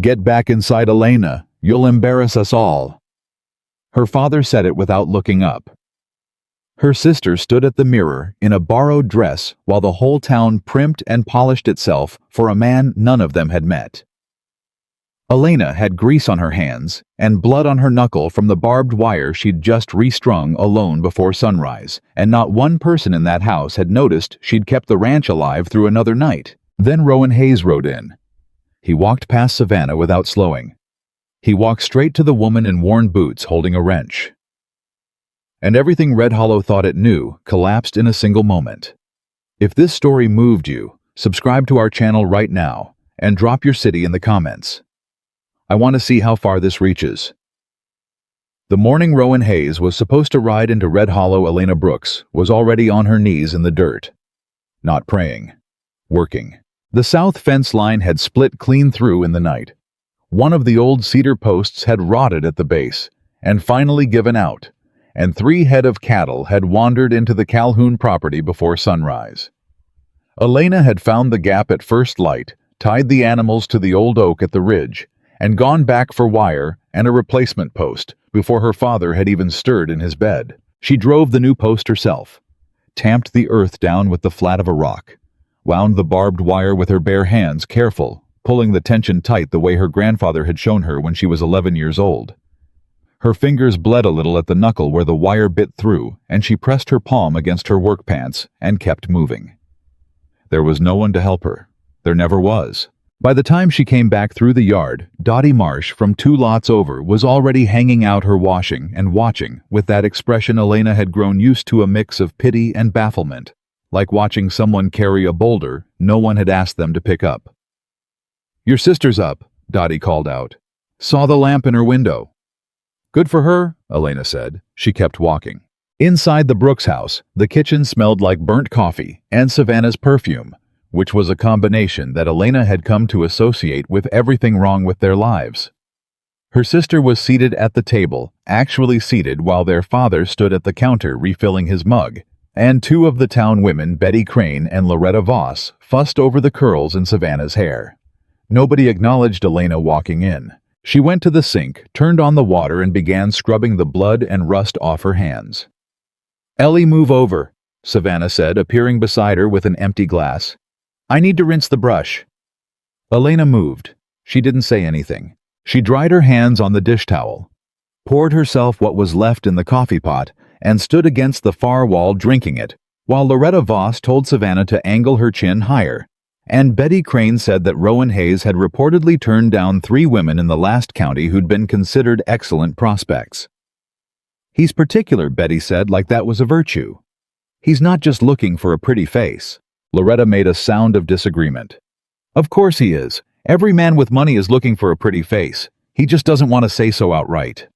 "Get back inside, Elena. You'll embarrass us all." Her father said it without looking up. Her sister stood at the mirror in a borrowed dress while the whole town primped and polished itself for a man none of them had met. Elena had grease on her hands and blood on her knuckle from the barbed wire she'd just restrung alone before sunrise, and not one person in that house had noticed she'd kept the ranch alive through another night. Then Rowan Hayes rode in. He walked past Savannah without slowing. He walked straight to the woman in worn boots holding a wrench. And everything Red Hollow thought it knew collapsed in a single moment. If this story moved you, subscribe to our channel right now and drop your city in the comments. I want to see how far this reaches. The morning Rowan Hayes was supposed to ride into Red Hollow, Elena Brooks was already on her knees in the dirt. Not praying. Working. The south fence line had split clean through in the night. One of the old cedar posts had rotted at the base and finally given out, and 3 head of cattle had wandered into the Calhoun property before sunrise. Elena had found the gap at first light, tied the animals to the old oak at the ridge, and gone back for wire and a replacement post before her father had even stirred in his bed. She drove the new post herself, tamped the earth down with the flat of a rock, wound the barbed wire with her bare hands, careful, pulling the tension tight the way her grandfather had shown her when she was 11 years old. Her fingers bled a little at the knuckle where the wire bit through, and she pressed her palm against her work pants and kept moving. There was no one to help her. There never was. By the time she came back through the yard, Dottie Marsh from 2 lots over was already hanging out her washing and watching with that expression Elena had grown used to, a mix of pity and bafflement, like watching someone carry a boulder no one had asked them to pick up. "Your sister's up," Dottie called out. "Saw the lamp in her window." "Good for her," Elena said. She kept walking. Inside the Brooks house, the kitchen smelled like burnt coffee and Savannah's perfume, which was a combination that Elena had come to associate with everything wrong with their lives. Her sister was seated at the table, actually seated while their father stood at the counter refilling his mug, and 2 of the town women, Betty Crane and Loretta Voss, fussed over the curls in Savannah's hair. Nobody acknowledged Elena walking in. She went to the sink, turned on the water, and began scrubbing the blood and rust off her hands. "Ellie, move over," Savannah said, appearing beside her with an empty glass. "I need to rinse the brush." Elena moved. She didn't say anything. She dried her hands on the dish towel, poured herself what was left in the coffee pot, and stood against the far wall drinking it, while Loretta Voss told Savannah to angle her chin higher. And Betty Crane said that Rowan Hayes had reportedly turned down 3 women in the last county who'd been considered excellent prospects. "He's particular," Betty said, like that was a virtue. "He's not just looking for a pretty face." Loretta made a sound of disagreement. "Of course he is. Every man with money is looking for a pretty face. He just doesn't want to say so outright."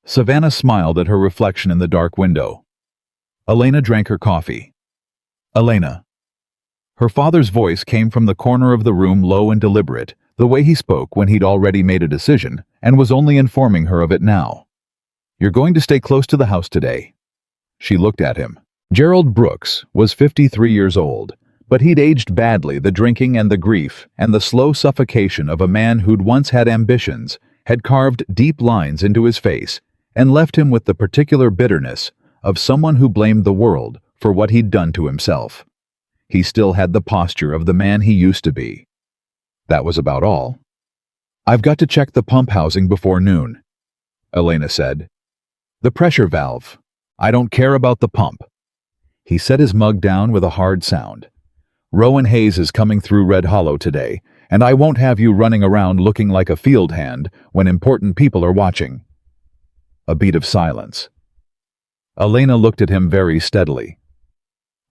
Savannah smiled at her reflection in the dark window. Elena drank her coffee. "Elena." Her father's voice came from the corner of the room, low and deliberate, the way he spoke when he'd already made a decision and was only informing her of it now. "You're going to stay close to the house today." She looked at him. Gerald Brooks was 53 years old, but he'd aged badly. The drinking and the grief and the slow suffocation of a man who'd once had ambitions had carved deep lines into his face and left him with the particular bitterness of someone who blamed the world for what he'd done to himself. He still had the posture of the man he used to be. That was about all. "I've got to check the pump housing before noon," Elena said. "The pressure valve. I don't care about the pump." He set his mug down with a hard sound. "Rowan Hayes is coming through Red Hollow today, and I won't have you running around looking like a field hand when important people are watching." A beat of silence. Elena looked at him very steadily.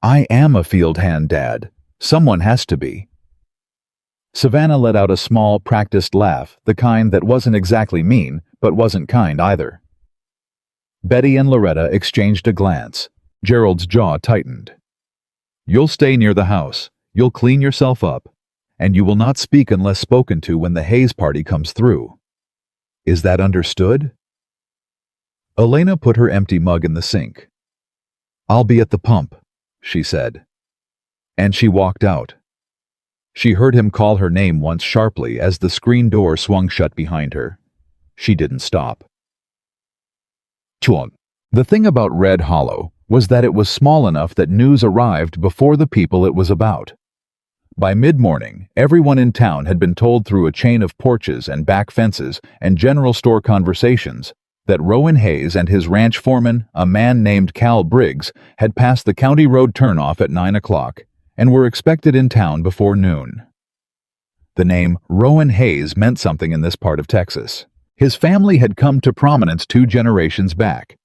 "I am a field hand, Dad. Someone has to be." Savannah let out a small, practiced laugh, the kind that wasn't exactly mean, but wasn't kind either. Betty and Loretta exchanged a glance. Gerald's jaw tightened. "You'll stay near the house. You'll clean yourself up. And you will not speak unless spoken to when the Hayes party comes through. Is that understood?" Elena put her empty mug in the sink. "I'll be at the pump," she said. And she walked out. She heard him call her name once sharply as the screen door swung shut behind her. She didn't stop. Chuan. The thing about Red Hollow was that it was small enough that news arrived before the people it was about. By mid-morning, everyone in town had been told through a chain of porches and back fences and general store conversations that Rowan Hayes and his ranch foreman, a man named Cal Briggs, had passed the county road turnoff at 9 o'clock and were expected in town before noon. The name Rowan Hayes meant something in this part of Texas. His family had come to prominence 2 generations back.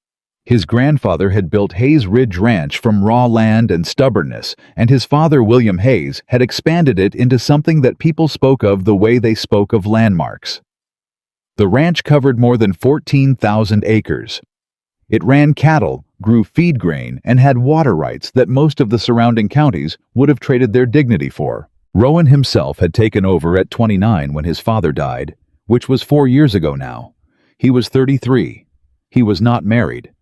His grandfather had built Hayes Ridge Ranch from raw land and stubbornness, and his father, William Hayes, had expanded it into something that people spoke of the way they spoke of landmarks. The ranch covered more than 14,000 acres. It ran cattle, grew feed grain, and had water rights that most of the surrounding counties would have traded their dignity for. Rowan himself had taken over at 29 when his father died, which was 4 years ago now. He was 33. He was not married.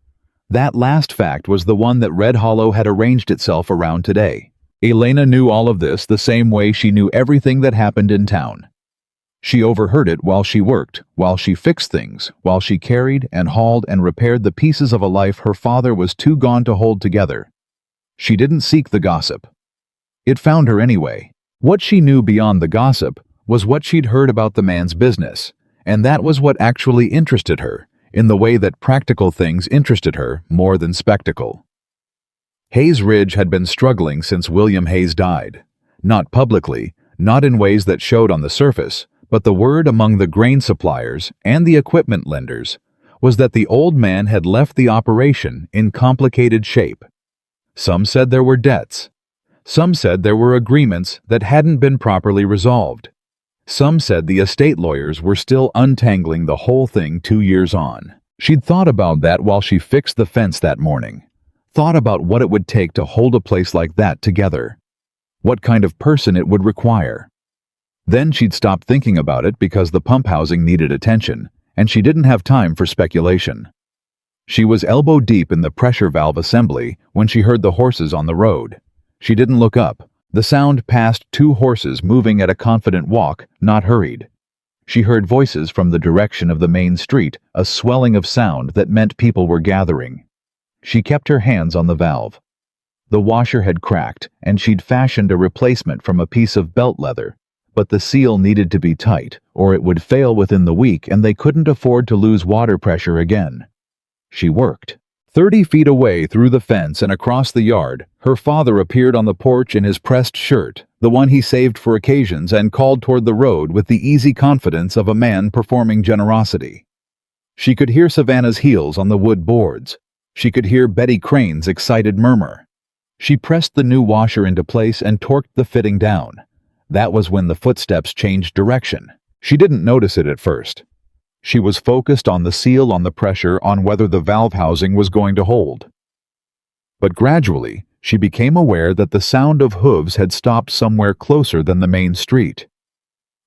That last fact was the one that Red Hollow had arranged itself around today. Elena knew all of this the same way she knew everything that happened in town. She overheard it while she worked, while she fixed things, while she carried and hauled and repaired the pieces of a life her father was too gone to hold together. She didn't seek the gossip. It found her anyway. What she knew beyond the gossip was what she'd heard about the man's business, and that was what actually interested her, in the way that practical things interested her more than spectacle. Hayes Ridge had been struggling since William Hayes died. Not publicly, not in ways that showed on the surface, but the word among the grain suppliers and the equipment lenders was that the old man had left the operation in complicated shape. Some said there were debts. Some said there were agreements that hadn't been properly resolved. Some said the estate lawyers were still untangling the whole thing 2 years on. She'd thought about that while she fixed the fence that morning. Thought about what it would take to hold a place like that together. What kind of person it would require. Then she'd stopped thinking about it because the pump housing needed attention, and she didn't have time for speculation. She was elbow deep in the pressure valve assembly when she heard the horses on the road. She didn't look up. The sound passed 2 horses moving at a confident walk, not hurried. She heard voices from the direction of the main street, a swelling of sound that meant people were gathering. She kept her hands on the valve. The washer had cracked, and she'd fashioned a replacement from a piece of belt leather, but the seal needed to be tight, or it would fail within the week and they couldn't afford to lose water pressure again. She worked. 30 feet away through the fence and across the yard, her father appeared on the porch in his pressed shirt, the one he saved for occasions, and called toward the road with the easy confidence of a man performing generosity. She could hear Savannah's heels on the wood boards. She could hear Betty Crane's excited murmur. She pressed the new washer into place and torqued the fitting down. That was when the footsteps changed direction. She didn't notice it at first. She was focused on the seal on the pressure on whether the valve housing was going to hold. But gradually, she became aware that the sound of hooves had stopped somewhere closer than the main street.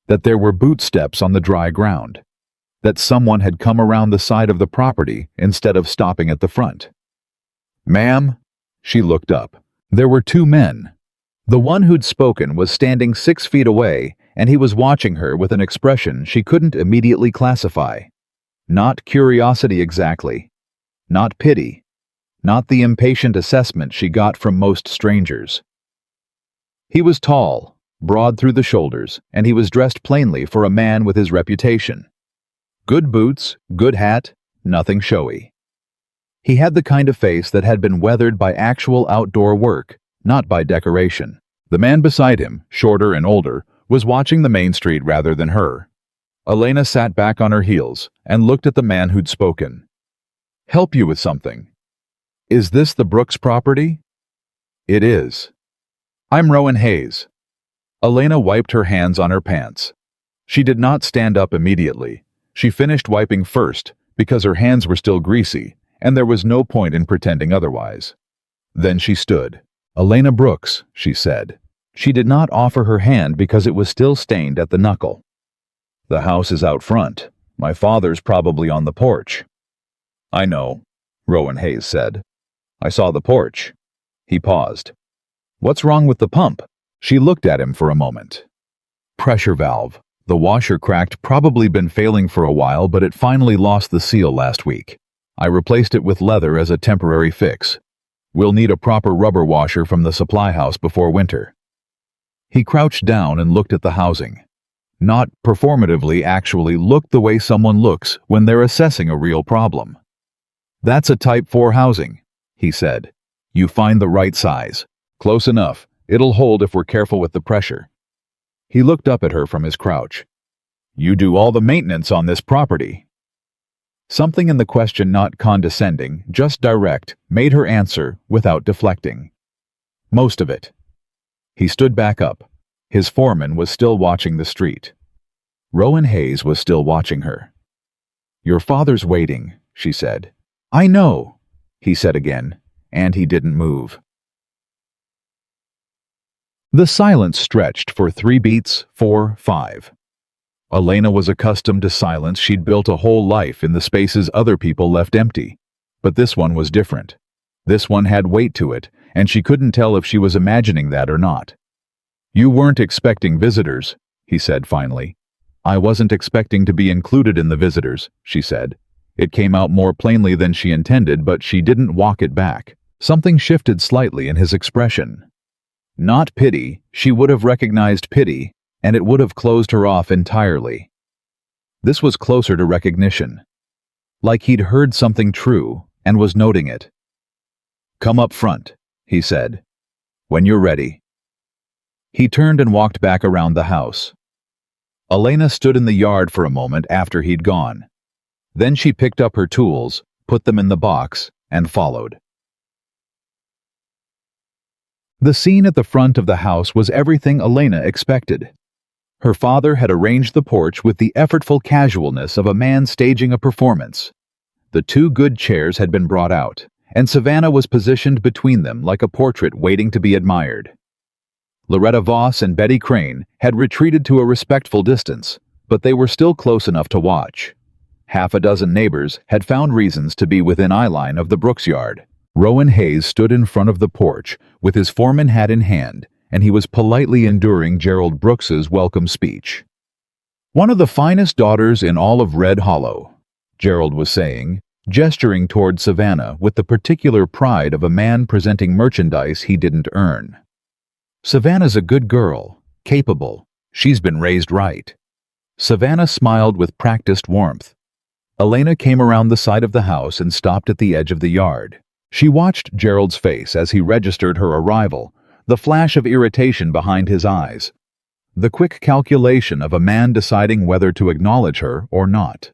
That there were boot steps on the dry ground. That someone had come around the side of the property instead of stopping at the front. "Ma'am?" She looked up. There were 2 men. The one who'd spoken was standing 6 feet away, and he was watching her with an expression she couldn't immediately classify. Not curiosity exactly. Not pity. Not the impatient assessment she got from most strangers. He was tall, broad through the shoulders, and he was dressed plainly for a man with his reputation. Good boots, good hat, nothing showy. He had the kind of face that had been weathered by actual outdoor work, not by decoration. The man beside him, shorter and older, was watching the main street rather than her. Elena sat back on her heels and looked at the man who'd spoken. "Help you with something." "Is this the Brooks property?" "It is." "I'm Rowan Hayes." Elena wiped her hands on her pants. She did not stand up immediately. She finished wiping first because her hands were still greasy, and there was no point in pretending otherwise. Then she stood. "Elena Brooks," she said. She did not offer her hand because it was still stained at the knuckle. "The house is out front. My father's probably on the porch." "I know," Rowan Hayes said. "I saw the porch." He paused. "What's wrong with the pump?" She looked at him for a moment. Pressure valve. The washer cracked, probably been failing for a while, but it finally lost the seal last week. I replaced it with leather as a temporary fix. We'll need a proper rubber washer from the supply house before winter." He crouched down and looked at the housing. Not performatively, actually looked the way someone looks when they're assessing a real problem. "That's a Type 4 housing," he said. "You find the right size. Close enough. It'll hold if we're careful with the pressure." He looked up at her from his crouch. "You do all the maintenance on this property?" Something in the question, not condescending, just direct, made her answer without deflecting. "Most of it." He stood back up. His foreman was still watching the street. Rowan Hayes was still watching her. "Your father's waiting," she said. "I know," he said again, and he didn't move. The silence stretched for 3 beats, 4, 5. Elena was accustomed to silence. She'd built a whole life in the spaces other people left empty. But this one was different. This one had weight to it, and she couldn't tell if she was imagining that or not. "You weren't expecting visitors," he said finally. "I wasn't expecting to be included in the visitors," she said. It came out more plainly than she intended, but she didn't walk it back. Something shifted slightly in his expression. Not pity. She would have recognized pity, and it would have closed her off entirely. This was closer to recognition. Like he'd heard something true and was noting it. "Come up front," he said. "When you're ready." He turned and walked back around the house. Elena stood in the yard for a moment after he'd gone. Then she picked up her tools, put them in the box, and followed. The scene at the front of the house was everything Elena expected. Her father had arranged the porch with the effortful casualness of a man staging a performance. The 2 good chairs had been brought out, and Savannah was positioned between them like a portrait waiting to be admired. Loretta Voss and Betty Crane had retreated to a respectful distance, but they were still close enough to watch. Half a dozen neighbors had found reasons to be within eyeline of the Brooks yard. Rowan Hayes stood in front of the porch with his foreman hat in hand, and he was politely enduring Gerald Brooks's welcome speech. "One of the finest daughters in all of Red Hollow," Gerald was saying, gesturing toward Savannah with the particular pride of a man presenting merchandise he didn't earn. "Savannah's a good girl, capable. She's been raised right." Savannah smiled with practiced warmth. Elena came around the side of the house and stopped at the edge of the yard. She watched Gerald's face as he registered her arrival, the flash of irritation behind his eyes, the quick calculation of a man deciding whether to acknowledge her or not.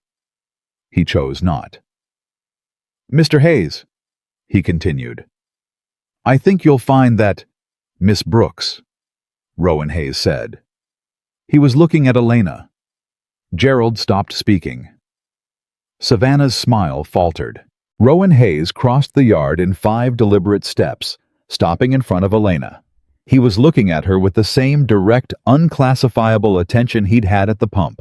He chose not. "Mr. Hayes," he continued, "I think you'll find that—" "Miss Brooks," Rowan Hayes said. He was looking at Elena. Gerald stopped speaking. Savannah's smile faltered. Rowan Hayes crossed the yard in 5 deliberate steps, stopping in front of Elena. He was looking at her with the same direct, unclassifiable attention he'd had at the pump.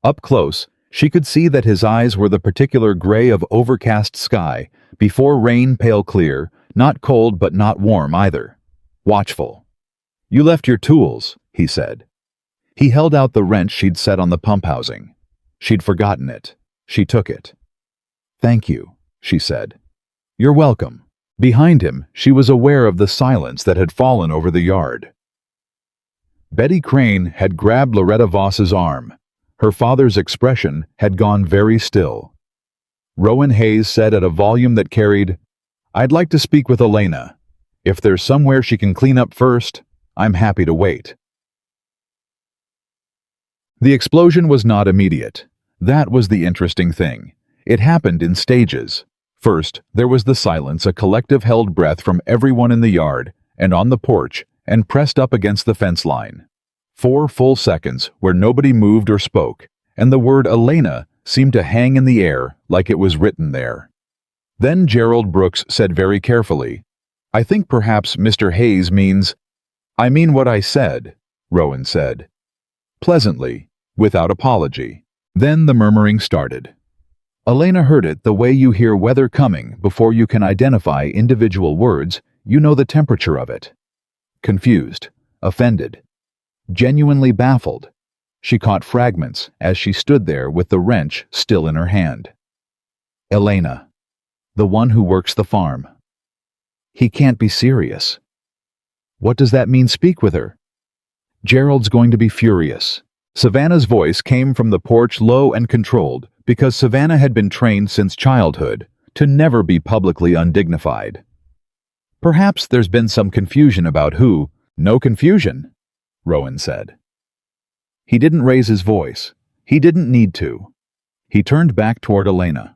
Up close, she could see that his eyes were the particular gray of overcast sky, before rain, pale clear, not cold but not warm either. Watchful. "You left your tools," he said. He held out the wrench she'd set on the pump housing. She'd forgotten it. She took it. "Thank you," she said. "You're welcome." Behind him, she was aware of the silence that had fallen over the yard. Betty Crane had grabbed Loretta Voss's arm. Her father's expression had gone very still. Rowan Hayes said at a volume that carried, "I'd like to speak with Elena. If there's somewhere she can clean up first, I'm happy to wait." The explosion was not immediate. That was the interesting thing. It happened in stages. First, there was the silence, a collective held breath from everyone in the yard and on the porch and pressed up against the fence line. 4 full seconds where nobody moved or spoke, and the word Elena seemed to hang in the air like it was written there. Then Gerald Brooks said very carefully, "I think perhaps Mr. Hayes means—" "I mean what I said," Rowan said. Pleasantly, without apology. Then the murmuring started. Elena heard it the way you hear weather coming before you can identify individual words. You know the temperature of it. Confused, offended. genuinely baffled. She caught fragments as she stood there with the wrench still in her hand. Elena, the one who works the farm. He can't be serious. What does that mean? Speak with her. Gerald's going to be furious. Savannah's voice came from the porch low and controlled because Savannah had been trained since childhood to never be publicly undignified. Perhaps there's been some confusion about who. No confusion, Rowan said. He didn't raise his voice. He didn't need to. He turned back toward Elena.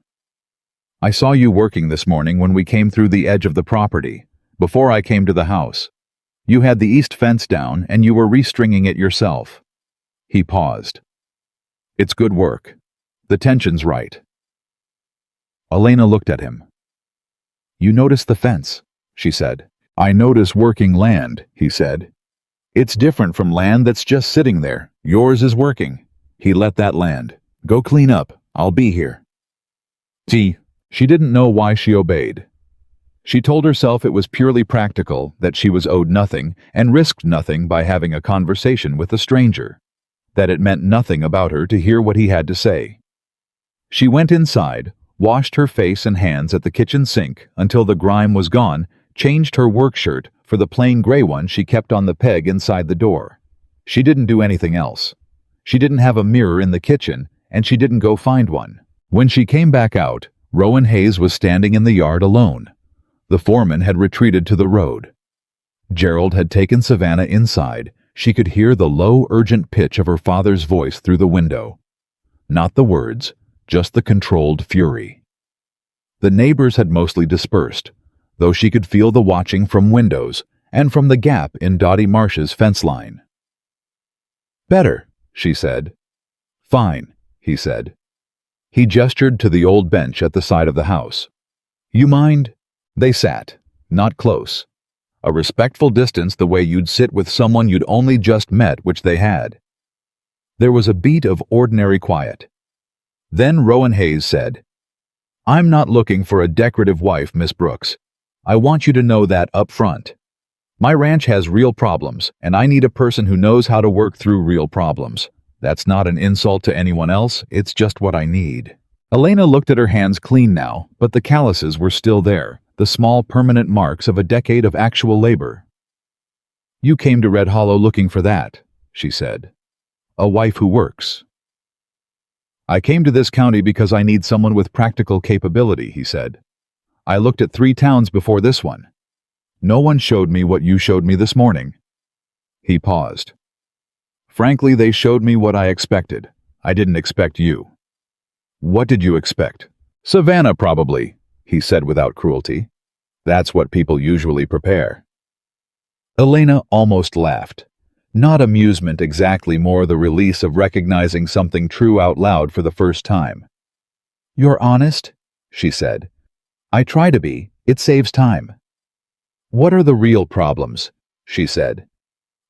I saw you working this morning when we came through the edge of the property, before I came to the house. You had the east fence down and you were restringing it yourself. He paused. It's good work. The tension's right. Elena looked at him. You noticed the fence, she said. I notice working land, he said. It's different from land that's just sitting there. Yours is working. He let that land. Go clean up. I'll be here. She didn't know why she obeyed. She told herself it was purely practical, that she was owed nothing and risked nothing by having a conversation with a stranger, that it meant nothing about her to hear what he had to say. She went inside, washed her face and hands at the kitchen sink until the grime was gone, changed her work shirt for the plain gray one she kept on the peg inside the door. She didn't do anything else. She didn't have a mirror in the kitchen, and she didn't go find one. When she came back out, Rowan Hayes was standing in the yard alone. The foreman had retreated to the road. Gerald had taken Savannah inside. She could hear the low, urgent pitch of her father's voice through the window. Not the words, just the controlled fury. The neighbors had mostly dispersed, though she could feel the watching from windows and from the gap in Dottie Marsh's fence line. Better, she said. Fine, he said. He gestured to the old bench at the side of the house. You mind? They sat, not close. A respectful distance the way you'd sit with someone you'd only just met, which they had. There was a beat of ordinary quiet. Then Rowan Hayes said, I'm not looking for a decorative wife, Miss Brooks. I want you to know that up front. My ranch has real problems, and I need a person who knows how to work through real problems. That's not an insult to anyone else, it's just what I need. Elena looked at her hands clean now, but the calluses were still there, the small permanent marks of a decade of actual labor. You came to Red Hollow looking for that, she said. A wife who works. I came to this county because I need someone with practical capability, he said. I looked at 3 towns before this one. No one showed me what you showed me this morning. He paused. Frankly, they showed me what I expected. I didn't expect you. What did you expect? Savannah, probably, he said without cruelty. That's what people usually prepare. Elena almost laughed. Not amusement exactly, more the release of recognizing something true out loud for the first time. You're honest? She said. I try to be. It saves time. What are the real problems? She said.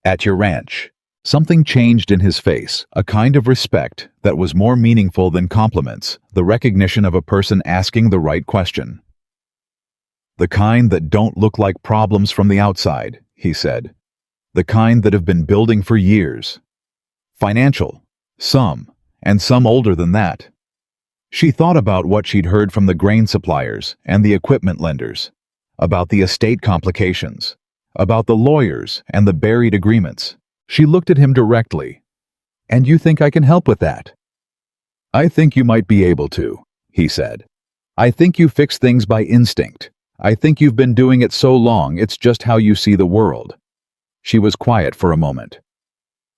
At your ranch. Something changed in his face, a kind of respect that was more meaningful than compliments, the recognition of a person asking the right question. The kind that don't look like problems from the outside, he said. The kind that have been building for years. Financial, some, and some older than that. She thought about what she'd heard from the grain suppliers and the equipment lenders, about the estate complications, about the lawyers and the buried agreements. She looked at him directly. And you think I can help with that? I think you might be able to, he said. I think you fix things by instinct. I think you've been doing it so long it's just how you see the world. She was quiet for a moment.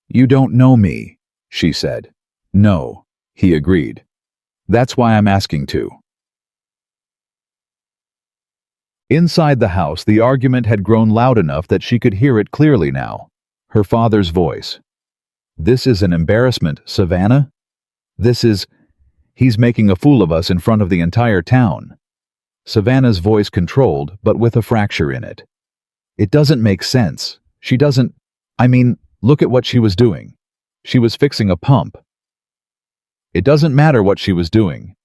You don't know me, she said. No, he agreed. That's why I'm asking to. Inside the house, the argument had grown loud enough that she could hear it clearly now. Her father's voice. This is an embarrassment, Savannah. He's making a fool of us in front of the entire town. Savannah's voice controlled, but with a fracture in it. It doesn't make sense. Look at what she was doing. She was fixing a pump. It doesn't matter what she was doing.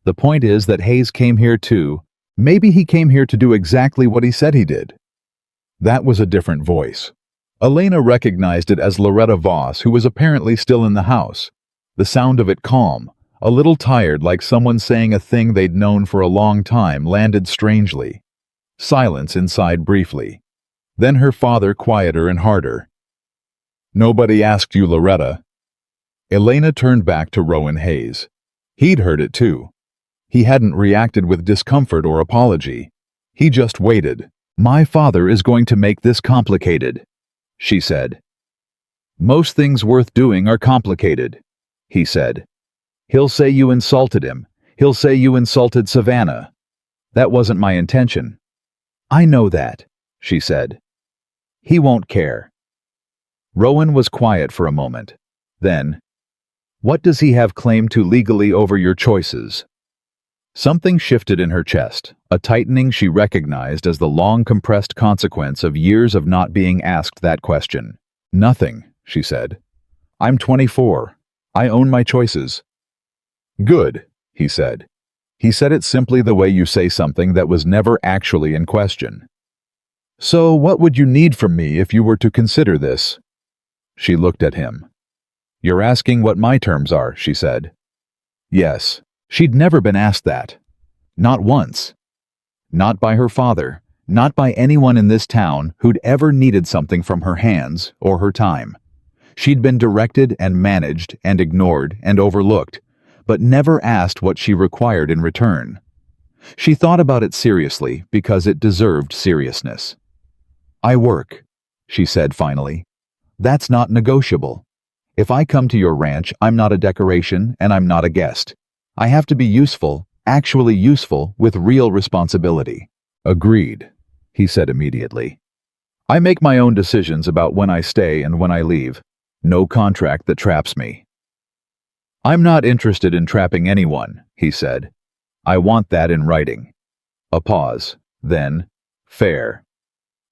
The point is that Hayes came here too. Maybe he came here to do exactly what he said he did. That was a different voice. Elena recognized it as Loretta Voss, who was apparently still in the house. The sound of it calm, a little tired, like someone saying a thing they'd known for a long time, landed strangely. Silence inside briefly. Then her father, quieter and harder. "Nobody asked you, Loretta." Elena turned back to Rowan Hayes. He'd heard it too. He hadn't reacted with discomfort or apology. He just waited. "My father is going to make this complicated," she said. "Most things worth doing are complicated," he said. "He'll say you insulted him. He'll say you insulted Savannah. That wasn't my intention." "I know that," she said. "He won't care." Rowan was quiet for a moment. Then, "What does he have claim to legally over your choices?" Something shifted in her chest, a tightening she recognized as the long compressed consequence of years of not being asked that question. "Nothing," she said. "I'm 24. I own my choices." "Good," he said. He said it simply the way you say something that was never actually in question. "So what would you need from me if you were to consider this?" She looked at him. "You're asking what my terms are," she said. Yes, she'd never been asked that. Not once. Not by her father, not by anyone in this town who'd ever needed something from her hands or her time. She'd been directed and managed and ignored and overlooked, but never asked what she required in return. She thought about it seriously because it deserved seriousness. "I work," she said finally. "That's not negotiable. If I come to your ranch, I'm not a decoration and I'm not a guest. I have to be useful, actually useful, with real responsibility." "Agreed," he said immediately. "I make my own decisions about when I stay and when I leave. No contract that traps me." "I'm not interested in trapping anyone," he said. "I want that in writing." A pause. Then, "Fair.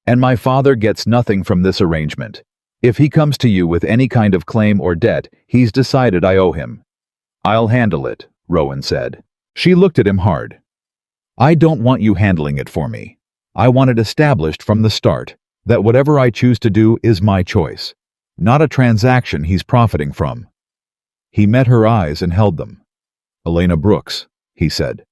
And my father gets nothing from this arrangement. If he comes to you with any kind of claim or debt, he's decided I owe him." "I'll handle it," Rowan said. She looked at him hard. "I don't want you handling it for me. I want it established from the start that whatever I choose to do is my choice, not a transaction he's profiting from." He met her eyes and held them. "Elena Brooks," he said,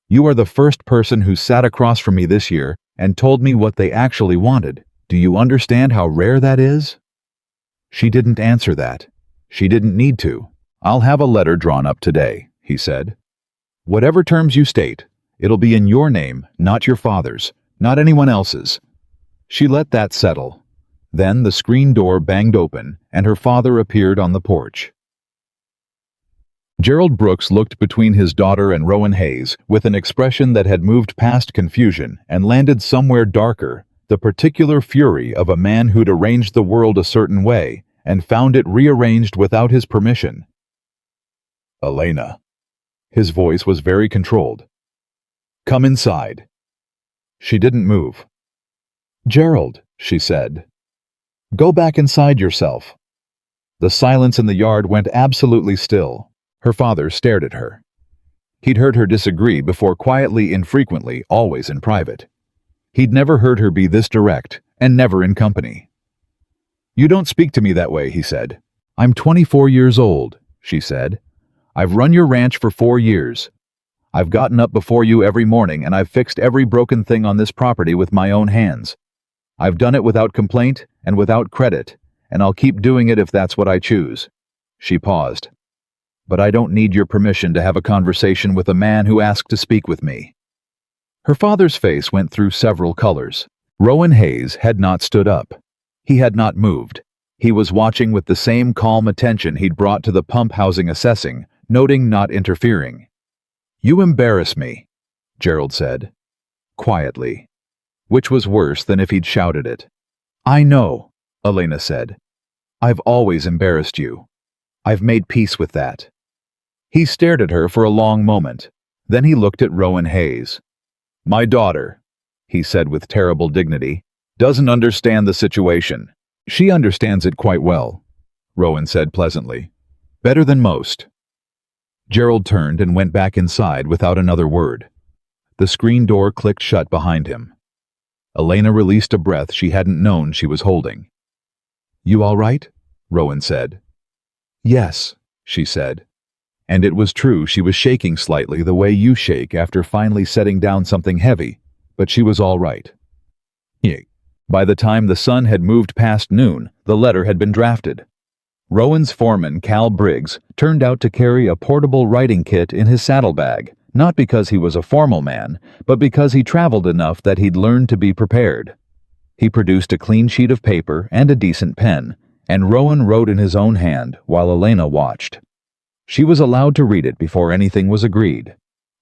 "you are the first person who sat across from me this year and told me what they actually wanted. Do you understand how rare that is?" She didn't answer that. She didn't need to. "I'll have a letter drawn up today," he said. "Whatever terms you state, it'll be in your name, not your father's, not anyone else's." She let that settle. Then the screen door banged open and her father appeared on the porch. Gerald Brooks looked between his daughter and Rowan Hayes with an expression that had moved past confusion and landed somewhere darker, the particular fury of a man who'd arranged the world a certain way and found it rearranged without his permission. "Elena." His voice was very controlled. "Come inside." She didn't move. "Gerald," she said. "Go back inside yourself." The silence in the yard went absolutely still. Her father stared at her. He'd heard her disagree before, quietly, infrequently, always in private. He'd never heard her be this direct, and never in company. "You don't speak to me that way," he said. "I'm 24 years old," she said. "I've run your ranch for 4 years. I've gotten up before you every morning and I've fixed every broken thing on this property with my own hands. I've done it without complaint and without credit, and I'll keep doing it if that's what I choose." She paused. "But I don't need your permission to have a conversation with a man who asked to speak with me." Her father's face went through several colors. Rowan Hayes had not stood up. He had not moved. He was watching with the same calm attention he'd brought to the pump housing assessing, noting, not interfering. "You embarrass me," Gerald said, quietly, which was worse than if he'd shouted it. "I know," Elena said. "I've always embarrassed you. I've made peace with that." He stared at her for a long moment. Then he looked at Rowan Hayes. "My daughter," he said with terrible dignity, "doesn't understand the situation." "She understands it quite well," Rowan said pleasantly. "Better than most." Gerald turned and went back inside without another word. The screen door clicked shut behind him. Elena released a breath she hadn't known she was holding. "You all right?" Rowan said. "Yes," she said. And it was true, she was shaking slightly the way you shake after finally setting down something heavy, but she was all right. By the time the sun had moved past noon, the letter had been drafted. Rowan's foreman, Cal Briggs, turned out to carry a portable writing kit in his saddlebag, not because he was a formal man, but because he traveled enough that he'd learned to be prepared. He produced a clean sheet of paper and a decent pen, and Rowan wrote in his own hand while Elena watched. She was allowed to read it before anything was agreed.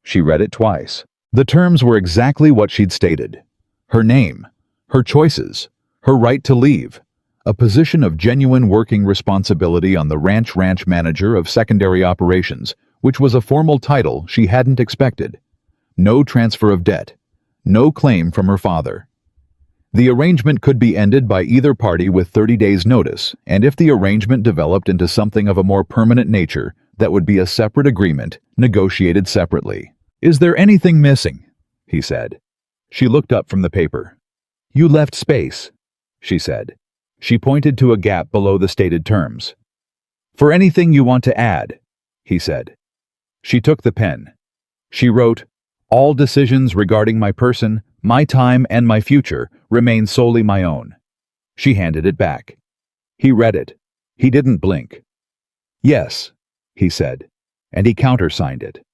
She read it twice. The terms were exactly what she'd stated. Her name, her choices, her right to leave, a position of genuine working responsibility on the ranch manager of secondary operations, which was a formal title she hadn't expected. No transfer of debt. No claim from her father. The arrangement could be ended by either party with 30 days' notice, and if the arrangement developed into something of a more permanent nature, that would be a separate agreement, negotiated separately. "Is there anything missing?" he said. She looked up from the paper. "You left space," she said. She pointed to a gap below the stated terms. "For anything you want to add," he said. She took the pen. She wrote, "All decisions regarding my person, my time, and my future remain solely my own." She handed it back. He read it. He didn't blink. "Yes," he said, and he countersigned it.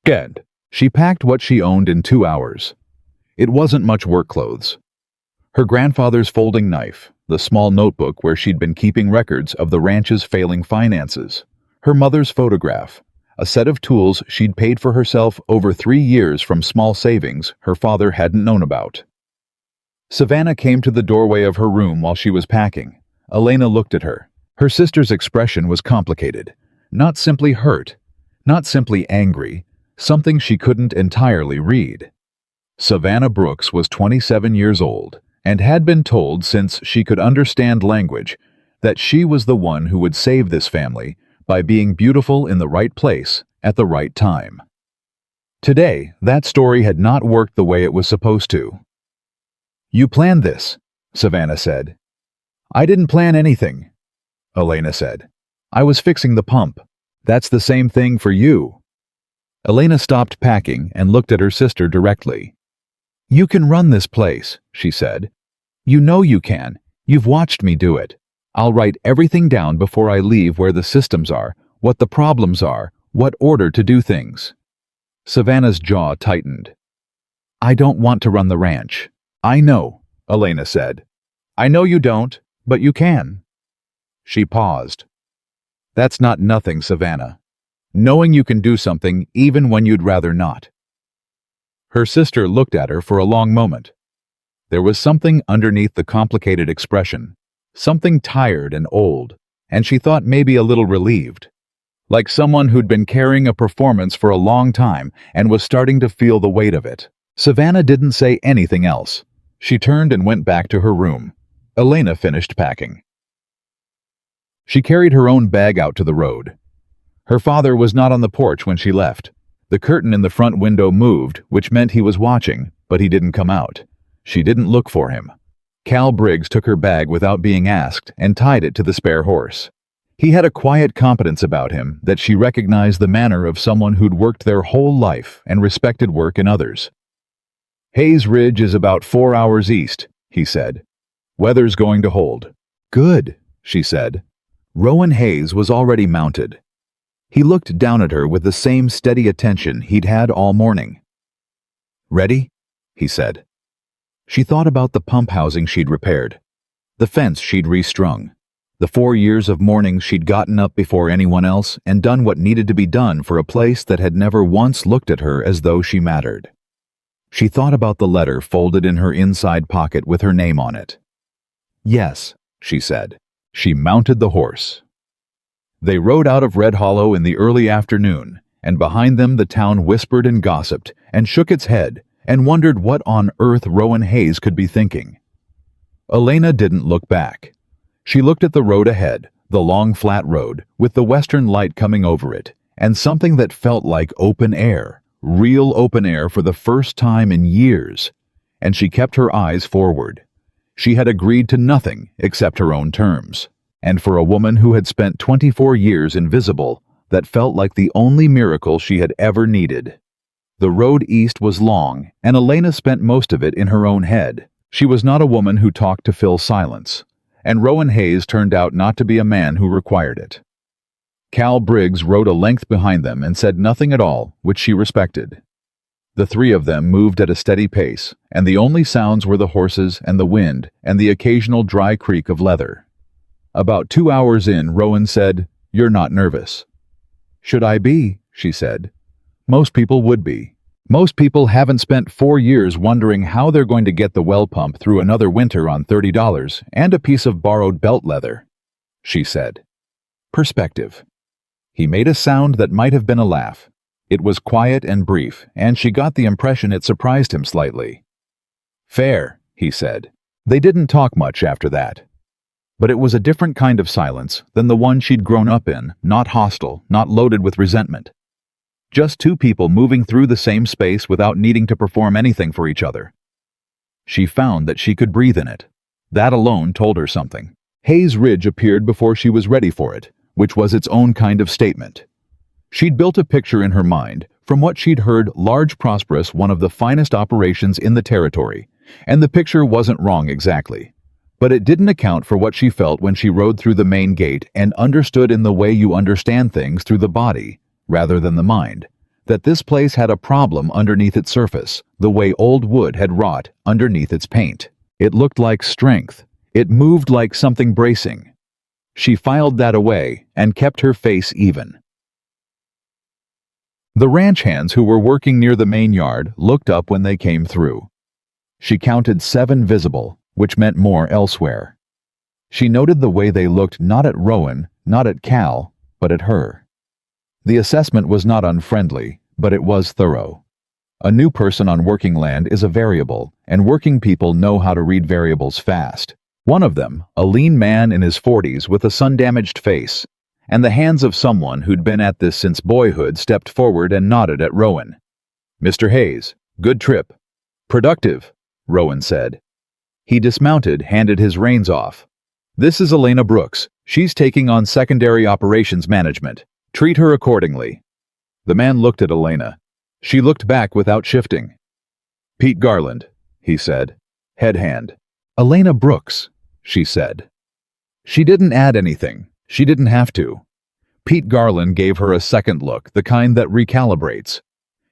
And she packed what she owned in 2 hours. It wasn't much work clothes. Her grandfather's folding knife, the small notebook where she'd been keeping records of the ranch's failing finances, her mother's photograph, a set of tools she'd paid for herself over 3 years from small savings her father hadn't known about. Savannah came to the doorway of her room while she was packing. Elena looked at her. Her sister's expression was complicated. Not simply hurt, not simply angry, something she couldn't entirely read. Savannah Brooks was 27 years old and had been told since she could understand language that she was the one who would save this family by being beautiful in the right place at the right time. Today, that story had not worked the way it was supposed to. "You planned this," Savannah said. "I didn't plan anything," Elena said. "I was fixing the pump. That's the same thing for you." Elena stopped packing and looked at her sister directly. "You can run this place," she said. "You know you can. You've watched me do it. I'll write everything down before I leave, where the systems are, what the problems are, what order to do things." Savannah's jaw tightened. "I don't want to run the ranch." "I know," Elena said. "I know you don't, but you can." She paused. "That's not nothing, Savannah. Knowing you can do something even when you'd rather not." Her sister looked at her for a long moment. There was something underneath the complicated expression, something tired and old, and she thought maybe a little relieved. Like someone who'd been carrying a performance for a long time and was starting to feel the weight of it. Savannah didn't say anything else. She turned and went back to her room. Elena finished packing. She carried her own bag out to the road. Her father was not on the porch when she left. The curtain in the front window moved, which meant he was watching, but he didn't come out. She didn't look for him. Cal Briggs took her bag without being asked and tied it to the spare horse. He had a quiet competence about him that she recognized the manner of someone who'd worked their whole life and respected work in others. "Hayes Ridge is about 4 hours east," he said. "Weather's going to hold." "Good," she said. Rowan Hayes was already mounted. He looked down at her with the same steady attention he'd had all morning. "Ready?" he said. She thought about the pump housing she'd repaired, the fence she'd restrung, the 4 years of mornings she'd gotten up before anyone else and done what needed to be done for a place that had never once looked at her as though she mattered. She thought about the letter folded in her inside pocket with her name on it. "Yes," she said. She mounted the horse. They rode out of Red Hollow in the early afternoon, and behind them the town whispered and gossiped and shook its head and wondered what on earth Rowan Hayes could be thinking. Elena didn't look back. She looked at the road ahead, the long flat road, with the western light coming over it, and something that felt like open air, real open air for the first time in years, and she kept her eyes forward. She had agreed to nothing except her own terms. And for a woman who had spent 24 years invisible, that felt like the only miracle she had ever needed. The road east was long, and Elena spent most of it in her own head. She was not a woman who talked to fill silence, and Rowan Hayes turned out not to be a man who required it. Cal Briggs rode a length behind them and said nothing at all, which she respected. The three of them moved at a steady pace, and the only sounds were the horses and the wind and the occasional dry creak of leather. About 2 hours in, Rowan said, "You're not nervous." "Should I be?" she said. "Most people would be. Most people haven't spent 4 years wondering how they're going to get the well pump through another winter on $30 and a piece of borrowed belt leather," she said. Perspective. He made a sound that might have been a laugh. It was quiet and brief, and she got the impression it surprised him slightly. "Fair," he said. They didn't talk much after that. But it was a different kind of silence than the one she'd grown up in, not hostile, not loaded with resentment. Just two people moving through the same space without needing to perform anything for each other. She found that she could breathe in it. That alone told her something. Hayes Ridge appeared before she was ready for it, which was its own kind of statement. She'd built a picture in her mind from what she'd heard Large Prosperous, one of the finest operations in the territory, and the picture wasn't wrong exactly. But it didn't account for what she felt when she rode through the main gate and understood in the way you understand things through the body, rather than the mind, that this place had a problem underneath its surface, the way old wood had rot underneath its paint. It looked like strength. It moved like something bracing. She filed that away and kept her face even. The ranch hands who were working near the main yard looked up when they came through. She counted 7 visible, which meant more elsewhere. She noted the way they looked not at Rowan, not at Cal, but at her. The assessment was not unfriendly, but it was thorough. A new person on working land is a variable, and working people know how to read variables fast. One of them, a lean man in his 40s with a sun-damaged face, and the hands of someone who'd been at this since boyhood, stepped forward and nodded at Rowan. "Mr. Hayes, good trip." "Productive," Rowan said. He dismounted, handed his reins off. "This is Elena Brooks. She's taking on secondary operations management. Treat her accordingly." The man looked at Elena. She looked back without shifting. "Pete Garland," he said. Head hand. "Elena Brooks," she said. She didn't add anything. She didn't have to. Pete Garland gave her a second look, the kind that recalibrates.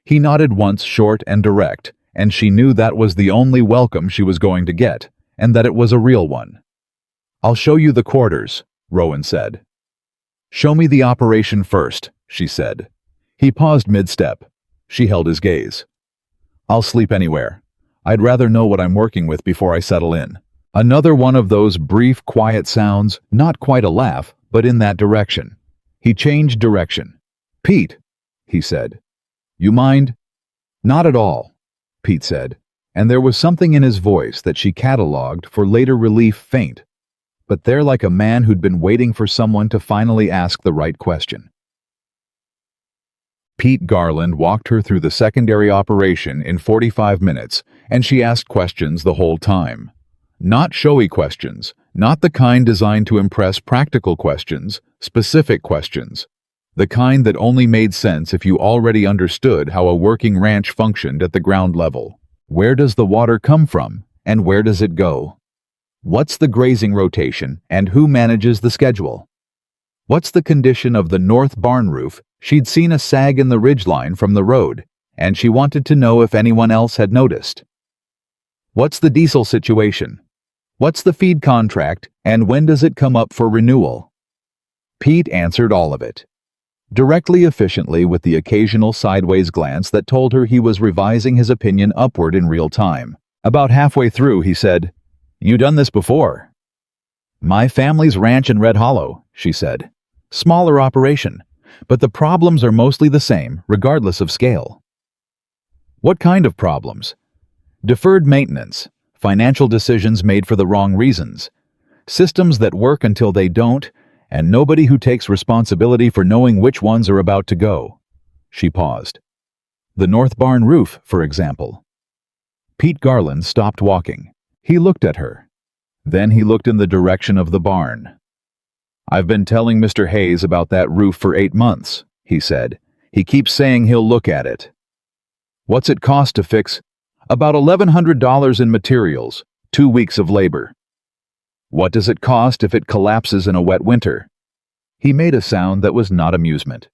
He nodded once, short and direct, and she knew that was the only welcome she was going to get, and that it was a real one. "I'll show you the quarters," Rowan said. "Show me the operation first," she said. He paused mid-step. She held his gaze. "I'll sleep anywhere. I'd rather know what I'm working with before I settle in." Another one of those brief, quiet sounds, not quite a laugh, but in that direction. He changed direction. "Pete," he said. "You mind?" "Not at all," Pete said, and there was something in his voice that she catalogued for later relief faint, but there like a man who'd been waiting for someone to finally ask the right question. Pete Garland walked her through the secondary operation in 45 minutes, and she asked questions the whole time. Not showy questions, not the kind designed to impress, practical questions, specific questions. The kind that only made sense if you already understood how a working ranch functioned at the ground level. Where does the water come from, and where does it go? What's the grazing rotation, and who manages the schedule? What's the condition of the north barn roof? She'd seen a sag in the ridgeline from the road, and she wanted to know if anyone else had noticed. What's the diesel situation? What's the feed contract, and when does it come up for renewal? Pete answered all of it. Directly, efficiently, with the occasional sideways glance that told her he was revising his opinion upward in real time. About halfway through, he said, "You done this before?" "My family's ranch in Red Hollow," she said. "Smaller operation, but the problems are mostly the same, regardless of scale." "What kind of problems?" "Deferred maintenance, financial decisions made for the wrong reasons, systems that work until they don't, and nobody who takes responsibility for knowing which ones are about to go." She paused. "The north barn roof, for example." Pete Garland stopped walking. He looked at her. Then he looked in the direction of the barn. "I've been telling Mr. Hayes about that roof for 8 months," he said. "He keeps saying he'll look at it." "What's it cost to fix?" "About $1,100 in materials, 2 weeks of labor." "What does it cost if it collapses in a wet winter?" He made a sound that was not amusement.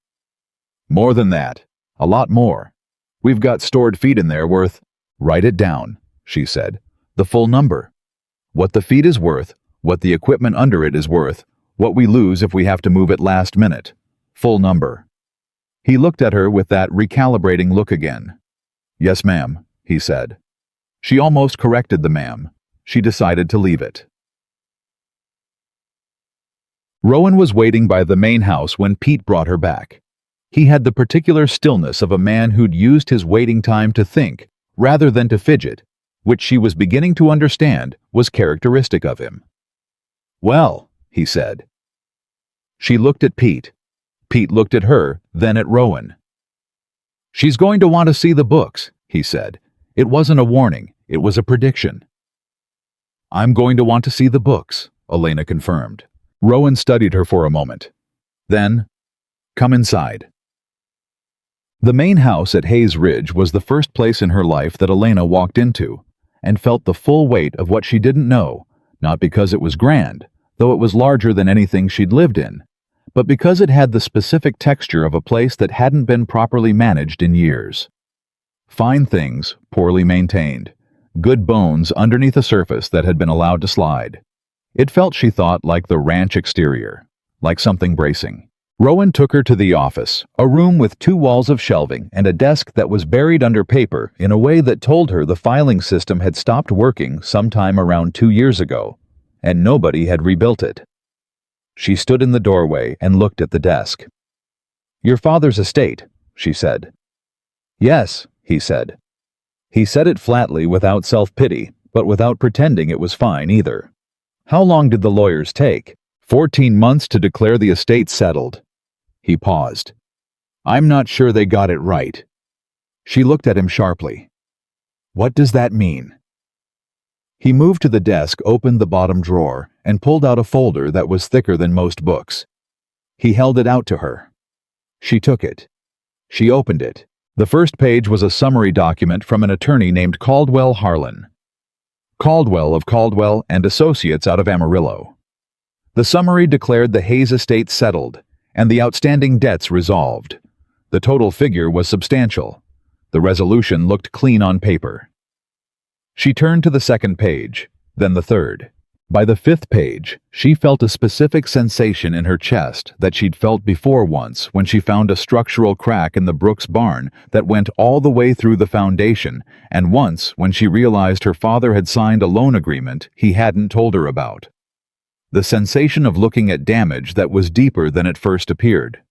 "More than that. A lot more. We've got stored feet in there worth—" "Write it down," she said. "The full number. What the feet is worth, what the equipment under it is worth, what we lose if we have to move it last minute. Full number." He looked at her with that recalibrating look again. "Yes, ma'am," he said. She almost corrected the ma'am. She decided to leave it. Rowan was waiting by the main house when Pete brought her back. He had the particular stillness of a man who'd used his waiting time to think, rather than to fidget, which she was beginning to understand was characteristic of him. "Well," he said. She looked at Pete. Pete looked at her, then at Rowan. "She's going to want to see the books," he said. It wasn't a warning, it was a prediction. "I'm going to want to see the books," Elena confirmed. Rowan studied her for a moment. Then, "Come inside." The main house at Hayes Ridge was the first place in her life that Elena walked into, and felt the full weight of what she didn't know, not because it was grand, though it was larger than anything she'd lived in, but because it had the specific texture of a place that hadn't been properly managed in years. Fine things, poorly maintained. Good bones underneath a surface that had been allowed to slide. It felt, she thought, like the ranch exterior, like something bracing. Rowan took her to the office, a room with 2 walls of shelving and a desk that was buried under paper in a way that told her the filing system had stopped working sometime around 2 years ago, and nobody had rebuilt it. She stood in the doorway and looked at the desk. "Your father's estate," she said. "Yes," he said. He said it flatly without self-pity, but without pretending it was fine either. "How long did the lawyers take?" 14 months to declare the estate settled." He paused. "I'm not sure they got it right." She looked at him sharply. "What does that mean?" He moved to the desk, opened the bottom drawer, and pulled out a folder that was thicker than most books. He held it out to her. She took it. She opened it. The first page was a summary document from an attorney named Caldwell Harlan. Caldwell of Caldwell and Associates out of Amarillo. The summary declared the Hayes estate settled, and the outstanding debts resolved. The total figure was substantial. The resolution looked clean on paper. She turned to the second page, then the third. By the 5th page, she felt a specific sensation in her chest that she'd felt before once when she found a structural crack in the Brooks barn that went all the way through the foundation, and once when she realized her father had signed a loan agreement he hadn't told her about. The sensation of looking at damage that was deeper than it first appeared.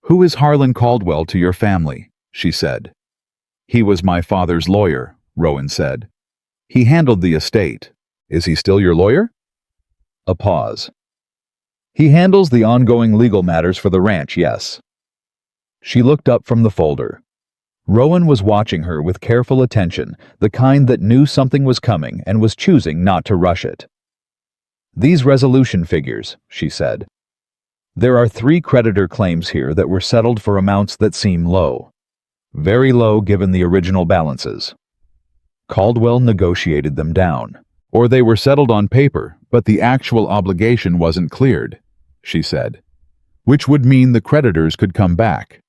"Who is Harlan Caldwell to your family?" she said. "He was my father's lawyer," Rowan said. "He handled the estate. Is he still your lawyer?" A pause. "He handles the ongoing legal matters for the ranch, yes." She looked up from the folder. Rowan was watching her with careful attention, the kind that knew something was coming and was choosing not to rush it. "These resolution figures," she said. "There are 3 creditor claims here that were settled for amounts that seem low. Very low given the original balances. Caldwell negotiated them down. Or they were settled on paper, but the actual obligation wasn't cleared," she said. "Which would mean the creditors could come back."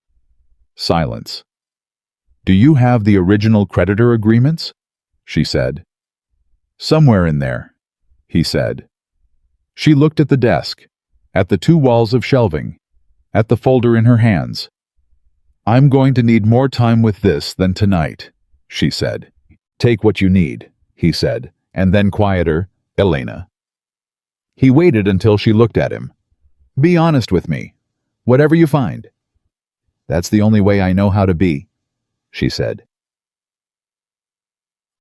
Silence. "Do you have the original creditor agreements?" she said. "Somewhere in there," he said. She looked at the desk, at the 2 walls of shelving, at the folder in her hands. "I'm going to need more time with this than tonight," she said. "Take what you need," he said, and then quieter, "Elena." He waited until she looked at him. "Be honest with me. Whatever you find." "That's the only way I know how to be," she said.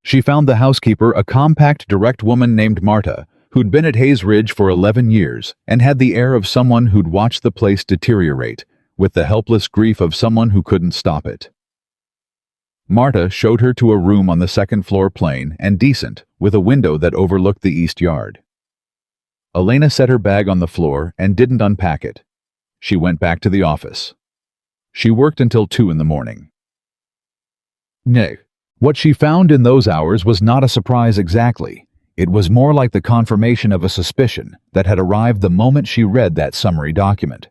She found the housekeeper a compact, direct woman named Marta, who'd been at Hayes Ridge for 11 years and had the air of someone who'd watched the place deteriorate, with the helpless grief of someone who couldn't stop it. Marta showed her to a room on the second floor, plain and decent, with a window that overlooked the east yard. Elena set her bag on the floor and didn't unpack it. She went back to the office. She worked until 2 in the morning. What she found in those hours was not a surprise exactly. It was more like the confirmation of a suspicion that had arrived the moment she read that summary document.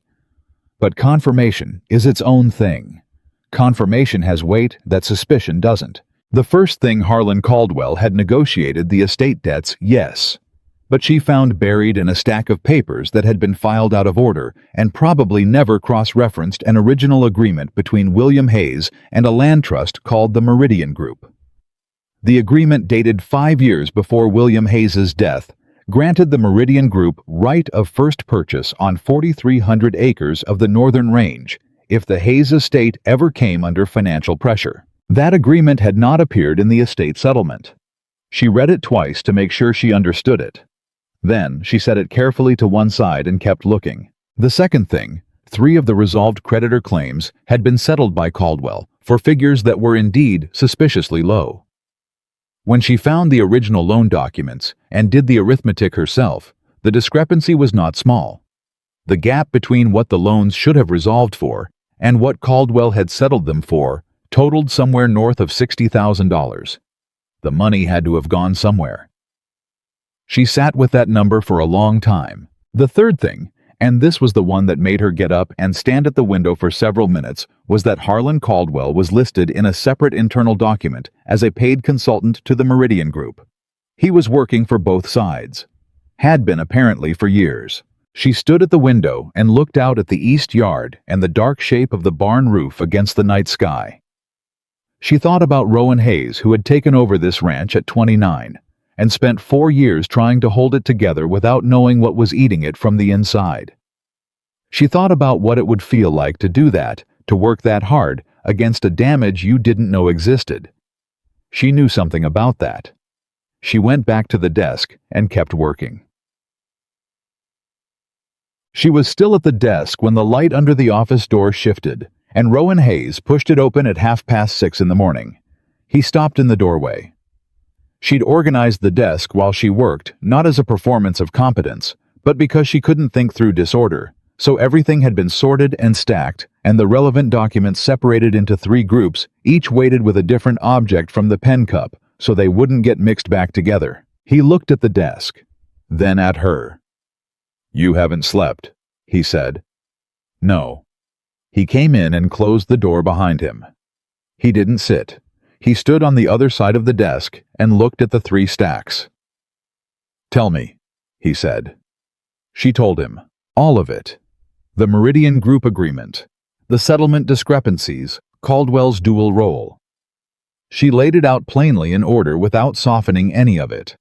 But confirmation is its own thing. Confirmation has weight that suspicion doesn't. The first thing, Harlan Caldwell had negotiated the estate debts, yes. But she found buried in a stack of papers that had been filed out of order and probably never cross-referenced an original agreement between William Hayes and a land trust called the Meridian Group. The agreement, dated 5 years before William Hayes's death, granted the Meridian Group right of first purchase on 4,300 acres of the Northern Range if the Hayes estate ever came under financial pressure. That agreement had not appeared in the estate settlement. She read it twice to make sure she understood it. Then she set it carefully to one side and kept looking. The second thing, 3 of the resolved creditor claims had been settled by Caldwell for figures that were indeed suspiciously low. When she found the original loan documents and did the arithmetic herself, the discrepancy was not small. The gap between what the loans should have resolved for and what Caldwell had settled them for totaled somewhere north of $60,000. The money had to have gone somewhere. She sat with that number for a long time. The third thing, and this was the one that made her get up and stand at the window for several minutes, was that Harlan Caldwell was listed in a separate internal document as a paid consultant to the Meridian Group. He was working for both sides. Had been apparently for years. She stood at the window and looked out at the east yard and the dark shape of the barn roof against the night sky. She thought about Rowan Hayes, who had taken over this ranch at 29. And spent 4 years trying to hold it together without knowing what was eating it from the inside. She thought about what it would feel like to do that, to work that hard, against a damage you didn't know existed. She knew something about that. She went back to the desk and kept working. She was still at the desk when the light under the office door shifted, and Rowan Hayes pushed it open at 6:30 in the morning. He stopped in the doorway. She'd organized the desk while she worked, not as a performance of competence, but because she couldn't think through disorder, so everything had been sorted and stacked, and the relevant documents separated into 3 groups, each weighted with a different object from the pen cup, so they wouldn't get mixed back together. He looked at the desk, then at her. "You haven't slept," he said. "No." He came in and closed the door behind him. He didn't sit. He stood on the other side of the desk and looked at the 3 stacks. "Tell me," he said. She told him. All of it. The Meridian Group agreement, the settlement discrepancies, Caldwell's dual role. She laid it out plainly in order without softening any of it.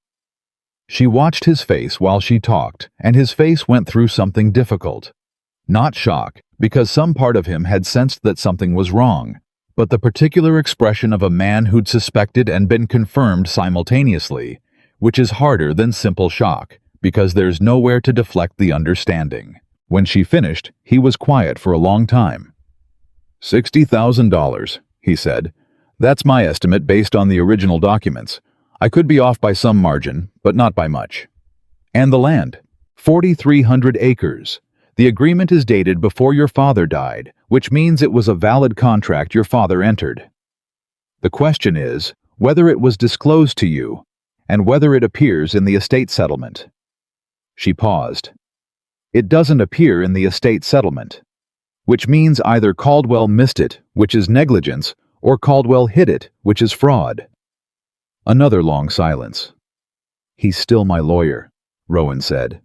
She watched his face while she talked, and his face went through something difficult. Not shock, because some part of him had sensed that something was wrong, but the particular expression of a man who'd suspected and been confirmed simultaneously, which is harder than simple shock, because there's nowhere to deflect the understanding. When she finished, he was quiet for a long time. $60,000, he said. "That's my estimate based on the original documents. I could be off by some margin, but not by much. And the land, 4,300 acres. The agreement is dated before your father died, which means it was a valid contract your father entered. The question is whether it was disclosed to you, and whether it appears in the estate settlement." She paused. "It doesn't appear in the estate settlement, which means either Caldwell missed it, which is negligence, or Caldwell hid it, which is fraud." Another long silence. "He's still my lawyer," Rowan said.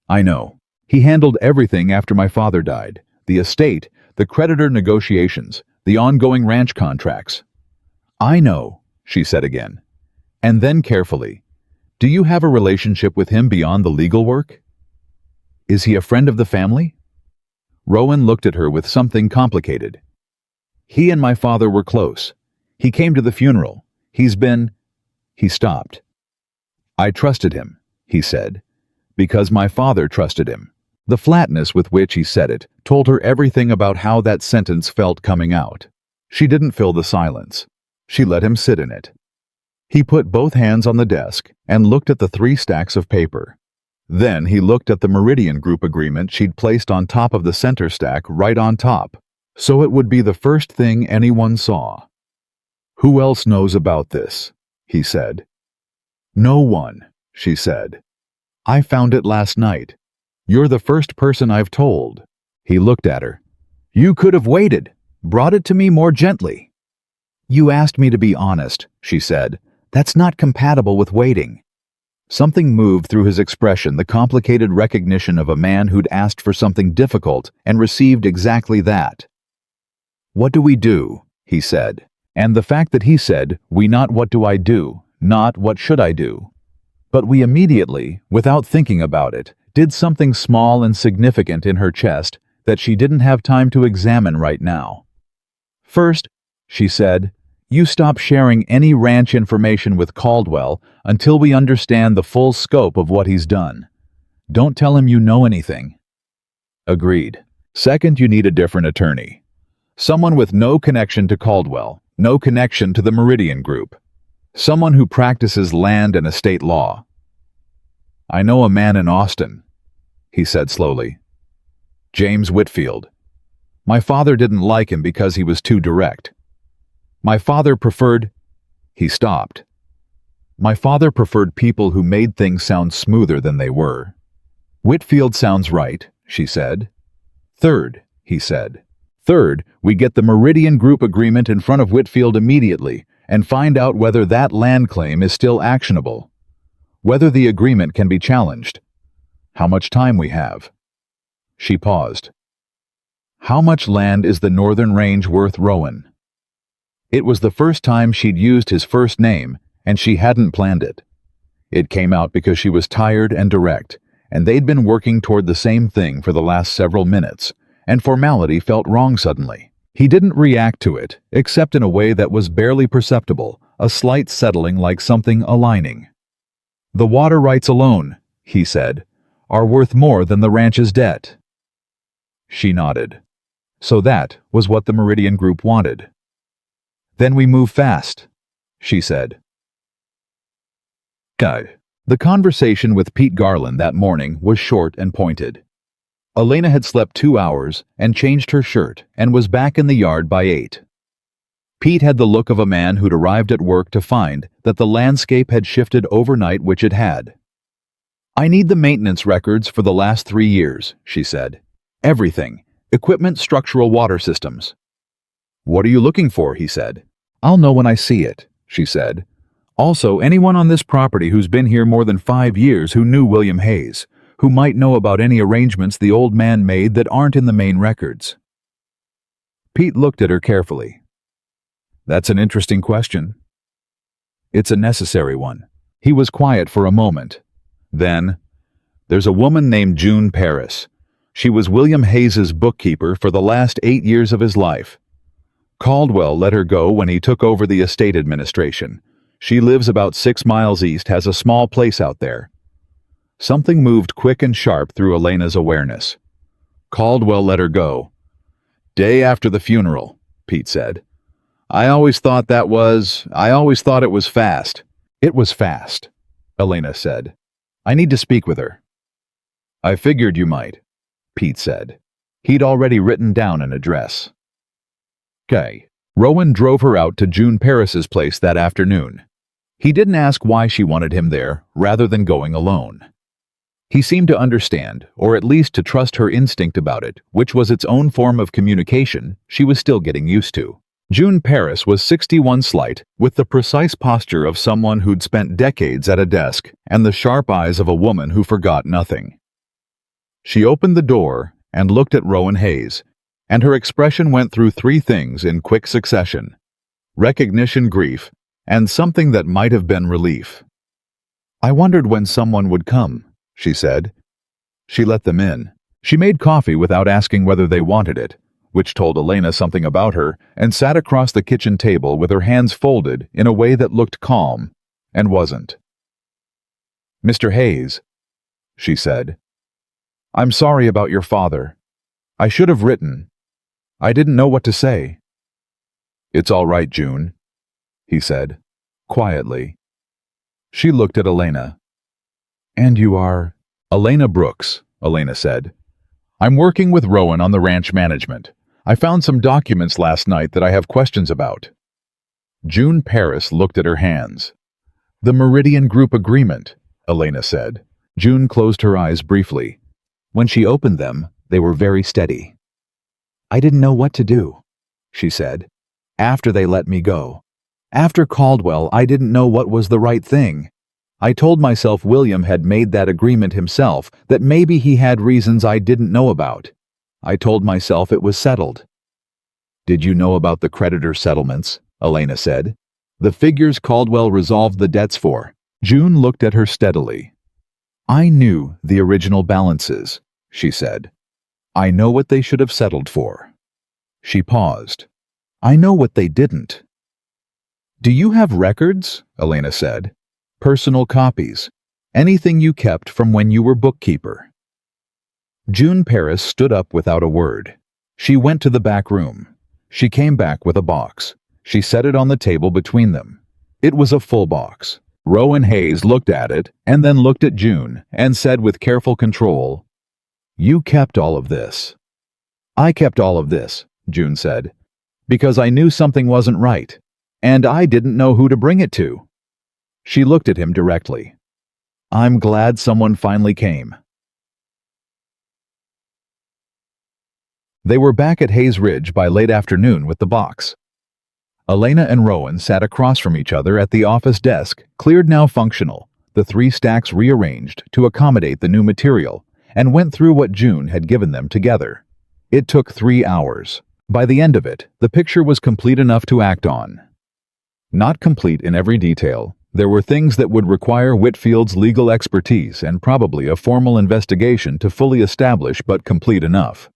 "I know. He handled everything after my father died, the estate, the creditor negotiations, the ongoing ranch contracts." "I know," she said again. And then carefully, "Do you have a relationship with him beyond the legal work? Is he a friend of the family?" Rowan looked at her with something complicated. "He and my father were close. He came to the funeral. He's been—" He stopped. "I trusted him," he said, "because my father trusted him." The flatness with which he said it told her everything about how that sentence felt coming out. She didn't fill the silence. She let him sit in it. He put both hands on the desk and looked at the 3 stacks of paper. Then he looked at the Meridian Group agreement she'd placed on top of the center stack right on top, so it would be the first thing anyone saw. "Who else knows about this?" he said. "No one," she said. "I found it last night. You're the first person I've told." He looked at her. "You could have waited, brought it to me more gently." "You asked me to be honest," she said. "That's not compatible with waiting." Something moved through his expression, the complicated recognition of a man who'd asked for something difficult and received exactly that. "What do we do?" he said. And the fact that he said, "We," not "what do I do," not "what should I do." But we immediately, without thinking about it, did something small and significant in her chest that she didn't have time to examine right now. "First," she said, "you stop sharing any ranch information with Caldwell until we understand the full scope of what he's done. Don't tell him you know anything." Agreed. Second, you need a different attorney. Someone with no connection to Caldwell, no connection to the Meridian Group. Someone who practices land and estate law. "I know a man in Austin," he said slowly. "James Whitfield. My father didn't like him because he was too direct. My father preferred—" He stopped. "My father preferred people who made things sound smoother than they were." "Whitfield sounds right," she said. "Third," he said. "Third, we get the Meridian Group agreement in front of Whitfield immediately and find out whether that land claim is still actionable. Whether the agreement can be challenged. How much time we have." She paused. "How much land is the Northern Range worth, Rowan?" It was the first time she'd used his first name, and she hadn't planned it. It came out because she was tired and direct, and they'd been working toward the same thing for the last several minutes, and formality felt wrong suddenly. He didn't react to it, except in a way that was barely perceptible, a slight settling like something aligning. "The water rights alone," he said, "are worth more than the ranch's debt." She nodded. So that was what the Meridian Group wanted. "Then we move fast," she said. The conversation with Pete Garland that morning was short and pointed. Elena had slept 2 hours and changed her shirt and was back in the yard by 8. Pete had the look of a man who'd arrived at work to find that the landscape had shifted overnight, which it had. "I need the maintenance records for the last 3 years," she said. "Everything. Equipment, structural, water systems." "What are you looking for?" he said. "I'll know when I see it," she said. "Also, anyone on this property who's been here more than 5 years who knew William Hayes, who might know about any arrangements the old man made that aren't in the main records." Pete looked at her carefully. "That's an interesting question." "It's a necessary one." He was quiet for a moment. Then, "There's a woman named June Paris. She was William Hayes's bookkeeper for the last 8 years of his life. Caldwell let her go when he took over the estate administration. She lives about 6 miles east, has a small place out there." Something moved quick and sharp through Elena's awareness. "Caldwell let her go." "Day after the funeral," Pete said. I always thought it was fast." "It was fast," Elena said. "I need to speak with her." "I figured you might," Pete said. He'd already written down an address. "Okay." Rowan drove her out to June Paris's place that afternoon. He didn't ask why she wanted him there, rather than going alone. He seemed to understand, or at least to trust her instinct about it, which was its own form of communication she was still getting used to. June Paris was 61 slight, with the precise posture of someone who'd spent decades at a desk and the sharp eyes of a woman who forgot nothing. She opened the door and looked at Rowan Hayes, and her expression went through 3 things in quick succession: recognition, grief, and something that might have been relief. "I wondered when someone would come," she said. She let them in. She made coffee without asking whether they wanted it, which told Elena something about her, and sat across the kitchen table with her hands folded in a way that looked calm, and wasn't. "Mr. Hayes," she said, "I'm sorry about your father. I should have written. I didn't know what to say." "It's all right, June." he said, quietly. She looked at Elena. "And you are?" "Elena Brooks," Elena said. "I'm working with Rowan on the ranch management. I found some documents last night that I have questions about." June Paris looked at her hands. "The Meridian Group Agreement," Elena said. June closed her eyes briefly. When she opened them, they were very steady. "I didn't know what to do," she said. "After they let me go. After Caldwell, I didn't know what was the right thing. I told myself William had made that agreement himself, that maybe he had reasons I didn't know about. I told myself it was settled." "Did you know about the creditor settlements?" Elena said. "The figures Caldwell resolved the debts for." June looked at her steadily. "I knew the original balances," she said. "I know what they should have settled for." She paused. "I know what they didn't." "Do you have records?" Elena said. "Personal copies. Anything you kept from when you were bookkeeper." June Paris stood up without a word. She went to the back room. She came back with a box. She set it on the table between them. It was a full box. Rowan Hayes looked at it and then looked at June and said with careful control, "You kept all of this." "I kept all of this," June said, "because I knew something wasn't right, and I didn't know who to bring it to." She looked at him directly. "I'm glad someone finally came." They were back at Hayes Ridge by late afternoon with the box. Elena and Rowan sat across from each other at the office desk, cleared now functional, the 3 stacks rearranged to accommodate the new material, and went through what June had given them together. It took 3 hours. By the end of it, the picture was complete enough to act on. Not complete in every detail, there were things that would require Whitfield's legal expertise and probably a formal investigation to fully establish, but complete enough.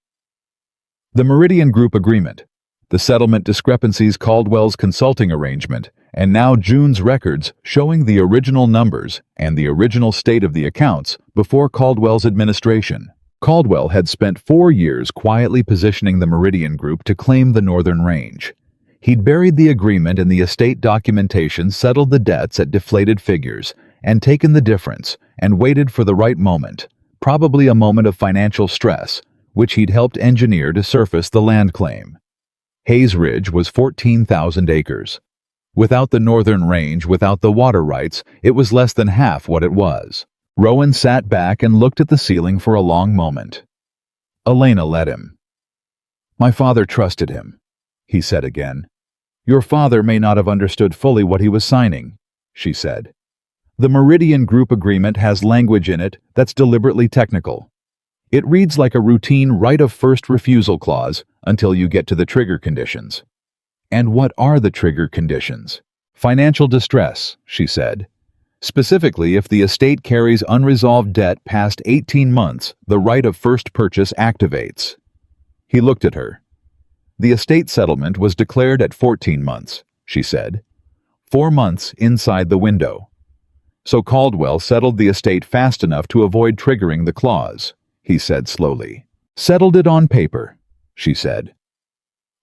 The Meridian Group Agreement, the settlement discrepancies, Caldwell's consulting arrangement, and now June's records showing the original numbers and the original state of the accounts before Caldwell's administration. Caldwell had spent 4 years quietly positioning the Meridian Group to claim the Northern Range. He'd buried the agreement in the estate documentation, settled the debts at deflated figures, and taken the difference, and waited for the right moment, probably a moment of financial stress, which he'd helped engineer to surface the land claim. Hayes Ridge was 14,000 acres. Without the Northern Range, without the water rights, it was less than half what it was. Rowan sat back and looked at the ceiling for a long moment. Elena let him. "My father trusted him," he said again. "Your father may not have understood fully what he was signing," she said. "The Meridian Group Agreement has language in it that's deliberately technical. It reads like a routine right of first refusal clause until you get to the trigger conditions." "And what are the trigger conditions?" "Financial distress," she said. "Specifically, if the estate carries unresolved debt past 18 months, the right of first purchase activates." He looked at her. "The estate settlement was declared at 14 months, she said. 4 months inside the window. So Caldwell settled the estate fast enough to avoid triggering the clause," he said slowly. "Settled it on paper," she said.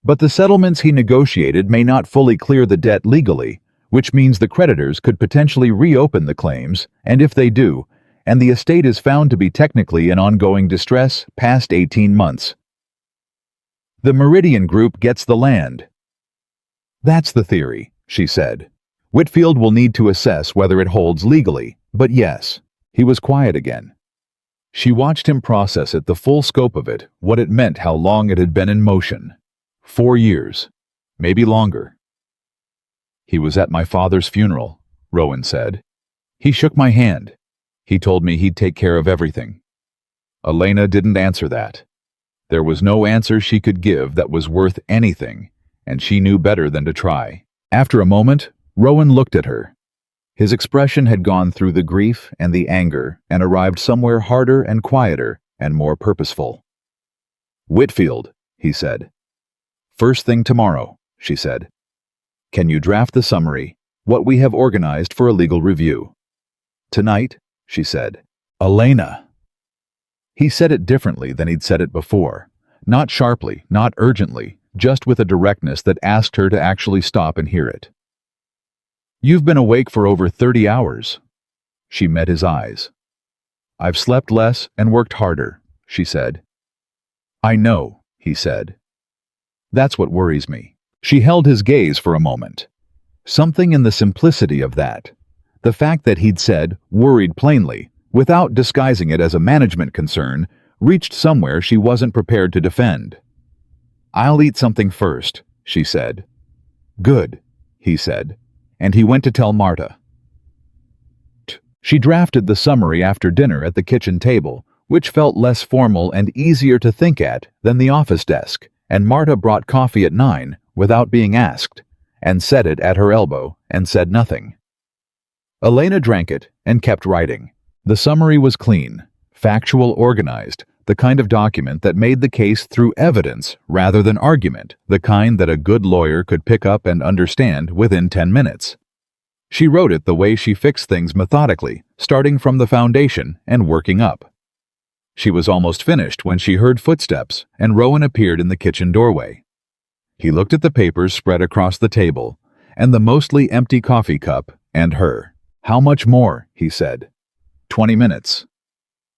"But the settlements he negotiated may not fully clear the debt legally, which means the creditors could potentially reopen the claims, and if they do, and the estate is found to be technically in ongoing distress past 18 months. The Meridian Group gets the land." "That's the theory," she said. "Whitfield will need to assess whether it holds legally, but yes." He was quiet again. She watched him process it, the full scope of it, what it meant, how long it had been in motion. 4 years, maybe longer. "He was at my father's funeral," Rowan said. "He shook my hand. He told me he'd take care of everything." Elena didn't answer that. There was no answer she could give that was worth anything, and she knew better than to try. After a moment, Rowan looked at her. His expression had gone through the grief and the anger and arrived somewhere harder and quieter and more purposeful. "Whitfield," he said. "First thing tomorrow," she said. "Can you draft the summary, what we have organized for a legal review?" "Tonight," she said. "Elena." He said it differently than he'd said it before. Not sharply, not urgently, just with a directness that asked her to actually stop and hear it. You've been awake for over 30 hours. She met his eyes. I've slept less and worked harder, she said. I know, he said. That's what worries me. She held his gaze for a moment. Something in the simplicity of that, the fact that he'd said, worried plainly, without disguising it as a management concern, reached somewhere she wasn't prepared to defend. I'll eat something first, she said. Good, he said, and he went to tell Marta. She drafted the summary after dinner at the kitchen table, which felt less formal and easier to think at than the office desk, and Marta brought coffee at 9 without being asked, and set it at her elbow and said nothing. Elena drank it and kept writing. The summary was clean, factual, organized, the kind of document that made the case through evidence rather than argument, the kind that a good lawyer could pick up and understand within 10 minutes. She wrote it the way she fixed things methodically, starting from the foundation and working up. She was almost finished when she heard footsteps, and Rowan appeared in the kitchen doorway. He looked at the papers spread across the table, and the mostly empty coffee cup, and her. How much more? He said. 20 minutes.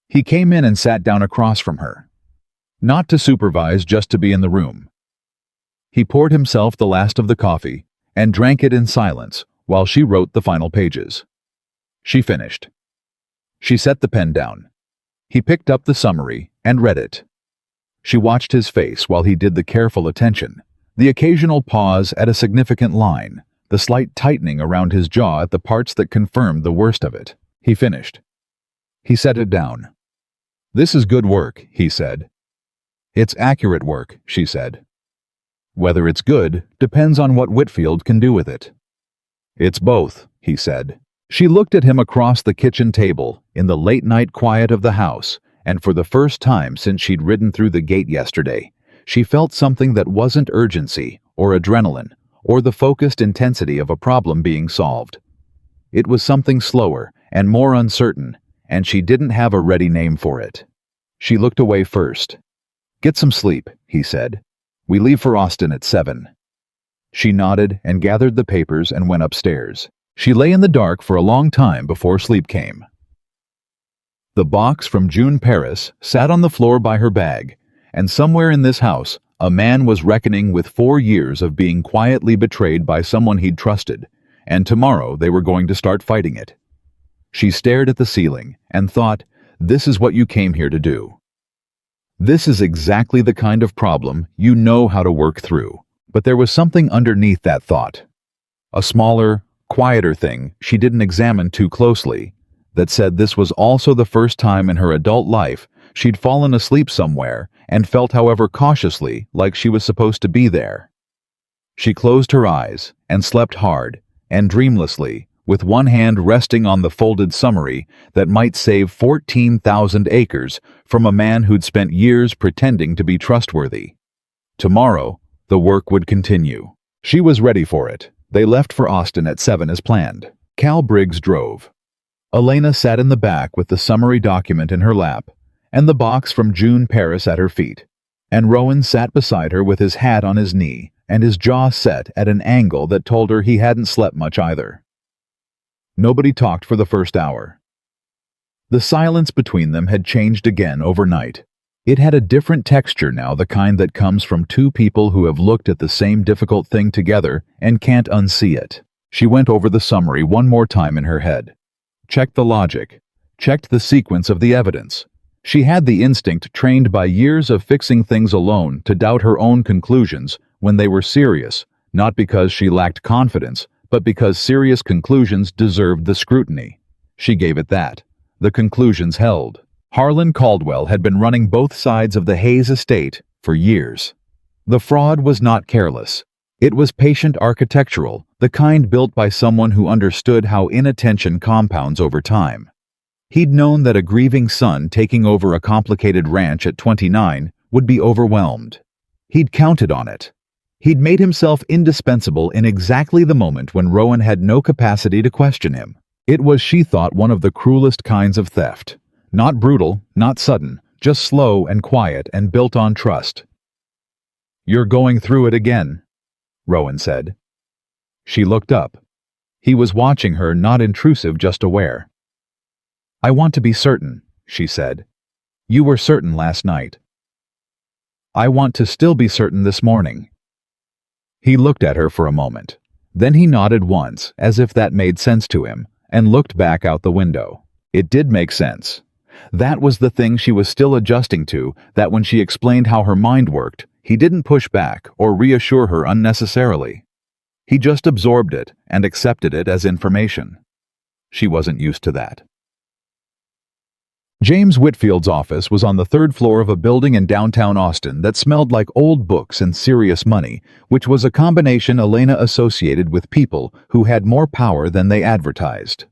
He came in and sat down across from her. Not to supervise, just to be in the room. He poured himself the last of the coffee and drank it in silence while she wrote the final pages. She finished. She set the pen down. He picked up the summary and read it. She watched his face while he did the careful attention, the occasional pause at a significant line, the slight tightening around his jaw at the parts that confirmed the worst of it. He finished. He set it down. This is good work, he said. It's accurate work, she said. Whether it's good depends on what Whitfield can do with it. It's both, he said. She looked at him across the kitchen table in the late-night quiet of the house, and for the first time since she'd ridden through the gate yesterday, she felt something that wasn't urgency or adrenaline or the focused intensity of a problem being solved. It was something slower and more uncertain, and she didn't have a ready name for it. She looked away first. Get some sleep, he said. We leave for Austin at 7. She nodded and gathered the papers and went upstairs. She lay in the dark for a long time before sleep came. The box from June Paris sat on the floor by her bag, and somewhere in this house, a man was reckoning with 4 years of being quietly betrayed by someone he'd trusted, and tomorrow they were going to start fighting it. She stared at the ceiling and thought, this is what you came here to do. This is exactly the kind of problem you know how to work through. But there was something underneath that thought. A smaller, quieter thing she didn't examine too closely, that said this was also the first time in her adult life she'd fallen asleep somewhere and felt, however cautiously, like she was supposed to be there. She closed her eyes and slept hard and dreamlessly, with one hand resting on the folded summary that might save 14,000 acres from a man who'd spent years pretending to be trustworthy. Tomorrow, the work would continue. She was ready for it. They left for Austin at 7 as planned. Cal Briggs drove. Elena sat in the back with the summary document in her lap and the box from June Paris at her feet, and Rowan sat beside her with his hat on his knee and his jaw set at an angle that told her he hadn't slept much either. Nobody talked for the first hour. The silence between them had changed again overnight. It had a different texture now, the kind that comes from two people who have looked at the same difficult thing together and can't unsee it. She went over the summary one more time in her head. Checked the logic. Checked the sequence of the evidence. She had the instinct trained by years of fixing things alone to doubt her own conclusions when they were serious, not because she lacked confidence, but because serious conclusions deserved the scrutiny. She gave it that. The conclusions held. Harlan Caldwell had been running both sides of the Hayes estate for years. The fraud was not careless. It was patient architectural, the kind built by someone who understood how inattention compounds over time. He'd known that a grieving son taking over a complicated ranch at 29 would be overwhelmed. He'd counted on it. He'd made himself indispensable in exactly the moment when Rowan had no capacity to question him. It was, she thought, one of the cruelest kinds of theft. Not brutal, not sudden, just slow and quiet and built on trust. You're going through it again, Rowan said. She looked up. He was watching her, not intrusive, just aware. "I want to be certain," she said. "You were certain last night." "I want to still be certain this morning." He looked at her for a moment. Then he nodded once, as if that made sense to him, and looked back out the window. It did make sense. That was the thing she was still adjusting to, that when she explained how her mind worked, he didn't push back or reassure her unnecessarily. He just absorbed it and accepted it as information. She wasn't used to that. James Whitfield's office was on the third floor of a building in downtown Austin that smelled like old books and serious money, which was a combination Elena associated with people who had more power than they advertised.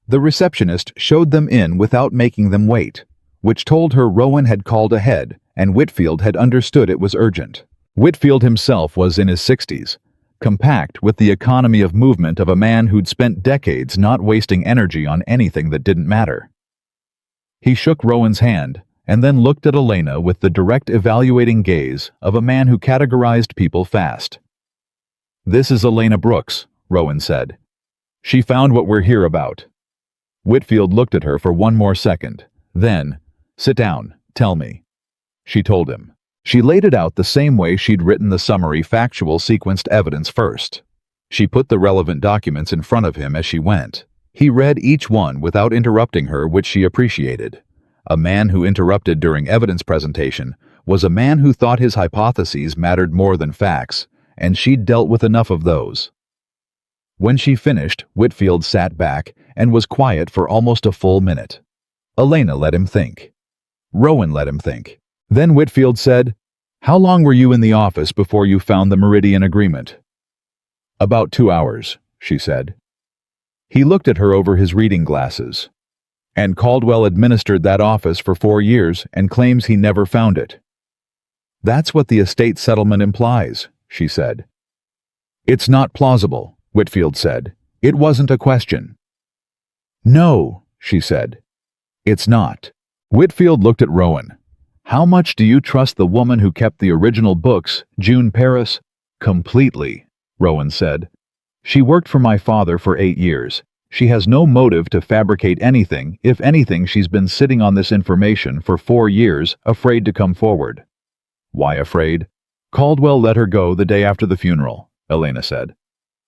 The receptionist showed them in without making them wait, which told her Rowan had called ahead and Whitfield had understood it was urgent. Whitfield himself was in his 60s, compact with the economy of movement of a man who'd spent decades not wasting energy on anything that didn't matter. He shook Rowan's hand and then looked at Elena with the direct evaluating gaze of a man who categorized people fast. "This is Elena Brooks," Rowan said. "She found what we're here about." Whitfield looked at her for one more second. Then, "Sit down, tell me," she told him. She laid it out the same way she'd written the summary, factual, sequenced evidence first. She put the relevant documents in front of him as she went. He read each one without interrupting her, which she appreciated. A man who interrupted during evidence presentation was a man who thought his hypotheses mattered more than facts, and she'd dealt with enough of those. When she finished, Whitfield sat back and was quiet for almost a full minute. Elena let him think. Rowan let him think. Then Whitfield said, "How long were you in the office before you found the Meridian Agreement?" "About 2 hours," she said. He looked at her over his reading glasses. "And Caldwell administered that office for 4 years and claims he never found it." "That's what the estate settlement implies," she said. "It's not plausible," Whitfield said. "It wasn't a question." "No," she said. "It's not." Whitfield looked at Rowan. "How much do you trust the woman who kept the original books, June Paris?" "Completely," Rowan said. "She worked for my father for 8 years. She has no motive to fabricate anything. If anything, she's been sitting on this information for 4 years, afraid to come forward." "Why afraid?" "Caldwell let her go the day after the funeral," Elena said.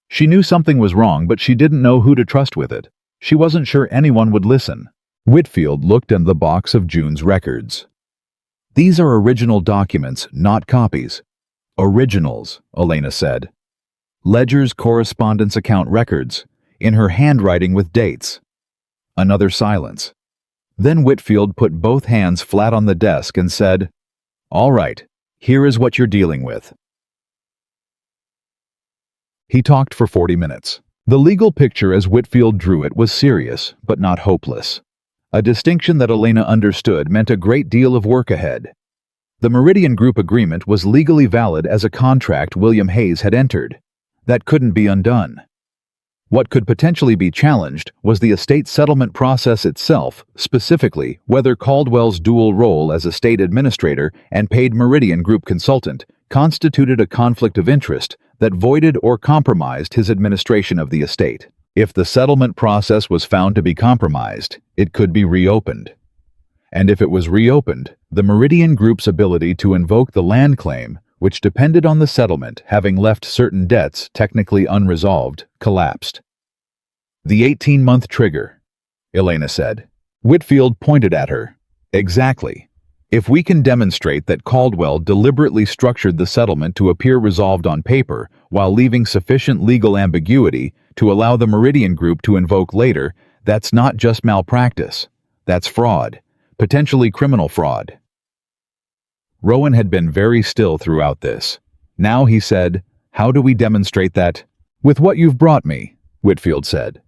"She knew something was wrong, but she didn't know who to trust with it. She wasn't sure anyone would listen." Whitfield looked in the box of June's records. "These are original documents, not copies." "Originals," Elena said. "Ledgers, correspondence account records, in her handwriting with dates." Another silence. Then Whitfield put both hands flat on the desk and said, "All right, here is what you're dealing with." He talked for 40 minutes. The legal picture as Whitfield drew it was serious, but not hopeless. A distinction that Elena understood meant a great deal of work ahead. The Meridian Group agreement was legally valid as a contract William Hayes had entered. That couldn't be undone. What could potentially be challenged was the estate settlement process itself, specifically whether Caldwell's dual role as estate administrator and paid Meridian Group consultant constituted a conflict of interest that voided or compromised his administration of the estate. If the settlement process was found to be compromised, it could be reopened. And if it was reopened, the Meridian Group's ability to invoke the land claim, which depended on the settlement having left certain debts technically unresolved, collapsed. "The 18-month trigger," Elena said. Whitfield pointed at her. "Exactly. If we can demonstrate that Caldwell deliberately structured the settlement to appear resolved on paper while leaving sufficient legal ambiguity to allow the Meridian Group to invoke later, that's not just malpractice. That's fraud, potentially criminal fraud." Rowan had been very still throughout this. Now he said, "How do we demonstrate that?" "With what you've brought me," Whitfield said.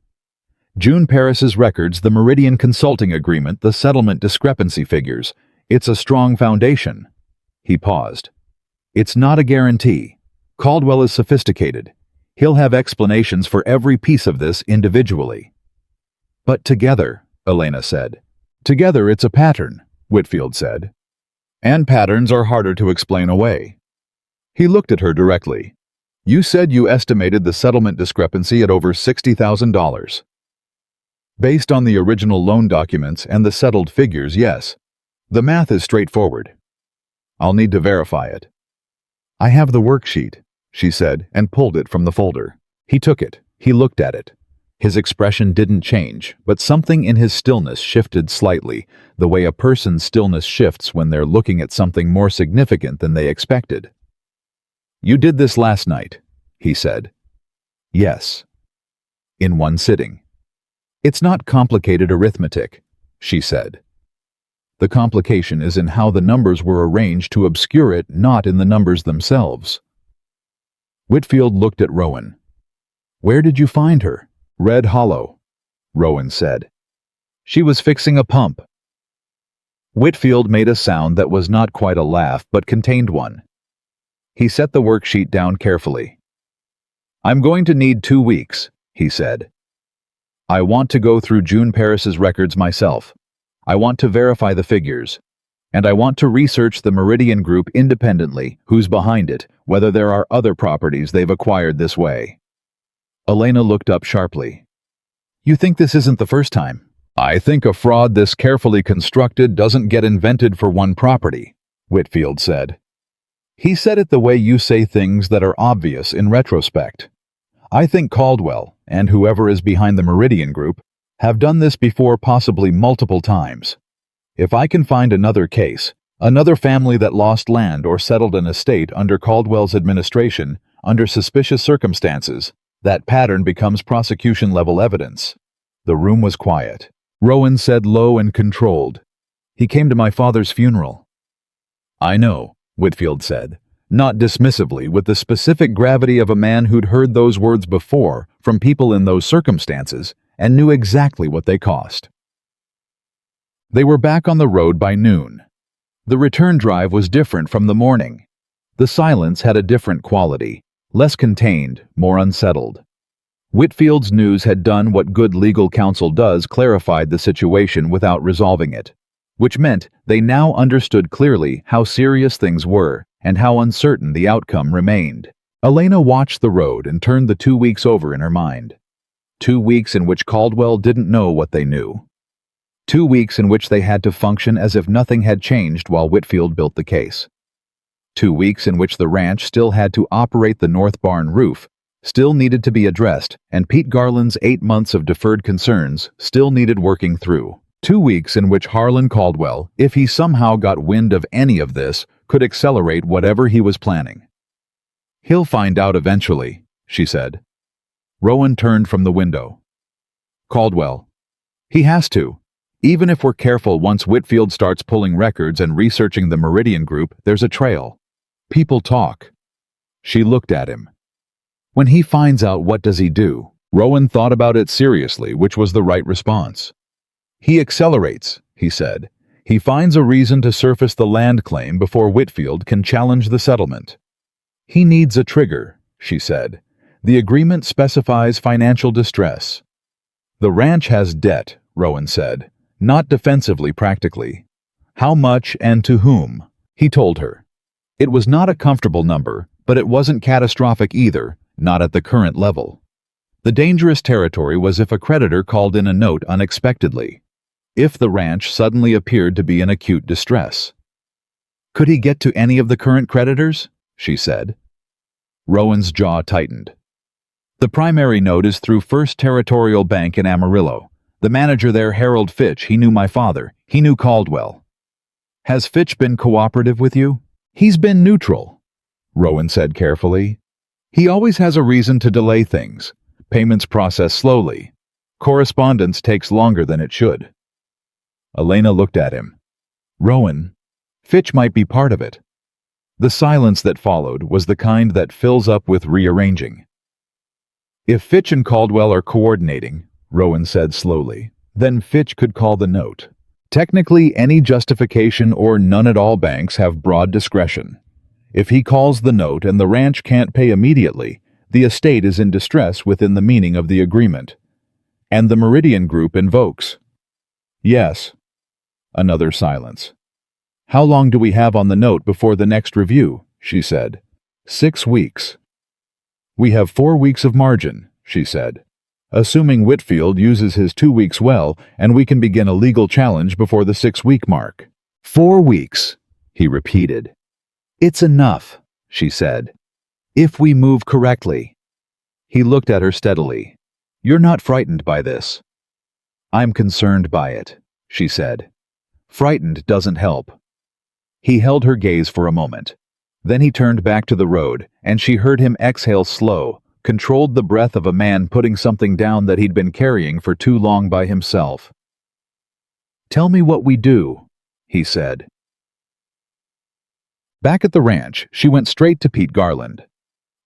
"June Paris's records, the Meridian Consulting Agreement, the settlement discrepancy figures. It's a strong foundation." He paused. "It's not a guarantee. Caldwell is sophisticated. He'll have explanations for every piece of this individually." "But together," Elena said. "Together it's a pattern," Whitfield said. "And patterns are harder to explain away." He looked at her directly. You said you estimated the settlement discrepancy at over $60,000. Based on the original loan documents and the settled figures, yes. The math is straightforward. I'll need to verify it. I have the worksheet, she said, and pulled it from the folder. He took it. He looked at it. His expression didn't change, but something in his stillness shifted slightly, the way a person's stillness shifts when they're looking at something more significant than they expected. You did this last night, he said. Yes. In one sitting. It's not complicated arithmetic, she said. The complication is in how the numbers were arranged to obscure it, not in the numbers themselves. Whitfield looked at Rowan. Where did you find her? Red Hollow, Rowan said. She was fixing a pump. Whitfield made a sound that was not quite a laugh but contained one. He set the worksheet down carefully. I'm going to need 2 weeks, he said. I want to go through June Paris's records myself. I want to verify the figures. And I want to research the Meridian Group independently, who's behind it, whether there are other properties they've acquired this way. Elena looked up sharply. You think this isn't the first time? I think a fraud this carefully constructed doesn't get invented for one property, Whitfield said. He said it the way you say things that are obvious in retrospect. I think Caldwell, and whoever is behind the Meridian Group, have done this before, possibly multiple times. If I can find another case, another family that lost land or settled an estate under Caldwell's administration, under suspicious circumstances, that pattern becomes prosecution-level evidence. The room was quiet. Rowan said low and controlled. He came to my father's funeral. I know, Whitfield said, not dismissively, with the specific gravity of a man who'd heard those words before from people in those circumstances and knew exactly what they cost. They were back on the road by noon. The return drive was different from the morning. The silence had a different quality. Less contained, more unsettled. Whitfield's news had done what good legal counsel does, clarified the situation without resolving it, which meant they now understood clearly how serious things were and how uncertain the outcome remained. Elena watched the road and turned the 2 weeks over in her mind. 2 weeks in which Caldwell didn't know what they knew. 2 weeks in which they had to function as if nothing had changed while Whitfield built the case. 2 weeks in which the ranch still had to operate the north barn roof, still needed to be addressed, and Pete Garland's 8 months of deferred concerns still needed working through. 2 weeks in which Harlan Caldwell, if he somehow got wind of any of this, could accelerate whatever he was planning. He'll find out eventually, she said. Rowan turned from the window. Caldwell. He has to. Even if we're careful, once Whitfield starts pulling records and researching the Meridian Group, there's a trail. People talk. She looked at him. When he finds out, what does he do? Rowan thought about it seriously, which was the right response. He accelerates, he said. He finds a reason to surface the land claim before Whitfield can challenge the settlement. He needs a trigger, she said. The agreement specifies financial distress. The ranch has debt, Rowan said. Not defensively, practically. How much and to whom? He told her. It was not a comfortable number, but it wasn't catastrophic either, not at the current level. The dangerous territory was if a creditor called in a note unexpectedly. If the ranch suddenly appeared to be in acute distress. Could he get to any of the current creditors? She said. Rowan's jaw tightened. The primary note is through First Territorial Bank in Amarillo. The manager there, Harold Fitch, he knew my father. He knew Caldwell. Has Fitch been cooperative with you? He's been neutral, Rowan said carefully. He always has a reason to delay things. Payments process slowly. Correspondence takes longer than it should. Elena looked at him. Rowan, Fitch might be part of it. The silence that followed was the kind that fills up with rearranging. If Fitch and Caldwell are coordinating, Rowan said slowly, then Fitch could call the note. Technically, any justification or none at all banks have broad discretion. If he calls the note and the ranch can't pay immediately, the estate is in distress within the meaning of the agreement. And the Meridian Group invokes. Yes. Another silence. How long do we have on the note before the next review? She said. 6 weeks. We have 4 weeks of margin, she said. Assuming Whitfield uses his 2 weeks well, and we can begin a legal challenge before the 6-week mark. 4 weeks, he repeated. It's enough, she said. If we move correctly. He looked at her steadily. You're not frightened by this. I'm concerned by it, she said. Frightened doesn't help. He held her gaze for a moment. Then he turned back to the road, and she heard him exhale slow, controlled the breath of a man putting something down that he'd been carrying for too long by himself. Tell me what we do, he said. Back at the ranch, she went straight to Pete Garland.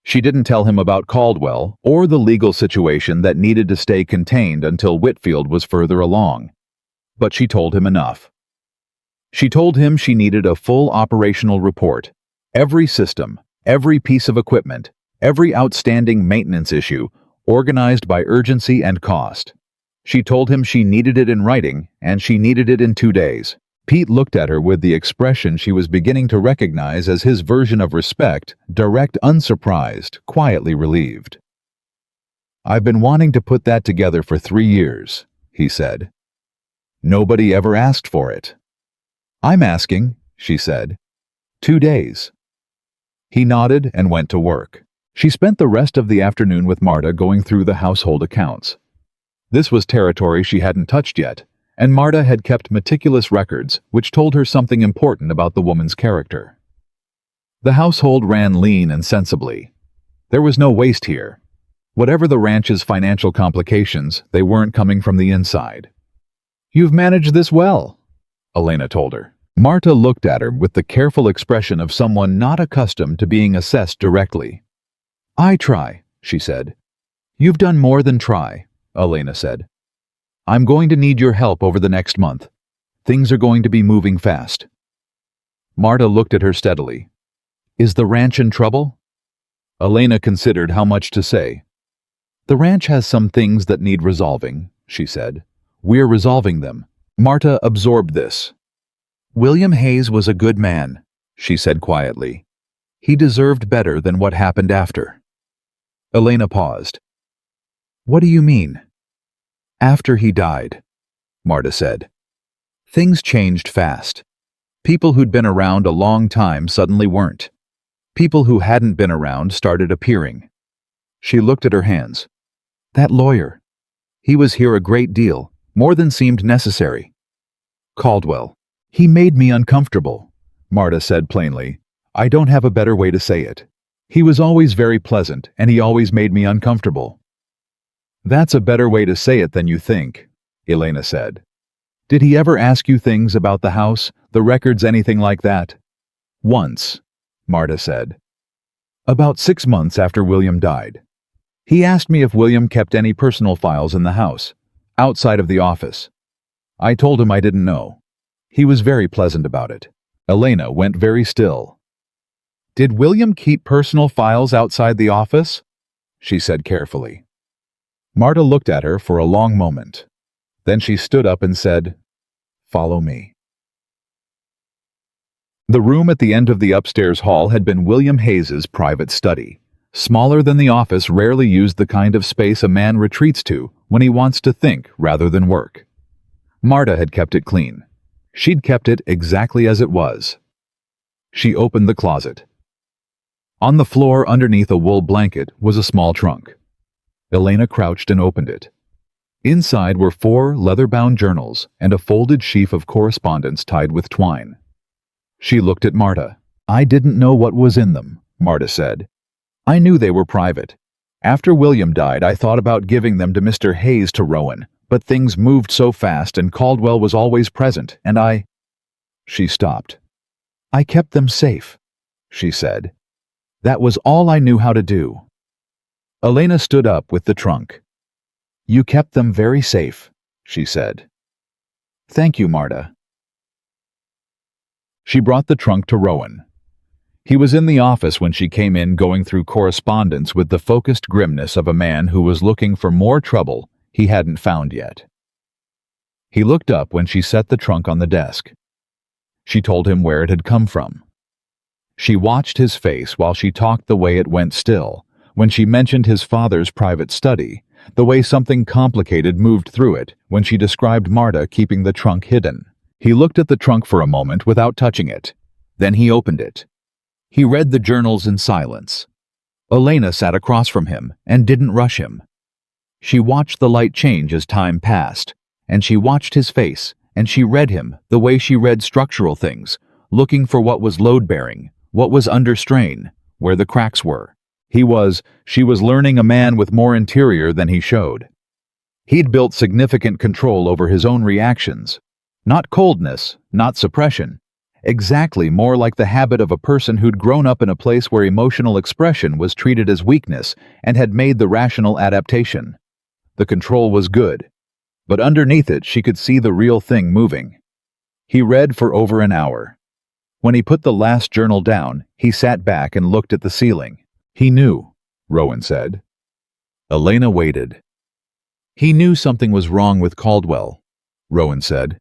She didn't tell him about Caldwell or the legal situation that needed to stay contained until Whitfield was further along. But she told him enough. She told him she needed a full operational report. Every system, every piece of equipment, every outstanding maintenance issue, organized by urgency and cost. She told him she needed it in writing, and she needed it in 2 days. Pete looked at her with the expression she was beginning to recognize as his version of respect, direct, unsurprised, quietly relieved. I've been wanting to put that together for 3 years, he said. Nobody ever asked for it. I'm asking, she said. 2 days. He nodded and went to work. She spent the rest of the afternoon with Marta going through the household accounts. This was territory she hadn't touched yet, and Marta had kept meticulous records which told her something important about the woman's character. The household ran lean and sensibly. There was no waste here. Whatever the ranch's financial complications, they weren't coming from the inside. You've managed this well, Elena told her. Marta looked at her with the careful expression of someone not accustomed to being assessed directly. I try, she said. You've done more than try, Elena said. I'm going to need your help over the next month. Things are going to be moving fast. Marta looked at her steadily. Is the ranch in trouble? Elena considered how much to say. The ranch has some things that need resolving, she said. We're resolving them. Marta absorbed this. William Hayes was a good man, she said quietly. He deserved better than what happened after. Elena paused. What do you mean? After he died, Marta said. Things changed fast. People who'd been around a long time suddenly weren't. People who hadn't been around started appearing. She looked at her hands. That lawyer. He was here a great deal, more than seemed necessary. Caldwell. He made me uncomfortable, Marta said plainly. I don't have a better way to say it. He was always very pleasant, and he always made me uncomfortable. That's a better way to say it than you think, Elena said. Did he ever ask you things about the house, the records, anything like that? Once, Marta said. About 6 months after William died. He asked me if William kept any personal files in the house, outside of the office. I told him I didn't know. He was very pleasant about it. Elena went very still. Did William keep personal files outside the office? She said carefully. Marta looked at her for a long moment. Then she stood up and said, Follow me. The room at the end of the upstairs hall had been William Hayes's private study. Smaller than the office, rarely used, the kind of space a man retreats to when he wants to think rather than work. Marta had kept it clean. She'd kept it exactly as it was. She opened the closet. On the floor underneath a wool blanket was a small trunk. Elena crouched and opened it. Inside were 4 leather-bound journals and a folded sheaf of correspondence tied with twine. She looked at Marta. I didn't know what was in them, Marta said. I knew they were private. After William died, I thought about giving them to Mr. Hayes to Rowan, but things moved so fast and Caldwell was always present, and I... She stopped. I kept them safe, she said. That was all I knew how to do. Elena stood up with the trunk. You kept them very safe, she said. Thank you, Marta. She brought the trunk to Rowan. He was in the office when she came in, going through correspondence with the focused grimness of a man who was looking for more trouble he hadn't found yet. He looked up when she set the trunk on the desk. She told him where it had come from. She watched his face while she talked the way it went still, when she mentioned his father's private study, the way something complicated moved through it when she described Marta keeping the trunk hidden. He looked at the trunk for a moment without touching it. Then he opened it. He read the journals in silence. Elena sat across from him and didn't rush him. She watched the light change as time passed, and she watched his face, and she read him the way she read structural things, looking for what was load-bearing, what was under strain, where the cracks were. She was learning a man with more interior than he showed. He'd built significant control over his own reactions. Not coldness, not suppression. Exactly more like the habit of a person who'd grown up in a place where emotional expression was treated as weakness and had made the rational adaptation. The control was good, but underneath it she could see the real thing moving. He read for over an hour. When he put the last journal down, he sat back and looked at the ceiling. He knew, Rowan said. Elena waited. He knew something was wrong with Caldwell, Rowan said.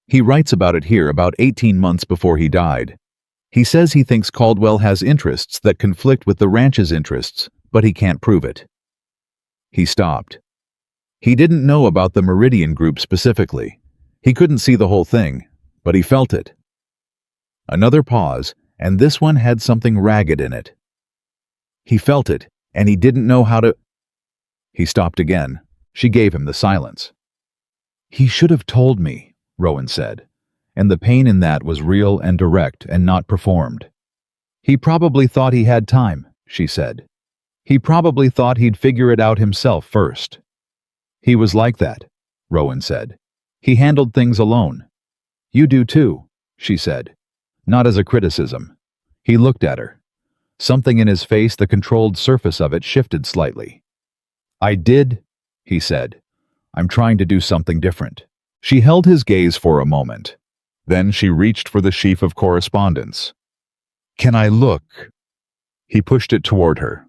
He writes about it here about 18 months before he died. He says he thinks Caldwell has interests that conflict with the ranch's interests, but he can't prove it. He stopped. He didn't know about the Meridian Group specifically. He couldn't see the whole thing, but he felt it. Another pause, and this one had something ragged in it. He felt it, and he didn't know how to... He stopped again. She gave him the silence. He should have told me, Rowan said, and the pain in that was real and direct and not performed. He probably thought he had time, she said. He probably thought he'd figure it out himself first. He was like that, Rowan said. He handled things alone. You do too, she said, not as a criticism. He looked at her. Something in his face, the controlled surface of it, shifted slightly. I did, he said. I'm trying to do something different. She held his gaze for a moment. Then she reached for the sheaf of correspondence. Can I look? He pushed it toward her.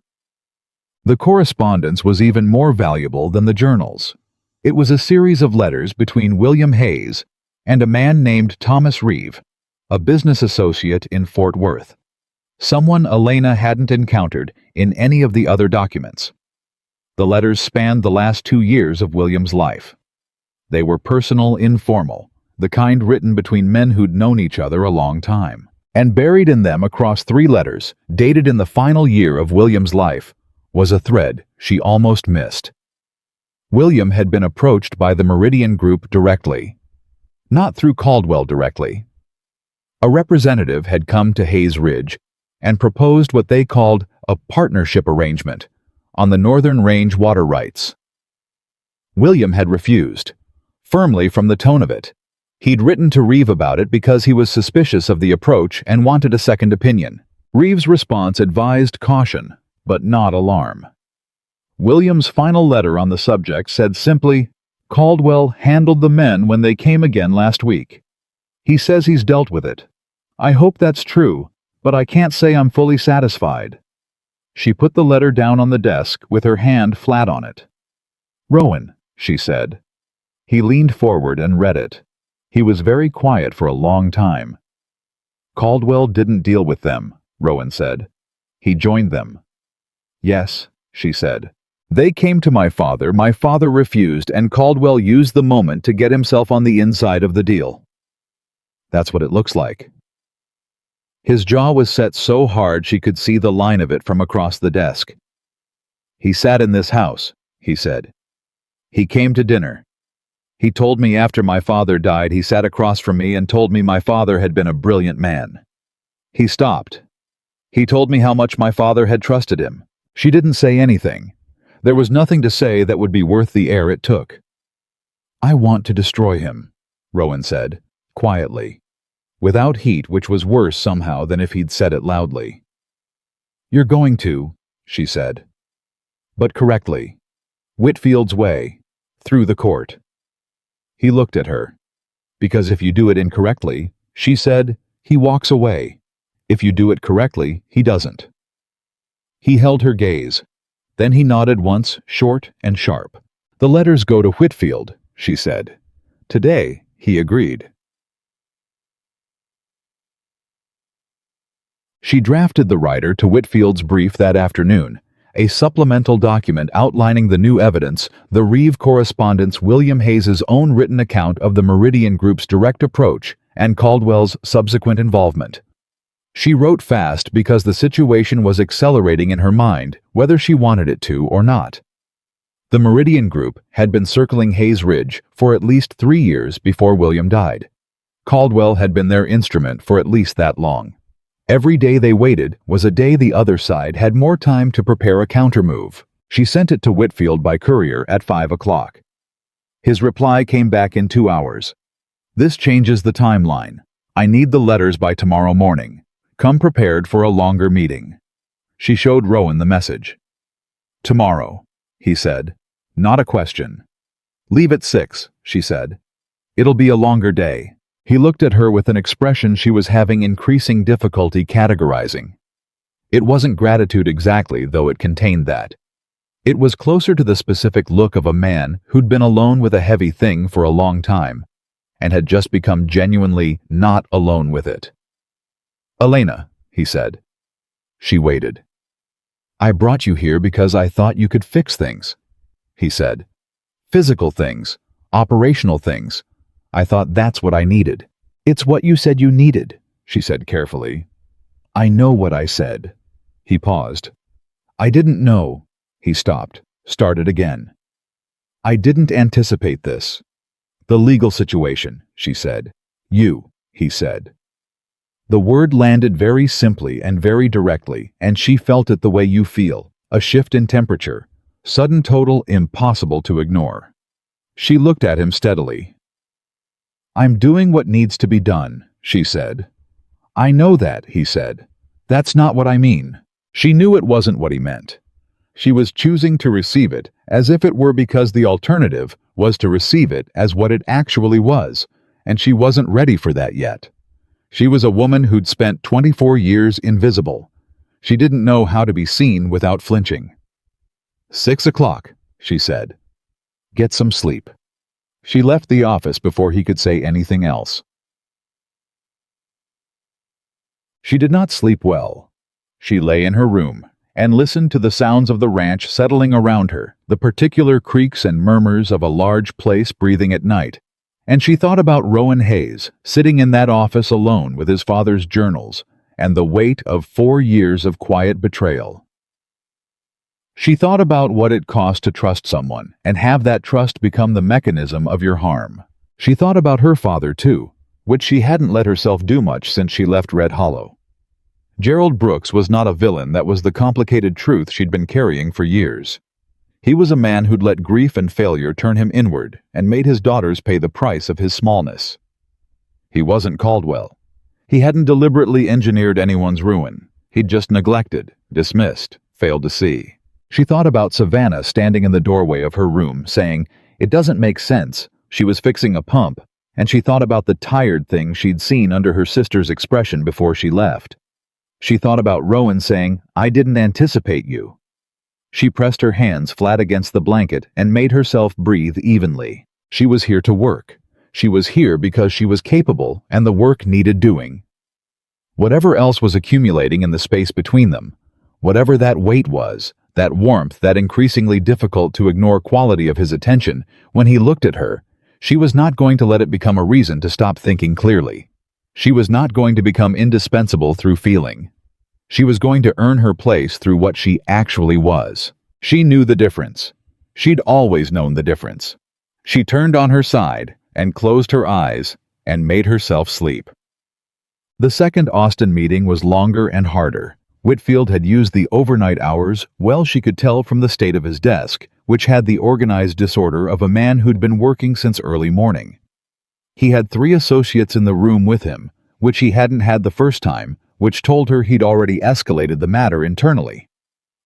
The correspondence was even more valuable than the journals. It was a series of letters between William Hayes and a man named Thomas Reeve, a business associate in Fort Worth. Someone Elena hadn't encountered in any of the other documents. The letters spanned the last 2 years of William's life. They were personal, informal, the kind written between men who'd known each other a long time. And buried in them across 3 letters, dated in the final year of William's life, was a thread she almost missed. William had been approached by the Meridian Group directly. Not through Caldwell directly. A representative had come to Hayes Ridge and proposed what they called a partnership arrangement on the Northern Range water rights. William had refused, firmly from the tone of it. He'd written to Reeve about it because he was suspicious of the approach and wanted a second opinion. Reeve's response advised caution, but not alarm. William's final letter on the subject said simply, Caldwell handled the men when they came again last week. He says he's dealt with it. I hope that's true, but I can't say I'm fully satisfied. She put the letter down on the desk with her hand flat on it. Rowan, she said. He leaned forward and read it. He was very quiet for a long time. Caldwell didn't deal with them, Rowan said. He joined them. Yes, she said. They came to my father refused, and Caldwell used the moment to get himself on the inside of the deal. That's what it looks like. His jaw was set so hard she could see the line of it from across the desk. He sat in this house, he said. He came to dinner. He told me after my father died he sat across from me and told me my father had been a brilliant man. He stopped. He told me how much my father had trusted him. She didn't say anything. There was nothing to say that would be worth the air it took. I want to destroy him, Rowan said, quietly, without heat, which was worse somehow than if he'd said it loudly. You're going to, she said. But correctly. Whitfield's way, through the court. He looked at her. Because if you do it incorrectly, she said, he walks away. If you do it correctly, he doesn't. He held her gaze. Then he nodded once, short and sharp. The letters go to Whitfield, she said. Today, he agreed. She drafted the writer to Whitfield's brief that afternoon, a supplemental document outlining the new evidence, the Reeve correspondent's William Hayes's own written account of the Meridian Group's direct approach, and Caldwell's subsequent involvement. She wrote fast because the situation was accelerating in her mind, whether she wanted it to or not. The Meridian Group had been circling Hayes Ridge for at least 3 years before William died. Caldwell had been their instrument for at least that long. Every day they waited was a day the other side had more time to prepare a countermove. She sent it to Whitfield by courier at 5 o'clock. His reply came back in 2 hours. This changes the timeline. I need the letters by tomorrow morning. Come prepared for a longer meeting. She showed Rowan the message. Tomorrow, he said. Not a question. Leave at 6, she said. It'll be a longer day. He looked at her with an expression she was having increasing difficulty categorizing. It wasn't gratitude exactly, though it contained that. It was closer to the specific look of a man who'd been alone with a heavy thing for a long time, and had just become genuinely not alone with it. Elena, he said. She waited. I brought you here because I thought you could fix things, he said. Physical things, operational things. I thought that's what I needed. It's what you said you needed, she said carefully. I know what I said. He paused. I didn't know. He stopped, started again. I didn't anticipate this. The legal situation, she said. You, he said. The word landed very simply and very directly, and she felt it the way you feel, a shift in temperature, sudden total impossible to ignore. She looked at him steadily. I'm doing what needs to be done, she said. I know that, he said. That's not what I mean. She knew it wasn't what he meant. She was choosing to receive it as if it were because the alternative was to receive it as what it actually was, and she wasn't ready for that yet. She was a woman who'd spent 24 years invisible. She didn't know how to be seen without flinching. 6 o'clock, she said. Get some sleep. She left the office before he could say anything else. She did not sleep well. She lay in her room and listened to the sounds of the ranch settling around her, the particular creaks and murmurs of a large place breathing at night, and she thought about Rowan Hayes sitting in that office alone with his father's journals and the weight of 4 years of quiet betrayal. She thought about what it cost to trust someone and have that trust become the mechanism of your harm. She thought about her father, too, which she hadn't let herself do much since she left Red Hollow. Gerald Brooks was not a villain, that was the complicated truth she'd been carrying for years. He was a man who'd let grief and failure turn him inward and made his daughters pay the price of his smallness. He wasn't Caldwell. He hadn't deliberately engineered anyone's ruin. He'd just neglected, dismissed, failed to see. She thought about Savannah standing in the doorway of her room, saying, "It doesn't make sense." She was fixing a pump, and she thought about the tired thing she'd seen under her sister's expression before she left. She thought about Rowan saying, "I didn't anticipate you." She pressed her hands flat against the blanket and made herself breathe evenly. She was here to work. She was here because she was capable and the work needed doing. Whatever else was accumulating in the space between them, whatever that weight was, that warmth, that increasingly difficult to ignore quality of his attention, when he looked at her, she was not going to let it become a reason to stop thinking clearly. She was not going to become indispensable through feeling. She was going to earn her place through what she actually was. She knew the difference. She'd always known the difference. She turned on her side and closed her eyes and made herself sleep. The second Austin meeting was longer and harder. Whitfield had used the overnight hours well, she could tell from the state of his desk, which had the organized disorder of a man who'd been working since early morning. He had 3 associates in the room with him, which he hadn't had the first time, which told her he'd already escalated the matter internally.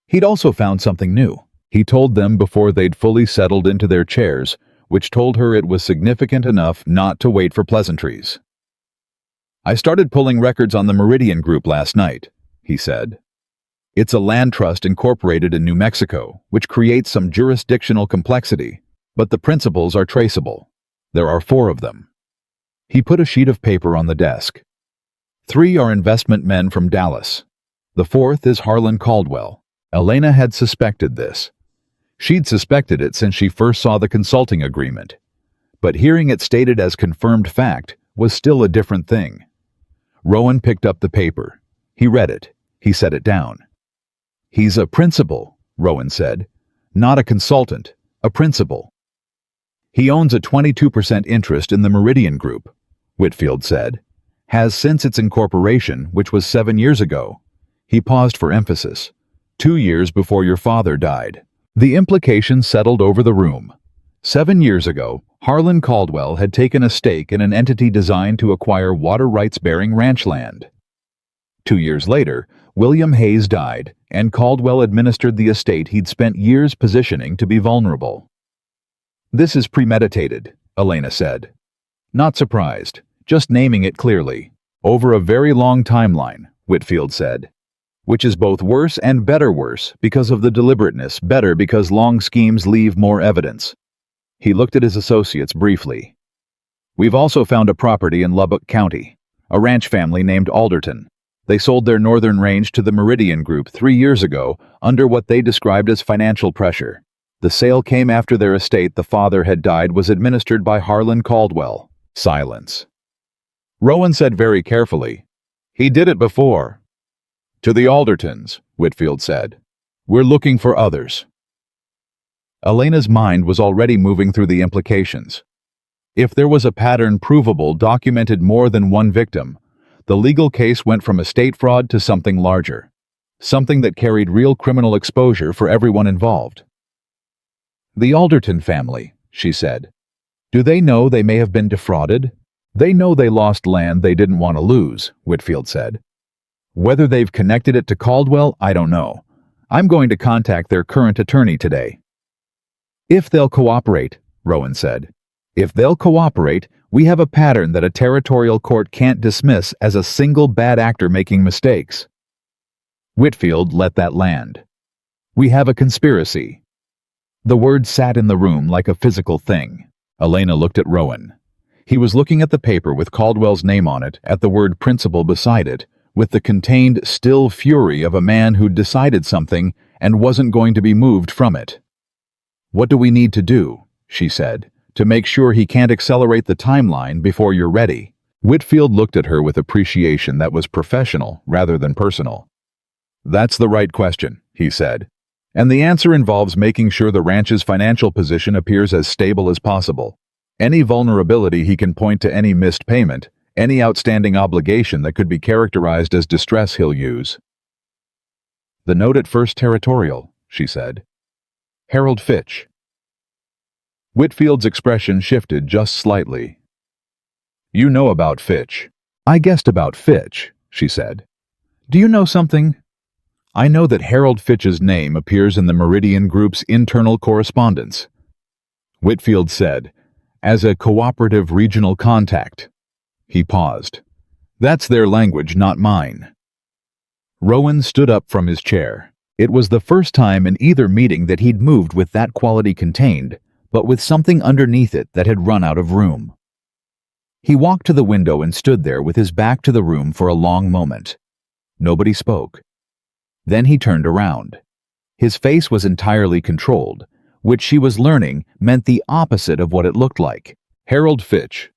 He'd also found something new. He told them before they'd fully settled into their chairs, which told her it was significant enough not to wait for pleasantries. I started pulling records on the Meridian Group last night, he said. It's a land trust incorporated in New Mexico, which creates some jurisdictional complexity, but the principles are traceable. There are 4 of them. He put a sheet of paper on the desk. 3 are investment men from Dallas. The 4th is Harlan Caldwell, Elena had suspected this. She'd suspected it since she first saw the consulting agreement. But hearing it stated as confirmed fact was still a different thing. Rowan picked up the paper. He read it. He set it down. "He's a principal," Rowan said. "Not a consultant, a principal." "He owns a 22% interest in the Meridian Group," Whitfield said. "Has since its incorporation, which was 7 years ago." He paused for emphasis. 2 years before your father died." The implication settled over the room. 7 years ago, Harlan Caldwell had taken a stake in an entity designed to acquire water rights-bearing ranch land. 2 years later, William Hayes died, and Caldwell administered the estate he'd spent years positioning to be vulnerable. "This is premeditated," Elena said. "Not surprised, just naming it clearly. Over a very long timeline," Whitfield said. "Which is both worse and better worse because of the deliberateness, better because long schemes leave more evidence." He looked at his associates briefly. "We've also found a property in Lubbock County, a ranch family named Alderton. They sold their northern range to the Meridian Group 3 years ago under what they described as financial pressure. The sale came after their estate, the father had died, was administered by Harlan Caldwell." Silence. Rowan said very carefully, "He did it before." "To the Aldertons," Whitfield said. "We're looking for others." Elena's mind was already moving through the implications. If there was a pattern provable, documented more than one victim, the legal case went from estate fraud to something larger. Something that carried real criminal exposure for everyone involved. "The Alderton family," she said. "Do they know they may have been defrauded?" "They know they lost land they didn't want to lose," Whitfield said. "Whether they've connected it to Caldwell, I don't know. I'm going to contact their current attorney today." "If they'll cooperate," Rowan said. "If they'll cooperate, we have a pattern that a territorial court can't dismiss as a single bad actor making mistakes." Whitfield let that land. "We have a conspiracy." The word sat in the room like a physical thing. Elena looked at Rowan. He was looking at the paper with Caldwell's name on it, at the word principal beside it, with the contained, still fury of a man who'd decided something and wasn't going to be moved from it. "What do we need to do," she said, "to make sure he can't accelerate the timeline before you're ready?" Whitfield looked at her with appreciation that was professional rather than personal. "That's the right question," he said. "And the answer involves making sure the ranch's financial position appears as stable as possible. Any vulnerability he can point to, any missed payment, any outstanding obligation that could be characterized as distress, he'll use." "The note at First Territorial," she said. "Harold Fitch." Whitfield's expression shifted just slightly. "You know about Fitch." "I guessed about Fitch," she said. "Do you know something?" "I know that Harold Fitch's name appears in the Meridian Group's internal correspondence," Whitfield said, "as a cooperative regional contact." He paused. "That's their language, not mine." Rowan stood up from his chair. It was the first time in either meeting that he'd moved with that quality contained, but with something underneath it that had run out of room. He walked to the window and stood there with his back to the room for a long moment. Nobody spoke. Then he turned around. His face was entirely controlled, which she was learning meant the opposite of what it looked like. "Harold Fitch,"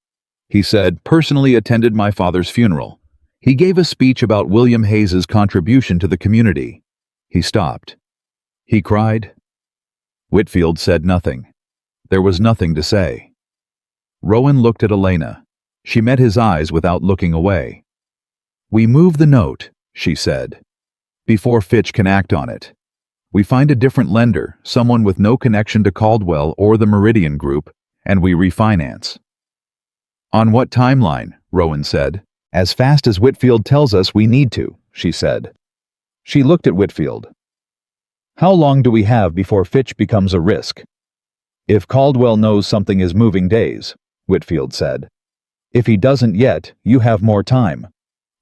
he said, "personally attended my father's funeral. He gave a speech about William Hayes's contribution to the community." He stopped. "He cried?" Whitfield said nothing. There was nothing to say. Rowan looked at Elena. She met his eyes without looking away. "We move the note," she said, "before Fitch can act on it. We find a different lender, someone with no connection to Caldwell or the Meridian Group, and we refinance." "On what timeline?" Rowan said. "As fast as Whitfield tells us we need to," she said. She looked at Whitfield. "How long do we have before Fitch becomes a risk?" "If Caldwell knows something is moving, days," Whitfield said. "If he doesn't yet, you have more time.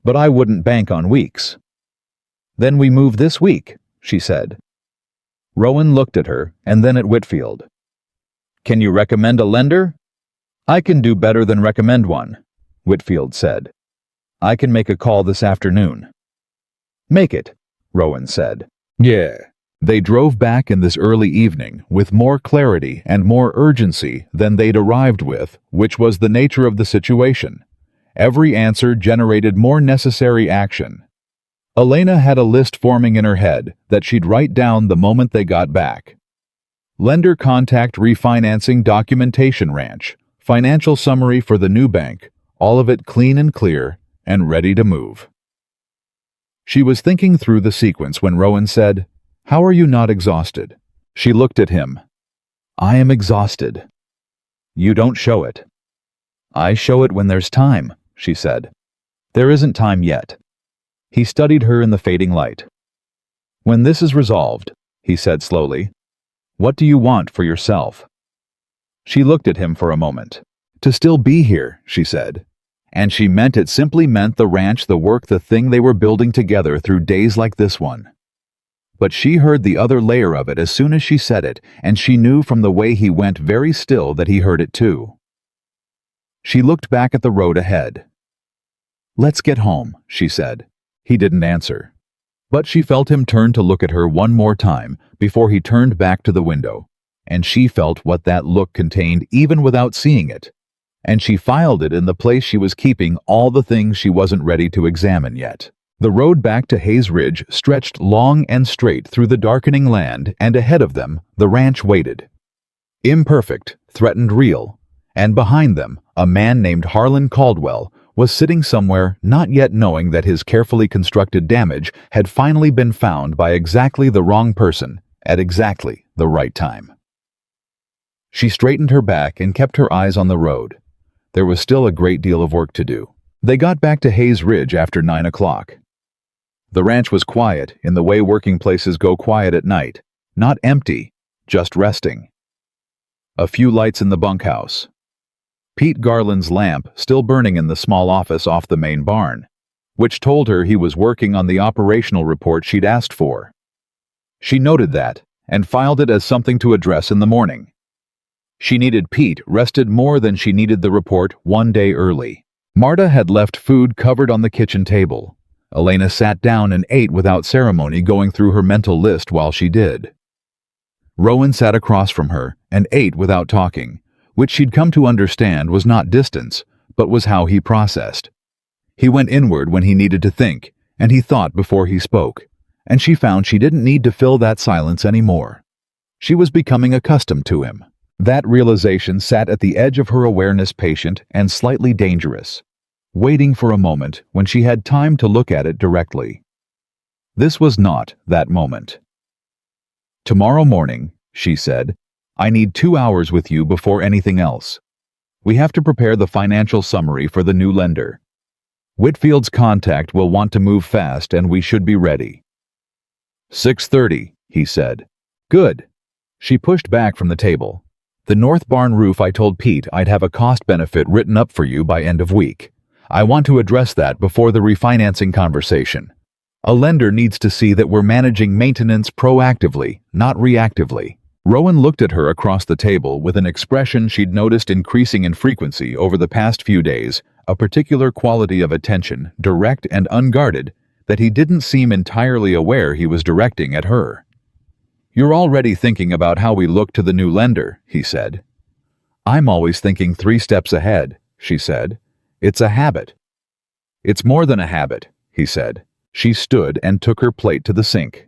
But I wouldn't bank on weeks." "Then we move this week," she said. Rowan looked at her and then at Whitfield. "Can you recommend a lender?" "I can do better than recommend one," Whitfield said. "I can make a call this afternoon." "Make it," Rowan said. "Yeah." They drove back in this early evening with more clarity and more urgency than they'd arrived with, which was the nature of the situation. Every answer generated more necessary action. Elena had a list forming in her head that she'd write down the moment they got back. Lender contact, refinancing documentation, ranch, financial summary for the new bank, all of it clean and clear and ready to move. She was thinking through the sequence when Rowan said, "How are you not exhausted?" She looked at him. "I am exhausted." "You don't show it." "I show it when there's time," she said. "There isn't time yet." He studied her in the fading light. "When this is resolved," he said slowly, "what do you want for yourself?" She looked at him for a moment. "To still be here," she said. And she meant it. Simply meant the ranch, the work, the thing they were building together through days like this one. But she heard the other layer of it as soon as she said it, and she knew from the way he went very still that he heard it too. She looked back at the road ahead. "Let's get home," she said. He didn't answer. But she felt him turn to look at her one more time before he turned back to the window, and she felt what that look contained even without seeing it. And she filed it in the place she was keeping all the things she wasn't ready to examine yet. The road back to Hayes Ridge stretched long and straight through the darkening land, and ahead of them, the ranch waited. Imperfect, threatened real, and behind them, a man named Harlan Caldwell was sitting somewhere, not yet knowing that his carefully constructed damage had finally been found by exactly the wrong person at exactly the right time. She straightened her back and kept her eyes on the road. There was still a great deal of work to do. They got back to Hayes Ridge after 9 o'clock. The ranch was quiet in the way working places go quiet at night, not empty, just resting. A few lights in the bunkhouse. Pete Garland's lamp still burning in the small office off the main barn, which told her he was working on the operational report she'd asked for. She noted that and filed it as something to address in the morning. She needed Pete rested more than she needed the report 1 day early. Marta had left food covered on the kitchen table. Elena sat down and ate without ceremony, going through her mental list while she did. Rowan sat across from her and ate without talking, which she'd come to understand was not distance, but was how he processed. He went inward when he needed to think, and he thought before he spoke, and she found she didn't need to fill that silence anymore. She was becoming accustomed to him. That realization sat at the edge of her awareness, patient and slightly dangerous, waiting for a moment when she had time to look at it directly. This was not that moment. "Tomorrow morning," she said, "I need 2 hours with you before anything else. We have to prepare the financial summary for the new lender. Whitfield's contact will want to move fast and we should be ready." 6:30, he said. "Good." She pushed back from the table. "The north barn roof, I told Pete I'd have a cost benefit written up for you by end of week. I want to address that before the refinancing conversation. A lender needs to see that we're managing maintenance proactively, not reactively." Rowan looked at her across the table with an expression she'd noticed increasing in frequency over the past few days, a particular quality of attention, direct and unguarded, that he didn't seem entirely aware he was directing at her. "You're already thinking about how we look to the new lender," he said. "I'm always thinking 3 steps ahead," she said. "It's a habit." "It's more than a habit," he said. She stood and took her plate to the sink.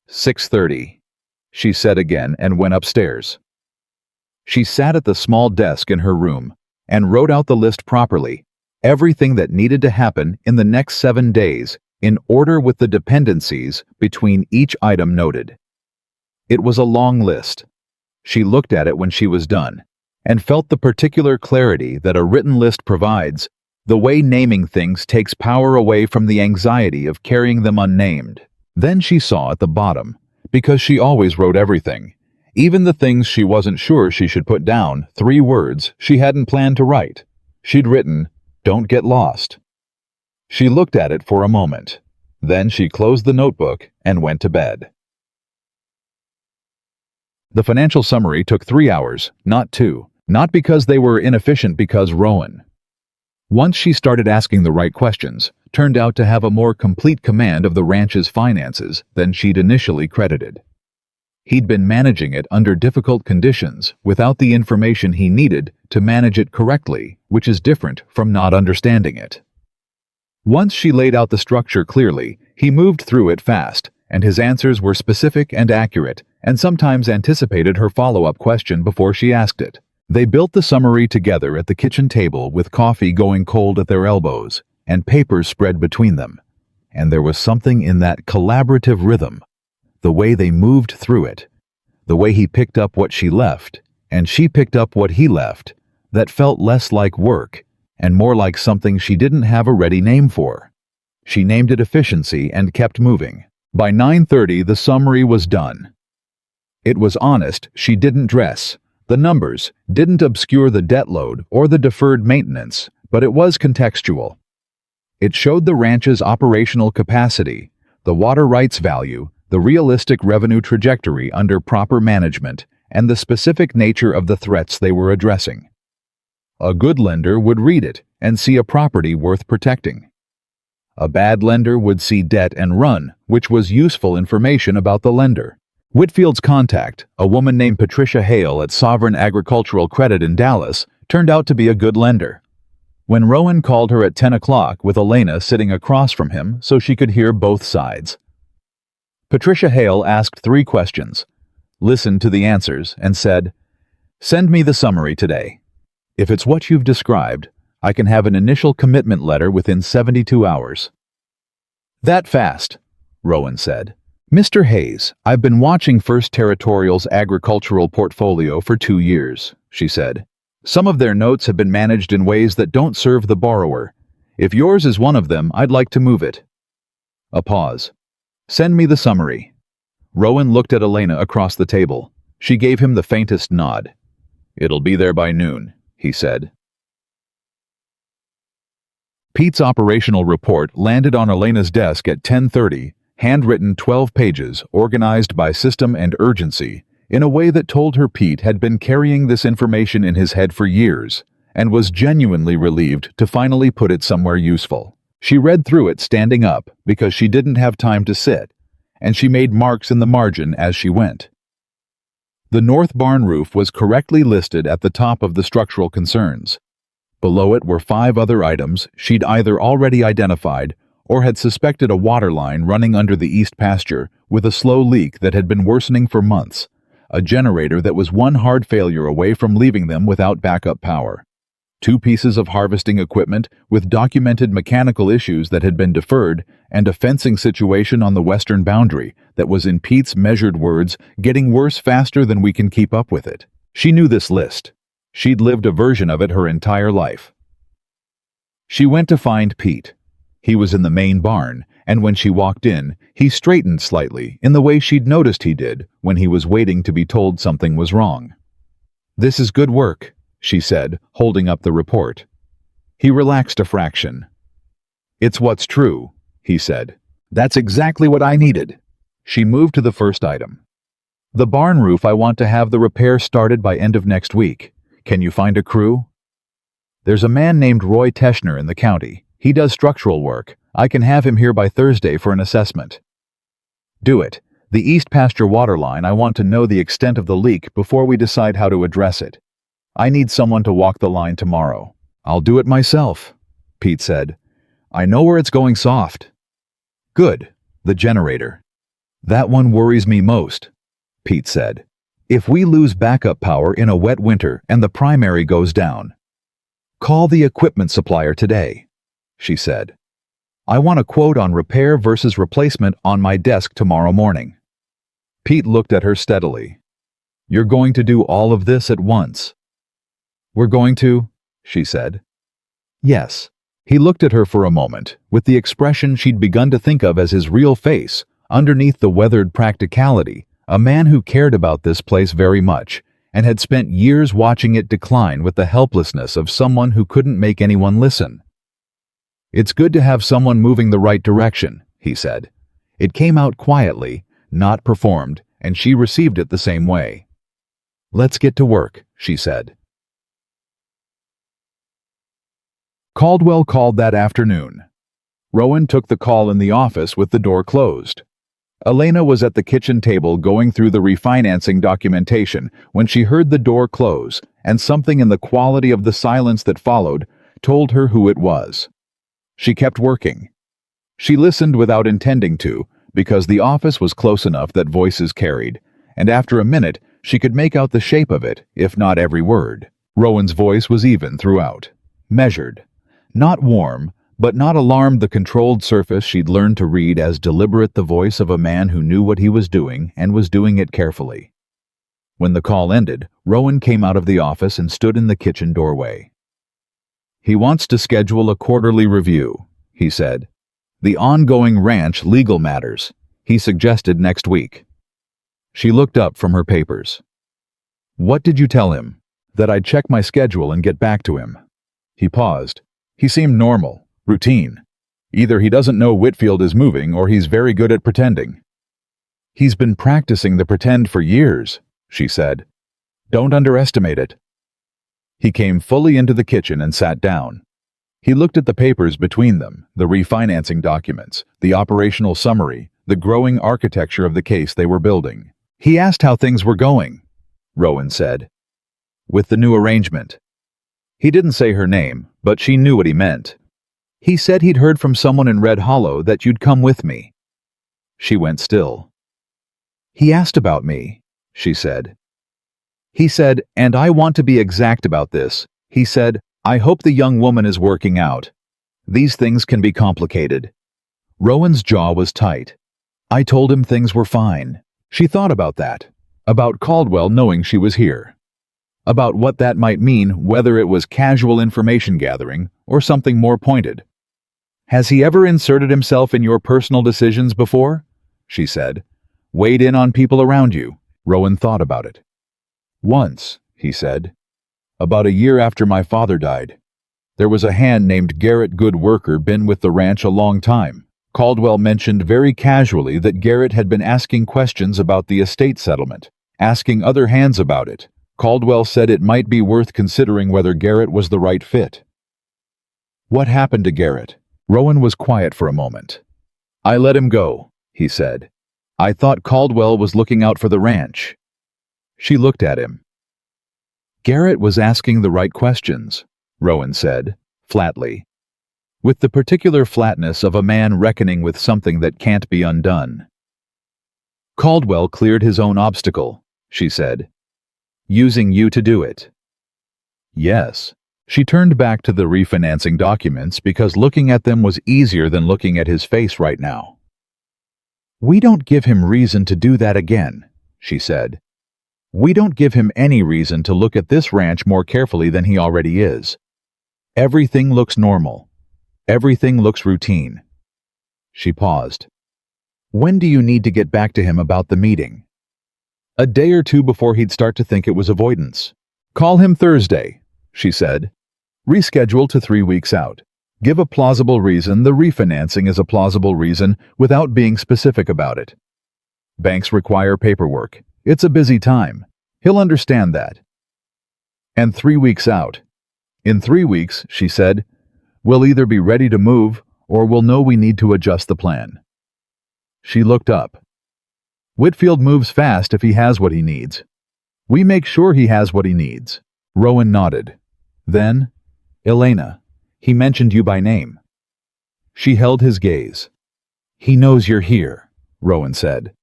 6:30, she said again and went upstairs. She sat at the small desk in her room and wrote out the list properly, everything that needed to happen in the next 7 days, in order with the dependencies between each item noted. It was a long list. She looked at it when she was done, and felt the particular clarity that a written list provides. The way naming things takes power away from the anxiety of carrying them unnamed. Then she saw at the bottom, because she always wrote everything, even the things she wasn't sure she should put down, 3 words she hadn't planned to write. She'd written, "Don't get lost." She looked at it for a moment. Then she closed the notebook and went to bed. The financial summary took 3 hours, not 2. Not because they were inefficient, because Rowan, once she started asking the right questions, turned out to have a more complete command of the ranch's finances than she'd initially credited. He'd been managing it under difficult conditions without the information he needed to manage it correctly, which is different from not understanding it. Once she laid out the structure clearly, he moved through it fast, and his answers were specific and accurate, and sometimes anticipated her follow-up question before she asked it. They built the summary together at the kitchen table with coffee going cold at their elbows and papers spread between them. And there was something in that collaborative rhythm, the way they moved through it, the way he picked up what she left, and she picked up what he left, that felt less like work and more like something she didn't have a ready name for. She named it efficiency and kept moving. By 9:30, the summary was done. It was honest, she didn't dress. The numbers didn't obscure the debt load or the deferred maintenance, but it was contextual. It showed the ranch's operational capacity, the water rights value, the realistic revenue trajectory under proper management, and the specific nature of the threats they were addressing. A good lender would read it and see a property worth protecting. A bad lender would see debt and run, which was useful information about the lender. Whitfield's contact, a woman named Patricia Hale at Sovereign Agricultural Credit in Dallas, turned out to be a good lender. When Rowan called her at 10 o'clock with Elena sitting across from him so she could hear both sides. Patricia Hale asked 3 questions, listened to the answers, and said, "Send me the summary today. If it's what you've described, I can have an initial commitment letter within 72 hours. That fast, Rowan said. Mr. Hayes, I've been watching First Territorial's agricultural portfolio for 2 years, she said. Some of their notes have been managed in ways that don't serve the borrower. If yours is one of them, I'd like to move it. A pause. Send me the summary. Rowan looked at Elena across the table. She gave him the faintest nod. It'll be there by noon, he said. Pete's operational report landed on Elena's desk at 10:30, handwritten 12 pages, organized by system and urgency, in a way that told her Pete had been carrying this information in his head for years, and was genuinely relieved to finally put it somewhere useful. She read through it standing up, because she didn't have time to sit, and she made marks in the margin as she went. The north barn roof was correctly listed at the top of the structural concerns. Below it were 5 other items she'd either already identified or had suspected: a water line running under the east pasture with a slow leak that had been worsening for months, a generator that was one hard failure away from leaving them without backup power, 2 pieces of harvesting equipment with documented mechanical issues that had been deferred, and a fencing situation on the western boundary that was, in Pete's measured words, getting worse faster than we can keep up with it. She knew this list. She'd lived a version of it her entire life. She went to find Pete. He was in the main barn, and when she walked in, he straightened slightly in the way she'd noticed he did when he was waiting to be told something was wrong. "This is good work," she said, holding up the report. He relaxed a fraction. "It's what's true," he said. "That's exactly what I needed." She moved to the first item. "The barn roof, I want to have the repair started by end of next week. Can you find a crew?" "There's a man named Roy Teschner in the county. He does structural work. I can have him here by Thursday for an assessment." "Do it. The east pasture water line, I want to know the extent of the leak before we decide how to address it. I need someone to walk the line tomorrow." "I'll do it myself," Pete said. "I know where it's going soft." "Good. The generator." "That one worries me most," Pete said. "If we lose backup power in a wet winter and the primary goes down." "Call the equipment supplier today," she said. "I want a quote on repair versus replacement on my desk tomorrow morning." Pete looked at her steadily. "You're going to do all of this at once?" "We're going to," she said. "Yes." He looked at her for a moment, with the expression she'd begun to think of as his real face, underneath the weathered practicality, a man who cared about this place very much, and had spent years watching it decline with the helplessness of someone who couldn't make anyone listen. "It's good to have someone moving the right direction," he said. It came out quietly, not performed, and she received it the same way. "Let's get to work," she said. Caldwell called that afternoon. Rowan took the call in the office with the door closed. Elena was at the kitchen table going through the refinancing documentation when she heard the door close, and something in the quality of the silence that followed told her who it was. She kept working. She listened without intending to, because the office was close enough that voices carried, and after a minute she could make out the shape of it, if not every word. Rowan's voice was even throughout. Measured. Not warm, but not alarmed, the controlled surface she'd learned to read as deliberate, the voice of a man who knew what he was doing and was doing it carefully. When the call ended, Rowan came out of the office and stood in the kitchen doorway. "He wants to schedule a quarterly review," he said. "The ongoing ranch legal matters. He suggested next week." She looked up from her papers. "What did you tell him?" "That I'd check my schedule and get back to him." He paused. He seemed normal, routine. Either he doesn't know Whitfield is moving or he's very good at pretending. "He's been practicing the pretend for years," she said. "Don't underestimate it." He came fully into the kitchen and sat down. He looked at the papers between them, the refinancing documents, the operational summary, the growing architecture of the case they were building. "He asked how things were going," Rowan said. "With the new arrangement." He didn't say her name, but she knew what he meant. "He said he'd heard from someone in Red Hollow that you'd come with me." She went still. "He asked about me," she said. "He said, and I want to be exact about this, he said, I hope the young woman is working out. These things can be complicated." Rowan's jaw was tight. "I told him things were fine." She thought about that, about Caldwell knowing she was here, about what that might mean, whether it was casual information gathering or something more pointed. "Has he ever inserted himself in your personal decisions before?" she said. "Weighed in on people around you?" Rowan thought about it. "Once," he said. "About a year after my father died. There was a hand named Garrett, good worker, been with the ranch a long time. Caldwell mentioned very casually that Garrett had been asking questions about the estate settlement, asking other hands about it. Caldwell said it might be worth considering whether Garrett was the right fit." "What happened to Garrett?" Rowan was quiet for a moment. "I let him go," he said. "I thought Caldwell was looking out for the ranch." She looked at him. "Garrett was asking the right questions," Rowan said, flatly, with the particular flatness of a man reckoning with something that can't be undone. "Caldwell cleared his own obstacle," she said. "Using you to do it." "Yes." She turned back to the refinancing documents because looking at them was easier than looking at his face right now. "We don't give him reason to do that again," she said. "We don't give him any reason to look at this ranch more carefully than he already is. Everything looks normal. Everything looks routine." She paused. "When do you need to get back to him about the meeting?" "A day or two before he'd start to think it was avoidance." "Call him Thursday," she said. "Reschedule to 3 weeks out. Give a plausible reason. The refinancing is a plausible reason without being specific about it. Banks require paperwork. It's a busy time. He'll understand that." "And 3 weeks out." "In 3 weeks," she said, "we'll either be ready to move or we'll know we need to adjust the plan." She looked up. "Whitfield moves fast if he has what he needs. We make sure he has what he needs." Rowan nodded. Then, "Elena, he mentioned you by name." She held his gaze. "He knows you're here," Rowan said.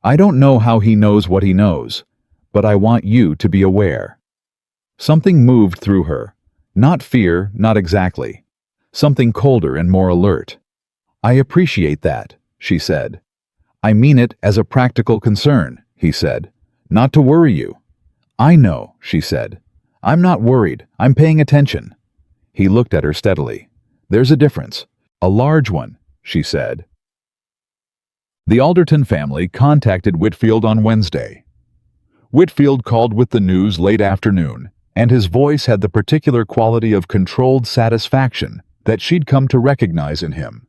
"I don't know how he knows what he knows, but I want you to be aware." Something moved through her. Not fear, not exactly. Something colder and more alert. "I appreciate that," she said. "I mean it as a practical concern," he said. "Not to worry you." "I know," she said. "I'm not worried. I'm paying attention." He looked at her steadily. "There's a difference. A large one," she said. The Alderton family contacted Whitfield on Wednesday. Whitfield called with the news late afternoon, and his voice had the particular quality of controlled satisfaction that she'd come to recognize in him.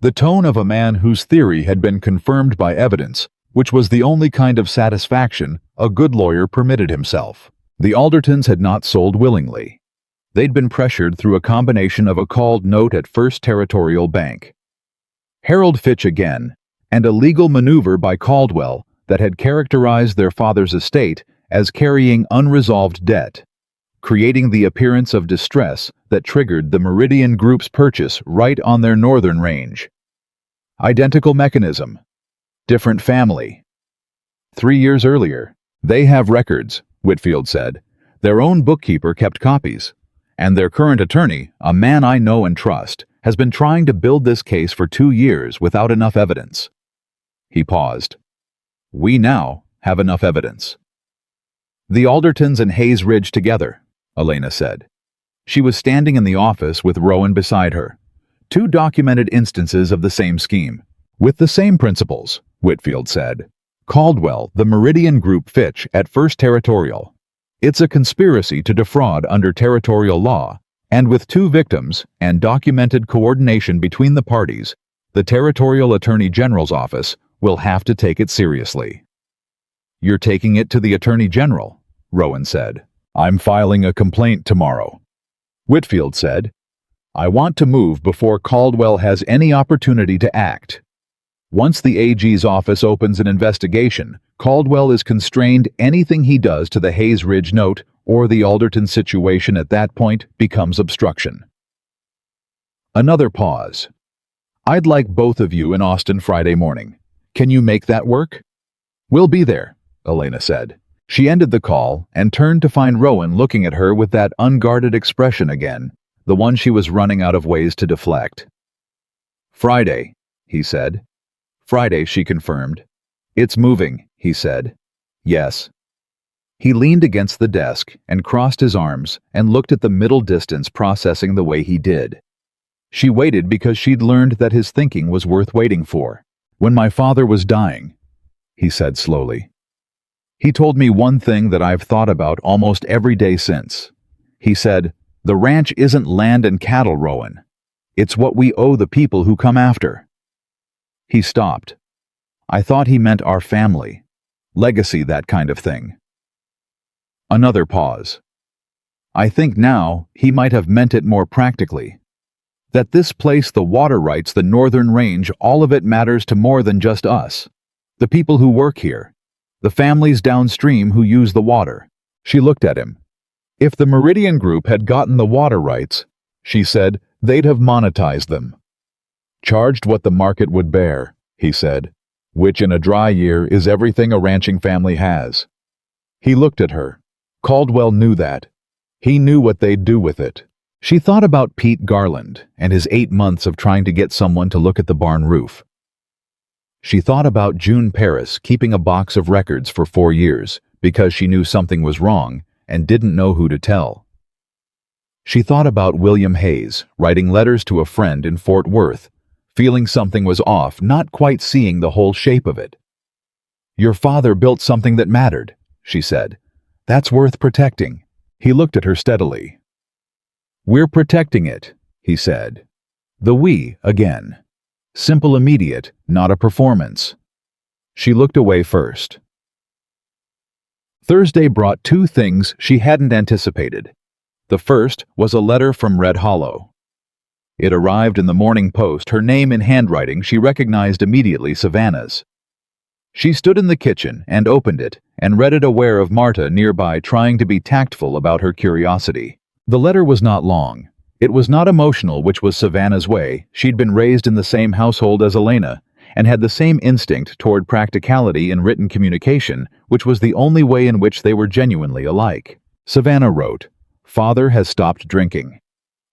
The tone of a man whose theory had been confirmed by evidence, which was the only kind of satisfaction a good lawyer permitted himself. The Aldertons had not sold willingly. They'd been pressured through a combination of a called note at First Territorial Bank, Harold Fitch again, and a legal maneuver by Caldwell that had characterized their father's estate as carrying unresolved debt, creating the appearance of distress that triggered the Meridian Group's purchase right on their northern range. Identical mechanism. Different family. 3 years earlier. They have records, Whitfield said. Their own bookkeeper kept copies. And their current attorney, a man I know and trust, has been trying to build this case for 2 years without enough evidence. He paused. We now have enough evidence. The Aldertons and Hayes Ridge together, Elena said. She was standing in the office with Rowan beside her. 2 documented instances of the same scheme. With the same principles, Whitfield said. Caldwell, the Meridian Group Fitch at First Territorial. It's a conspiracy to defraud under territorial law, and with 2 victims and documented coordination between the parties, the Territorial Attorney General's office will have to take it seriously. You're taking it to the Attorney General, Rowan said. I'm filing a complaint tomorrow. Whitfield said, I want to move before Caldwell has any opportunity to act. Once the AG's office opens an investigation, Caldwell is constrained. Anything he does to the Hayes Ridge note or the Alderton situation at that point becomes obstruction. Another pause. I'd like both of you in Austin Friday morning. Can you make that work? We'll be there, Elena said. She ended the call and turned to find Rowan looking at her with that unguarded expression again, the one she was running out of ways to deflect. Friday, he said. Friday, she confirmed. It's moving, he said. Yes. He leaned against the desk and crossed his arms and looked at the middle distance, processing the way he did. She waited because she'd learned that his thinking was worth waiting for. When my father was dying, he said slowly. He told me one thing that I've thought about almost every day since. He said, the ranch isn't land and cattle, Rowan. It's what we owe the people who come after. He stopped. I thought he meant our family. Legacy, that kind of thing. Another pause. I think now he might have meant it more practically. That this place, the water rights, the northern range, all of it matters to more than just us. The people who work here. The families downstream who use the water. She looked at him. If the Meridian Group had gotten the water rights, she said, they'd have monetized them. Charged what the market would bear, he said, which in a dry year is everything a ranching family has. He looked at her. Caldwell knew that. He knew what they'd do with it. She thought about Pete Garland and his 8 months of trying to get someone to look at the barn roof. She thought about June Paris keeping a box of records for 4 years because she knew something was wrong and didn't know who to tell. She thought about William Hayes writing letters to a friend in Fort Worth, feeling something was off, not quite seeing the whole shape of it. Your father built something that mattered, she said. That's worth protecting. He looked at her steadily. We're protecting it, he said. The we again. Simple, immediate, not a performance. She looked away first. Thursday brought 2 things she hadn't anticipated. The first was a letter from Red Hollow. It arrived in the Morning Post, her name in handwriting she recognized immediately, Savannah's. She stood in the kitchen and opened it and read it, aware of Marta nearby trying to be tactful about her curiosity. The letter was not long. It was not emotional, which was Savannah's way. She'd been raised in the same household as Elena and had the same instinct toward practicality in written communication, which was the only way in which they were genuinely alike. Savannah wrote, Father has stopped drinking.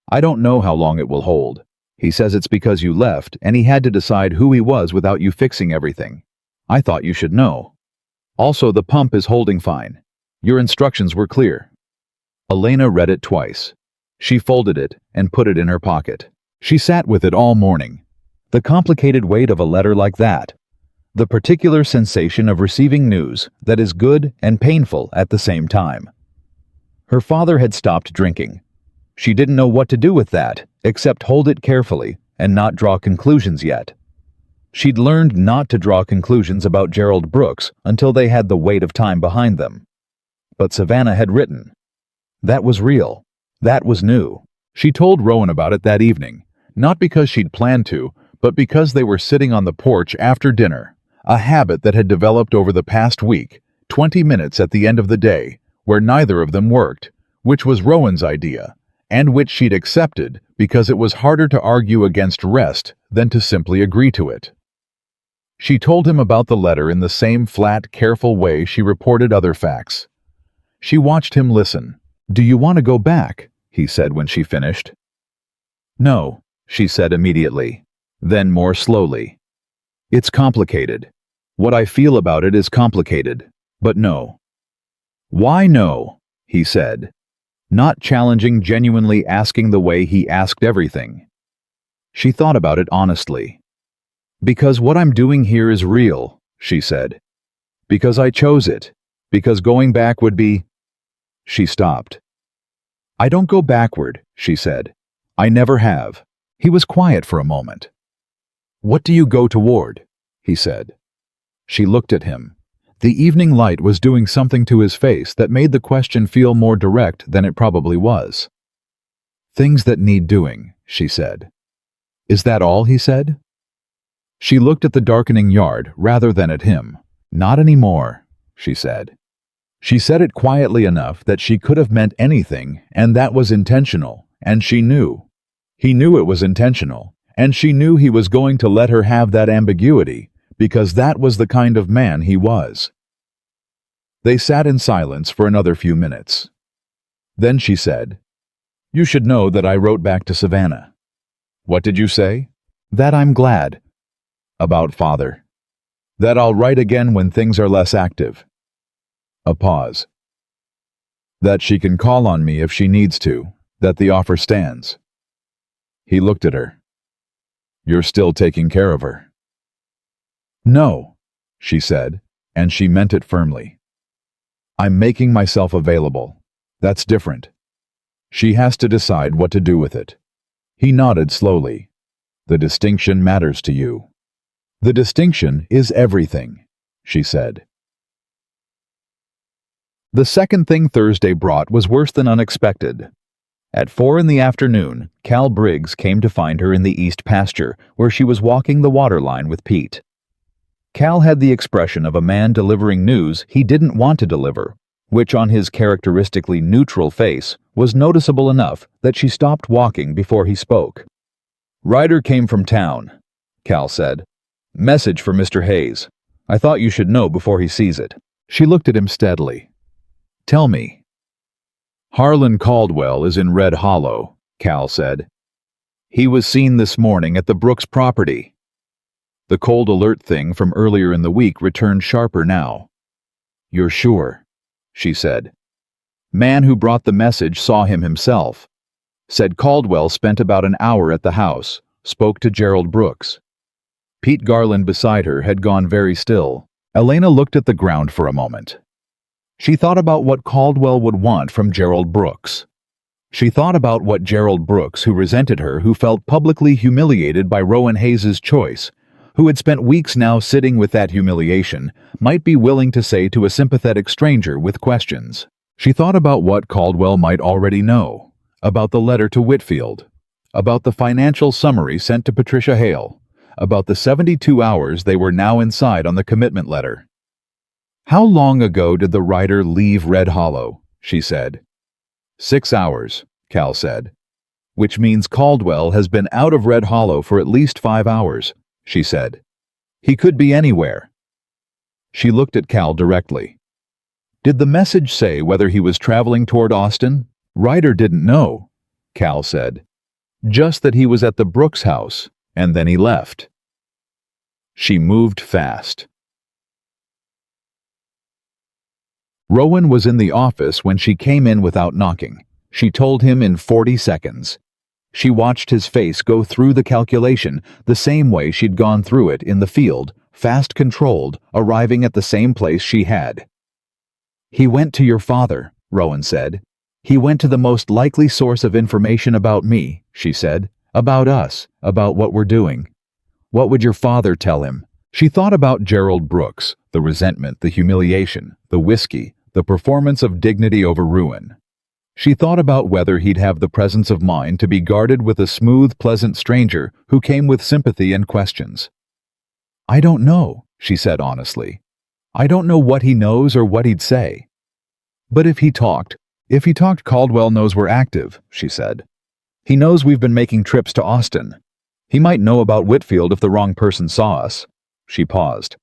I don't know how long it will hold. He says it's because you left and he had to decide who he was without you fixing everything. I thought you should know. Also, the pump is holding fine. Your instructions were clear. Elena read it twice. She folded it and put it in her pocket. She sat with it all morning. The complicated weight of a letter like that. The particular sensation of receiving news that is good and painful at the same time. Her father had stopped drinking. She didn't know what to do with that, except hold it carefully and not draw conclusions yet. She'd learned not to draw conclusions about Gerald Brooks until they had the weight of time behind them. But Savannah had written. That was real. That was new. She told Rowan about it that evening, not because she'd planned to, but because they were sitting on the porch after dinner, a habit that had developed over the past week, 20 minutes at the end of the day, where neither of them worked, which was Rowan's idea, and which she'd accepted because it was harder to argue against rest than to simply agree to it. She told him about the letter in the same flat, careful way she reported other facts. She watched him listen. "Do you want to go back?" he said when she finished. "No," she said immediately, then more slowly. "It's complicated. What I feel about it is complicated, but no." "Why no?" he said, not challenging, genuinely asking the way he asked everything. She thought about it honestly. "Because what I'm doing here is real," she said. "Because I chose it. Because going back would be—" She stopped. "I don't go backward," she said. "I never have." He was quiet for a moment. "What do you go toward?" he said. She looked at him. The evening light was doing something to his face that made the question feel more direct than it probably was. "Things that need doing," she said. "Is that all?" he said. She looked at the darkening yard rather than at him. "Not anymore," she said. She said it quietly enough that she could have meant anything, and that was intentional, and she knew. He knew it was intentional, and she knew he was going to let her have that ambiguity, because that was the kind of man he was. They sat in silence for another few minutes. Then she said, "You should know that I wrote back to Savannah." "What did you say?" "That I'm glad." "About Father?" "That I'll write again when things are less active." A pause. "That she can call on me if she needs to, that the offer stands." He looked at her. "You're still taking care of her?" "No," she said, and she meant it firmly. "I'm making myself available. That's different. She has to decide what to do with it." He nodded slowly. "The distinction matters to you." "The distinction is everything," she said. The second thing Thursday brought was worse than unexpected. At 4 in the afternoon, Cal Briggs came to find her in the east pasture, where she was walking the water line with Pete. Cal had the expression of a man delivering news he didn't want to deliver, which on his characteristically neutral face was noticeable enough that she stopped walking before he spoke. "Ryder came from town," Cal said. "Message for Mr. Hayes. I thought you should know before he sees it." She looked at him steadily. "Tell me." "Harlan Caldwell is in Red Hollow," Cal said. "He was seen this morning at the Brooks property." The cold alert thing from earlier in the week returned sharper now. "You're sure?" she said. "Man who brought the message saw him himself. Said Caldwell spent about an hour at the house, spoke to Gerald Brooks." Pete Garland beside her had gone very still. Elena looked at the ground for a moment. She thought about what Caldwell would want from Gerald Brooks. She thought about what Gerald Brooks, who resented her, who felt publicly humiliated by Rowan Hayes' choice, who had spent weeks now sitting with that humiliation, might be willing to say to a sympathetic stranger with questions. She thought about what Caldwell might already know, about the letter to Whitfield, about the financial summary sent to Patricia Hale, about the 72 hours they were now inside on the commitment letter. "How long ago did the writer leave Red Hollow?" she said. 6 hours, Cal said. "Which means Caldwell has been out of Red Hollow for at least 5 hours, she said. "He could be anywhere." She looked at Cal directly. "Did the message say whether he was traveling toward Austin?" "Ryder didn't know," Cal said. "Just that he was at the Brooks house, and then he left." She moved fast. Rowan was in the office when she came in without knocking. She told him in 40 seconds. She watched his face go through the calculation the same way she'd gone through it in the field, fast controlled, arriving at the same place she had. "He went to your father," Rowan said. "He went to the most likely source of information about me," she said. "About us, about what we're doing. What would your father tell him?" She thought about Gerald Brooks, the resentment, the humiliation, the whiskey, the performance of dignity over ruin. She thought about whether he'd have the presence of mind to be guarded with a smooth, pleasant stranger who came with sympathy and questions. "I don't know," she said honestly. "I don't know what he knows or what he'd say." "But if he talked, Caldwell knows we're active," she said. "He knows we've been making trips to Austin. He might know about Whitfield if the wrong person saw us." She paused.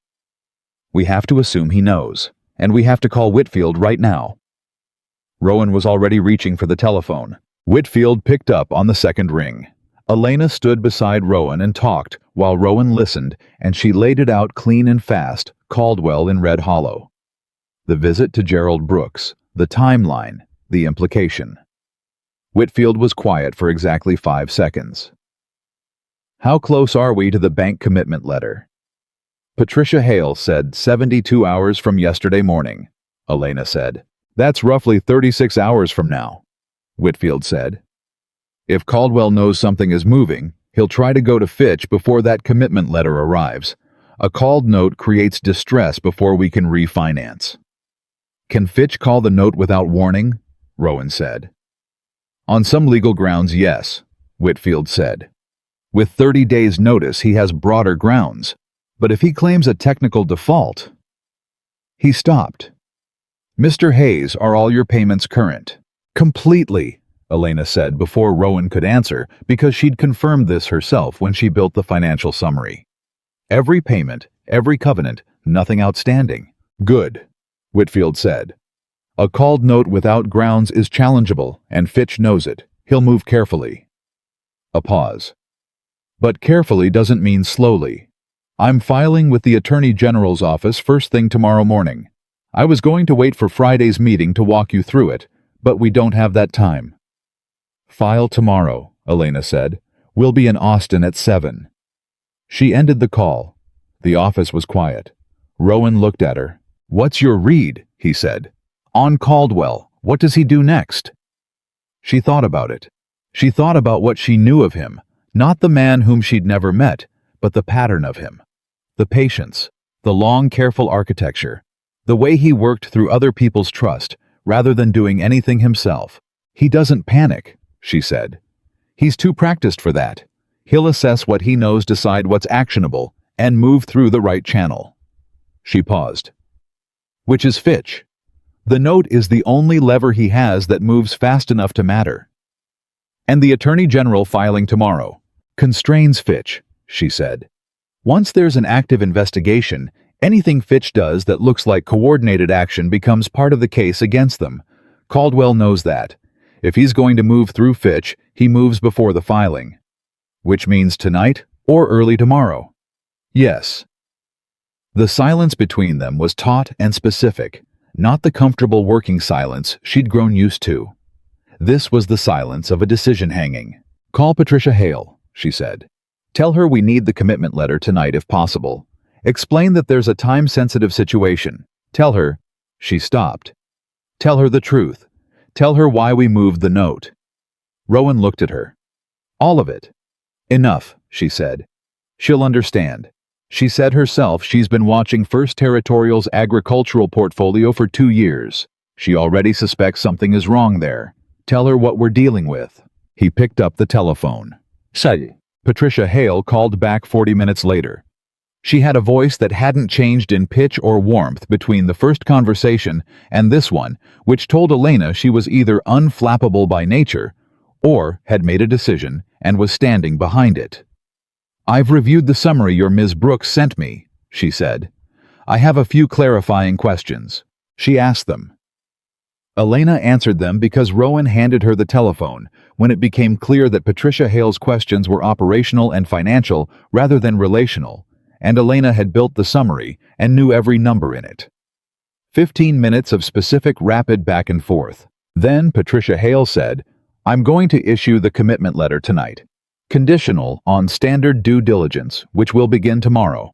"We have to assume he knows, and we have to call Whitfield right now." Rowan was already reaching for the telephone. Whitfield picked up on the second ring. Elena stood beside Rowan and talked while Rowan listened, and she laid it out clean and fast, Caldwell in Red Hollow. The visit to Gerald Brooks, the timeline, the implication. Whitfield was quiet for exactly 5 seconds. "How close are we to the bank commitment letter?" Patricia Hale said 72 hours from yesterday morning, Elena said. "That's roughly 36 hours from now," Whitfield said. "If Caldwell knows something is moving, he'll try to go to Fitch before that commitment letter arrives. A called note creates distress before we can refinance." "Can Fitch call the note without warning?" Rowan said. "On some legal grounds, yes," Whitfield said. "With 30 days' notice, he has broader grounds. But if he claims a technical default..." He stopped. "Mr. Hayes, are all your payments current?" "Completely," Elena said before Rowan could answer, because she'd confirmed this herself when she built the financial summary. "Every payment, every covenant, nothing outstanding." "Good," Whitfield said. "A called note without grounds is challengeable, and Fitch knows it. He'll move carefully." A pause. "But carefully doesn't mean slowly. I'm filing with the Attorney General's office first thing tomorrow morning. I was going to wait for Friday's meeting to walk you through it, but we don't have that time." "File tomorrow," Elena said. "We'll be in Austin at 7. She ended the call. The office was quiet. Rowan looked at her. "What's your read?" he said. "On Caldwell, what does he do next?" She thought about it. She thought about what she knew of him, not the man whom she'd never met, but the pattern of him. The patience, the long, careful architecture, the way he worked through other people's trust, rather than doing anything himself. "He doesn't panic," she said. "He's too practiced for that. He'll assess what he knows, decide what's actionable, and move through the right channel." She paused. "Which is Fitch. The note is the only lever he has that moves fast enough to matter. And the Attorney General filing tomorrow constrains Fitch," she said. "Once there's an active investigation, anything Fitch does that looks like coordinated action becomes part of the case against them. Caldwell knows that. If he's going to move through Fitch, he moves before the filing." "Which means tonight or early tomorrow?" "Yes." The silence between them was taut and specific, not the comfortable working silence she'd grown used to. This was the silence of a decision hanging. "Call Patricia Hale," she said. "Tell her we need the commitment letter tonight if possible. Explain that there's a time-sensitive situation. Tell her..." She stopped. "Tell her the truth. Tell her why we moved the note." Rowan looked at her. "All of it." "Enough," she said. "She'll understand. She said herself she's been watching First Territorial's agricultural portfolio for 2 years. She already suspects something is wrong there. Tell her what we're dealing with." He picked up the telephone. "Say." Patricia Hale called back 40 minutes later. She had a voice that hadn't changed in pitch or warmth between the first conversation and this one, which told Elena she was either unflappable by nature or had made a decision and was standing behind it. "I've reviewed the summary your Ms. Brooks sent me," she said. "I have a few clarifying questions." She asked them. Elena answered them because Rowan handed her the telephone when it became clear that Patricia Hale's questions were operational and financial rather than relational, and Elena had built the summary and knew every number in it. 15 minutes of specific, rapid back and forth. Then Patricia Hale said, "I'm going to issue the commitment letter tonight, conditional on standard due diligence, which will begin tomorrow.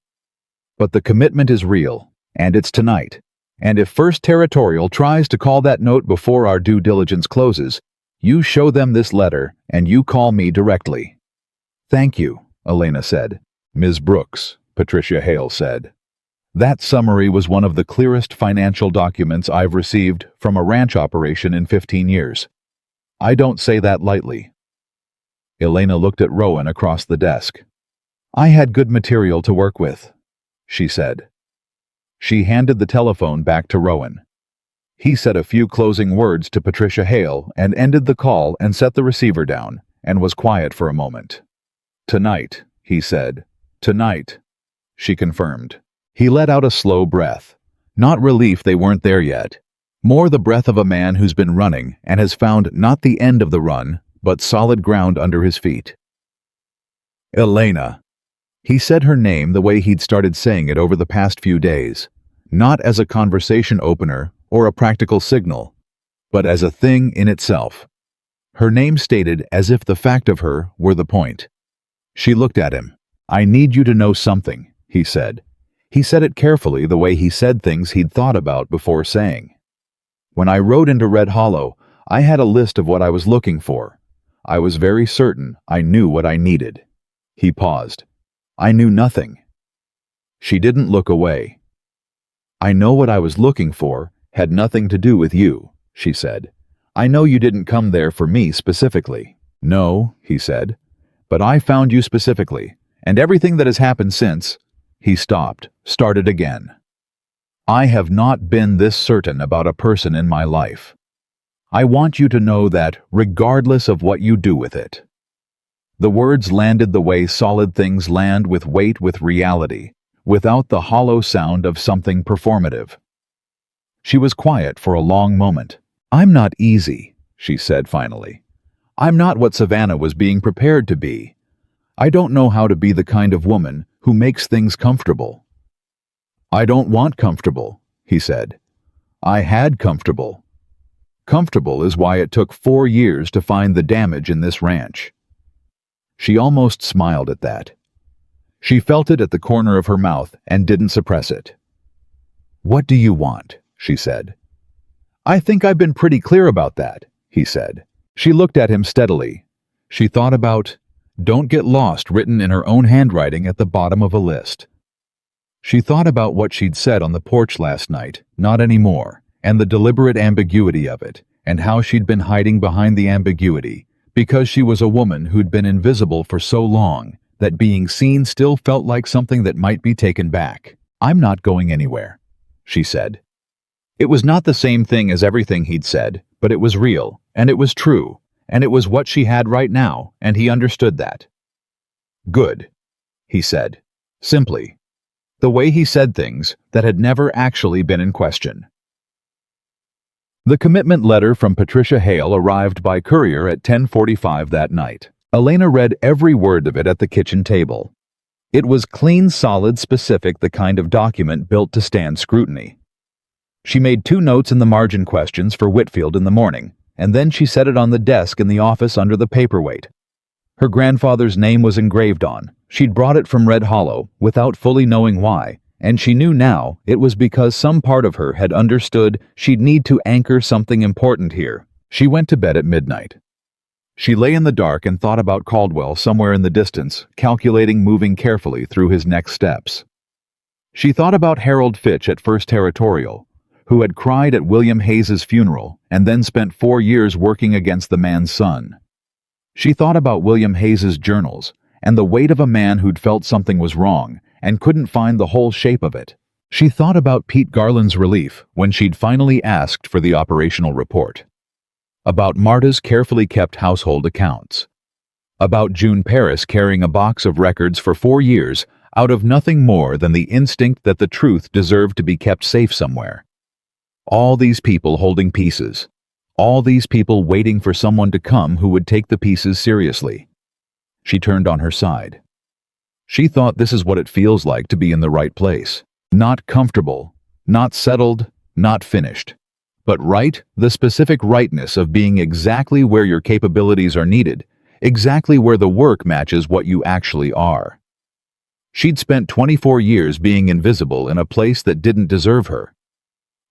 But the commitment is real, and it's tonight. And if First Territorial tries to call that note before our due diligence closes, you show them this letter and you call me directly." "Thank you," Elena said. "Ms. Brooks," Patricia Hale said. "That summary was one of the clearest financial documents I've received from a ranch operation in 15 years. I don't say that lightly. Elena looked at Rowan across the desk. I had good material to work with, she said. She handed the telephone back to Rowan. He said a few closing words to Patricia Hale and ended the call and set the receiver down and was quiet for a moment. Tonight, he said. Tonight, she confirmed. He let out a slow breath. Not relief they weren't there yet. More the breath of a man who's been running and has found not the end of the run, but solid ground under his feet. Elena. He said her name the way he'd started saying it over the past few days, not as a conversation opener or a practical signal, but as a thing in itself. Her name stated as if the fact of her were the point. She looked at him. I need you to know something, he said. He said it carefully the way he said things he'd thought about before saying. When I rode into Red Hollow, I had a list of what I was looking for. I was very certain I knew what I needed. He paused. I knew nothing. She didn't look away. I know what I was looking for had nothing to do with you, she said. I know you didn't come there for me specifically. No, he said. But I found you specifically, and everything that has happened since. He stopped, started again. I have not been this certain about a person in my life. I want you to know that regardless of what you do with it. The words landed the way solid things land with weight with reality, without the hollow sound of something performative. She was quiet for a long moment. I'm not easy, she said finally. I'm not what Savannah was being prepared to be. I don't know how to be the kind of woman who makes things comfortable. I don't want comfortable, he said. I had comfortable. Comfortable is why it took 4 years to find the damage in this ranch. She almost smiled at that. She felt it at the corner of her mouth and didn't suppress it. What do you want? She said. I think I've been pretty clear about that, he said. She looked at him steadily. She thought about, don't get lost written in her own handwriting at the bottom of a list. She thought about what she'd said on the porch last night, not anymore, and the deliberate ambiguity of it, and how she'd been hiding behind the ambiguity, because she was a woman who'd been invisible for so long that being seen still felt like something that might be taken back. I'm not going anywhere, she said. It was not the same thing as everything he'd said, but it was real, and it was true, and it was what she had right now, and he understood that. Good, he said, simply, the way he said things that had never actually been in question. The commitment letter from Patricia Hale arrived by courier at 10:45 that night. Elena read every word of it at the kitchen table. It was clean, solid, specific, the kind of document built to stand scrutiny. She made 2 notes in the margin questions for Whitfield in the morning, and then she set it on the desk in the office under the paperweight. Her grandfather's name was engraved on. She'd brought it from Red Hollow without fully knowing why, and she knew now it was because some part of her had understood she'd need to anchor something important here. She went to bed at midnight. She lay in the dark and thought about Caldwell somewhere in the distance, calculating, moving carefully through his next steps. She thought about Harold Fitch at First Territorial, who had cried at William Hayes's funeral and then spent 4 years working against the man's son. She thought about William Hayes's journals and the weight of a man who'd felt something was wrong and couldn't find the whole shape of it. She thought about Pete Garland's relief when she'd finally asked for the operational report. About Marta's carefully kept household accounts. About June Paris carrying a box of records for 4 years out of nothing more than the instinct that the truth deserved to be kept safe somewhere. All these people holding pieces. All these people waiting for someone to come who would take the pieces seriously. She turned on her side. She thought this is what it feels like to be in the right place. Not comfortable, not settled, not finished. But right, the specific rightness of being exactly where your capabilities are needed, exactly where the work matches what you actually are. She'd spent 24 years being invisible in a place that didn't deserve her.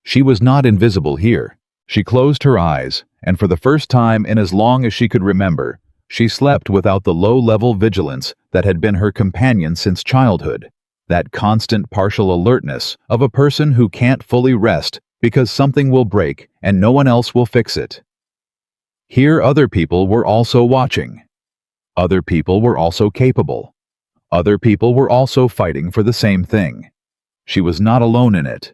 She was not invisible here. She closed her eyes, and for the first time in as long as she could remember, she slept without the low-level vigilance that had been her companion since childhood, that constant partial alertness of a person who can't fully rest because something will break and no one else will fix it. Here other people were also watching. Other people were also capable. Other people were also fighting for the same thing. She was not alone in it.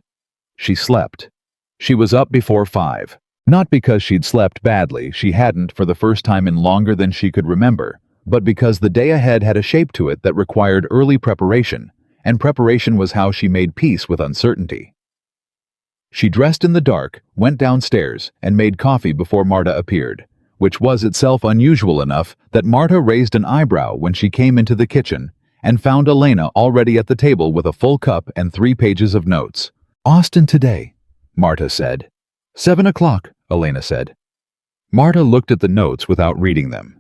She slept. She was up before 5. Not because she'd slept badly, she hadn't for the first time in longer than she could remember, but because the day ahead had a shape to it that required early preparation, and preparation was how she made peace with uncertainty. She dressed in the dark, went downstairs, and made coffee before Marta appeared, which was itself unusual enough that Marta raised an eyebrow when she came into the kitchen and found Elena already at the table with a full cup and 3 pages of notes. "Austin today," Marta said. 7 o'clock, Elena said. Marta looked at the notes without reading them.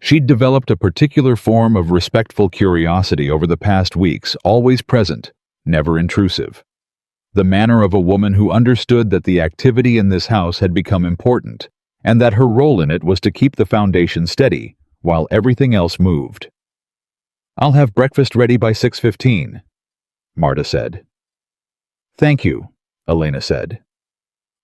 She'd developed a particular form of respectful curiosity over the past weeks, always present, never intrusive. The manner of a woman who understood that the activity in this house had become important, and that her role in it was to keep the foundation steady, while everything else moved. "I'll have breakfast ready by 6:15, Marta said. "Thank you," Elena said.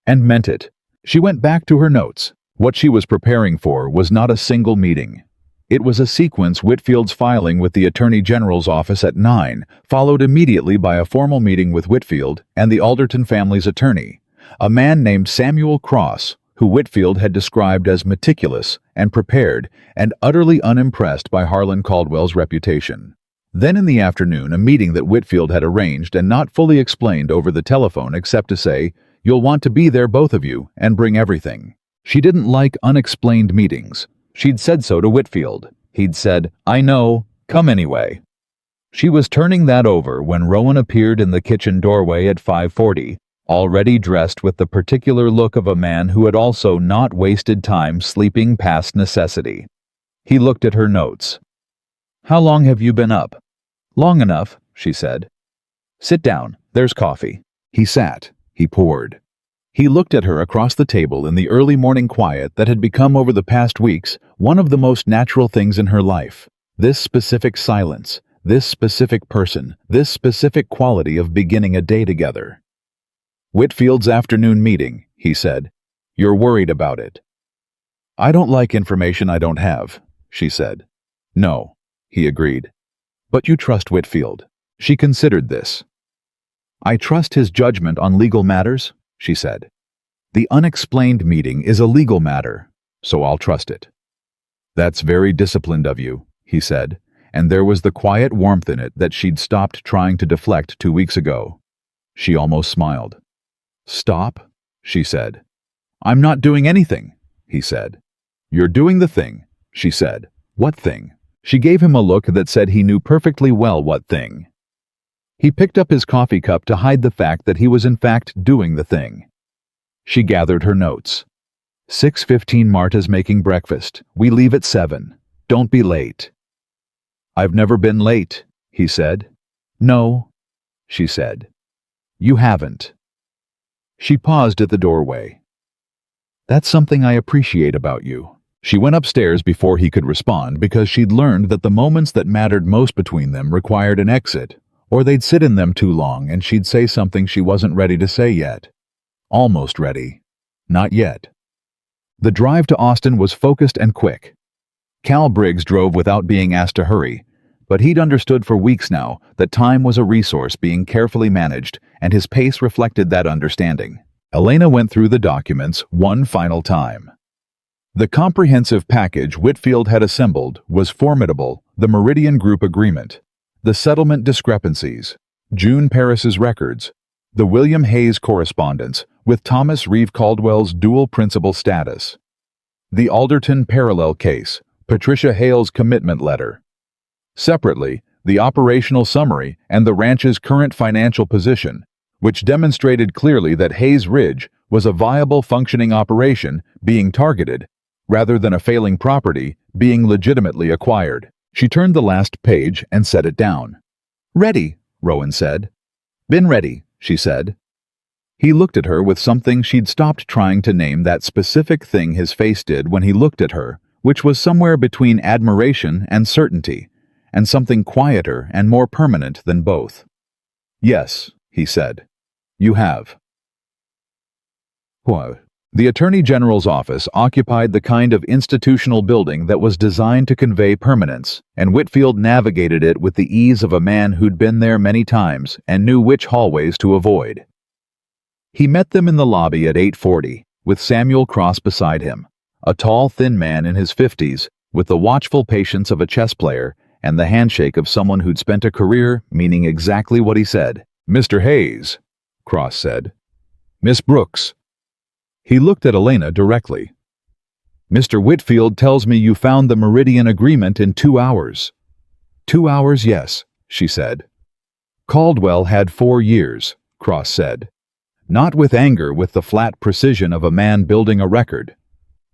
And meant it. She went back to her notes. What she was preparing for was not a single meeting. It was a sequence: Whitfield's filing with the Attorney General's office at 9, followed immediately by a formal meeting with Whitfield and the Alderton family's attorney, a man named Samuel Cross, who Whitfield had described as meticulous and prepared and utterly unimpressed by Harlan Caldwell's reputation. Then in the afternoon, a meeting that Whitfield had arranged and not fully explained over the telephone except to say, "You'll want to be there, both of you, and bring everything." She didn't like unexplained meetings. She'd said so to Whitfield. He'd said, "I know, come anyway." She was turning that over when Rowan appeared in the kitchen doorway at 5:40, already dressed with the particular look of a man who had also not wasted time sleeping past necessity. He looked at her notes. "How long have you been up?" "Long enough," she said. "Sit down, there's coffee." He sat. He poured. He looked at her across the table in the early morning quiet that had become over the past weeks one of the most natural things in her life. This specific silence, this specific person, this specific quality of beginning a day together. "Whitfield's afternoon meeting," he said. "You're worried about it." "I don't like information I don't have," she said. "No," he agreed. "But you trust Whitfield." She considered this. "I trust his judgment on legal matters," she said. "The unexplained meeting is a legal matter, so I'll trust it." "That's very disciplined of you," he said, and there was the quiet warmth in it that she'd stopped trying to deflect 2 weeks ago. She almost smiled. "Stop?" she said. "I'm not doing anything," he said. "You're doing the thing," she said. "What thing?" She gave him a look that said he knew perfectly well what thing. He picked up his coffee cup to hide the fact that he was in fact doing the thing. She gathered her notes. 6:15, Marta's making breakfast. We leave at 7. Don't be late." "I've never been late," he said. "No," she said. "You haven't." She paused at the doorway. "That's something I appreciate about you." She went upstairs before he could respond because she'd learned that the moments that mattered most between them required an exit, or they'd sit in them too long and she'd say something she wasn't ready to say yet. Almost ready. Not yet. The drive to Austin was focused and quick. Cal Briggs drove without being asked to hurry, but he'd understood for weeks now that time was a resource being carefully managed, and his pace reflected that understanding. Elena went through the documents one final time. The comprehensive package Whitfield had assembled was formidable: the Meridian Group agreement, the settlement discrepancies, June Paris's records, the William Hayes correspondence with Thomas Reeve Caldwell's dual principal status, the Alderton parallel case, Patricia Hale's commitment letter. Separately, the operational summary and the ranch's current financial position, which demonstrated clearly that Hayes Ridge was a viable functioning operation being targeted, rather than a failing property being legitimately acquired. She turned the last page and set it down. "Ready," Rowan said. "Been ready," she said. He looked at her with something she'd stopped trying to name, that specific thing his face did when he looked at her, which was somewhere between admiration and certainty, and something quieter and more permanent than both. "Yes," he said. "You have." "What?" The Attorney General's office occupied the kind of institutional building that was designed to convey permanence, and Whitfield navigated it with the ease of a man who'd been there many times and knew which hallways to avoid. He met them in the lobby at 8:40, with Samuel Cross beside him, a tall, thin man in his 50s, with the watchful patience of a chess player and the handshake of someone who'd spent a career meaning exactly what he said. "Mr. Hayes," Cross said. "Miss Brooks." He looked at Elena directly. "Mr. Whitfield tells me you found the Meridian Agreement in 2 hours. 2 hours, yes," she said. "Caldwell had 4 years," Cross said. "Not with anger, with the flat precision of a man building a record.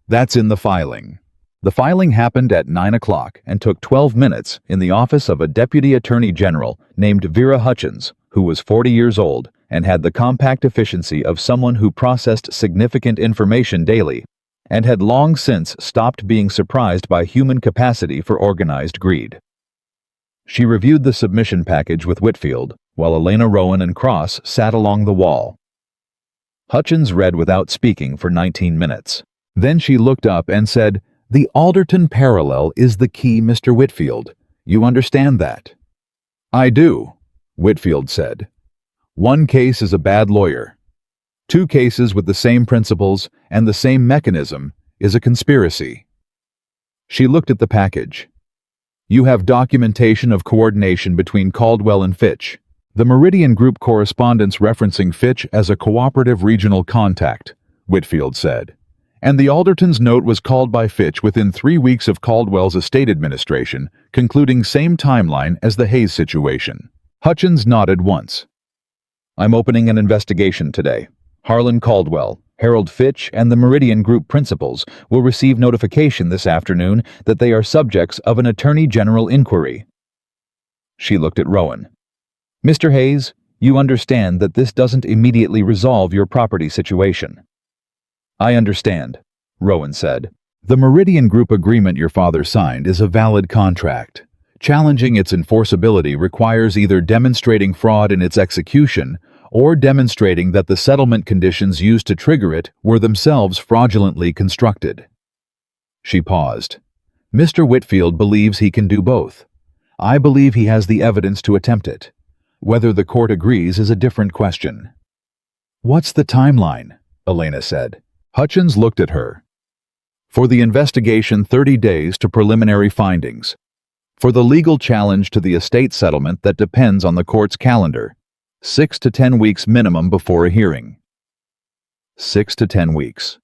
That's in the filing." The filing happened at 9 o'clock and took 12 minutes in the office of a Deputy Attorney General named Vera Hutchins, who was 40 years old and had the compact efficiency of someone who processed significant information daily and had long since stopped being surprised by human capacity for organized greed. She reviewed the submission package with Whitfield, while Elena, Rowan, and Cross sat along the wall. Hutchins read without speaking for 19 minutes. Then she looked up and said, "The Alderton parallel is the key, Mr. Whitfield. You understand that?" "I do," Whitfield said. "One case is a bad lawyer. 2 cases with the same principles and the same mechanism is a conspiracy." She looked at the package. "You have documentation of coordination between Caldwell and Fitch. The Meridian Group correspondence referencing Fitch as a cooperative regional contact," Whitfield said. "And the Alderton's note was called by Fitch within 3 weeks of Caldwell's estate administration, concluding same timeline as the Hayes situation." Hutchins nodded once. "I'm opening an investigation today. Harlan Caldwell, Harold Fitch, and the Meridian Group principals will receive notification this afternoon that they are subjects of an Attorney General inquiry." She looked at Rowan. "Mr. Hayes, you understand that this doesn't immediately resolve your property situation." "I understand," Rowan said. "The Meridian Group agreement your father signed is a valid contract. Challenging its enforceability requires either demonstrating fraud in its execution or demonstrating that the settlement conditions used to trigger it were themselves fraudulently constructed." She paused. "Mr. Whitfield believes he can do both. I believe he has the evidence to attempt it. Whether the court agrees is a different question." "What's the timeline?" Elena said. Hutchins looked at her. "For the investigation, 30 days to preliminary findings. For the legal challenge to the estate settlement that depends on the court's calendar, 6 to 10 weeks minimum before a hearing." 6 to 10 weeks.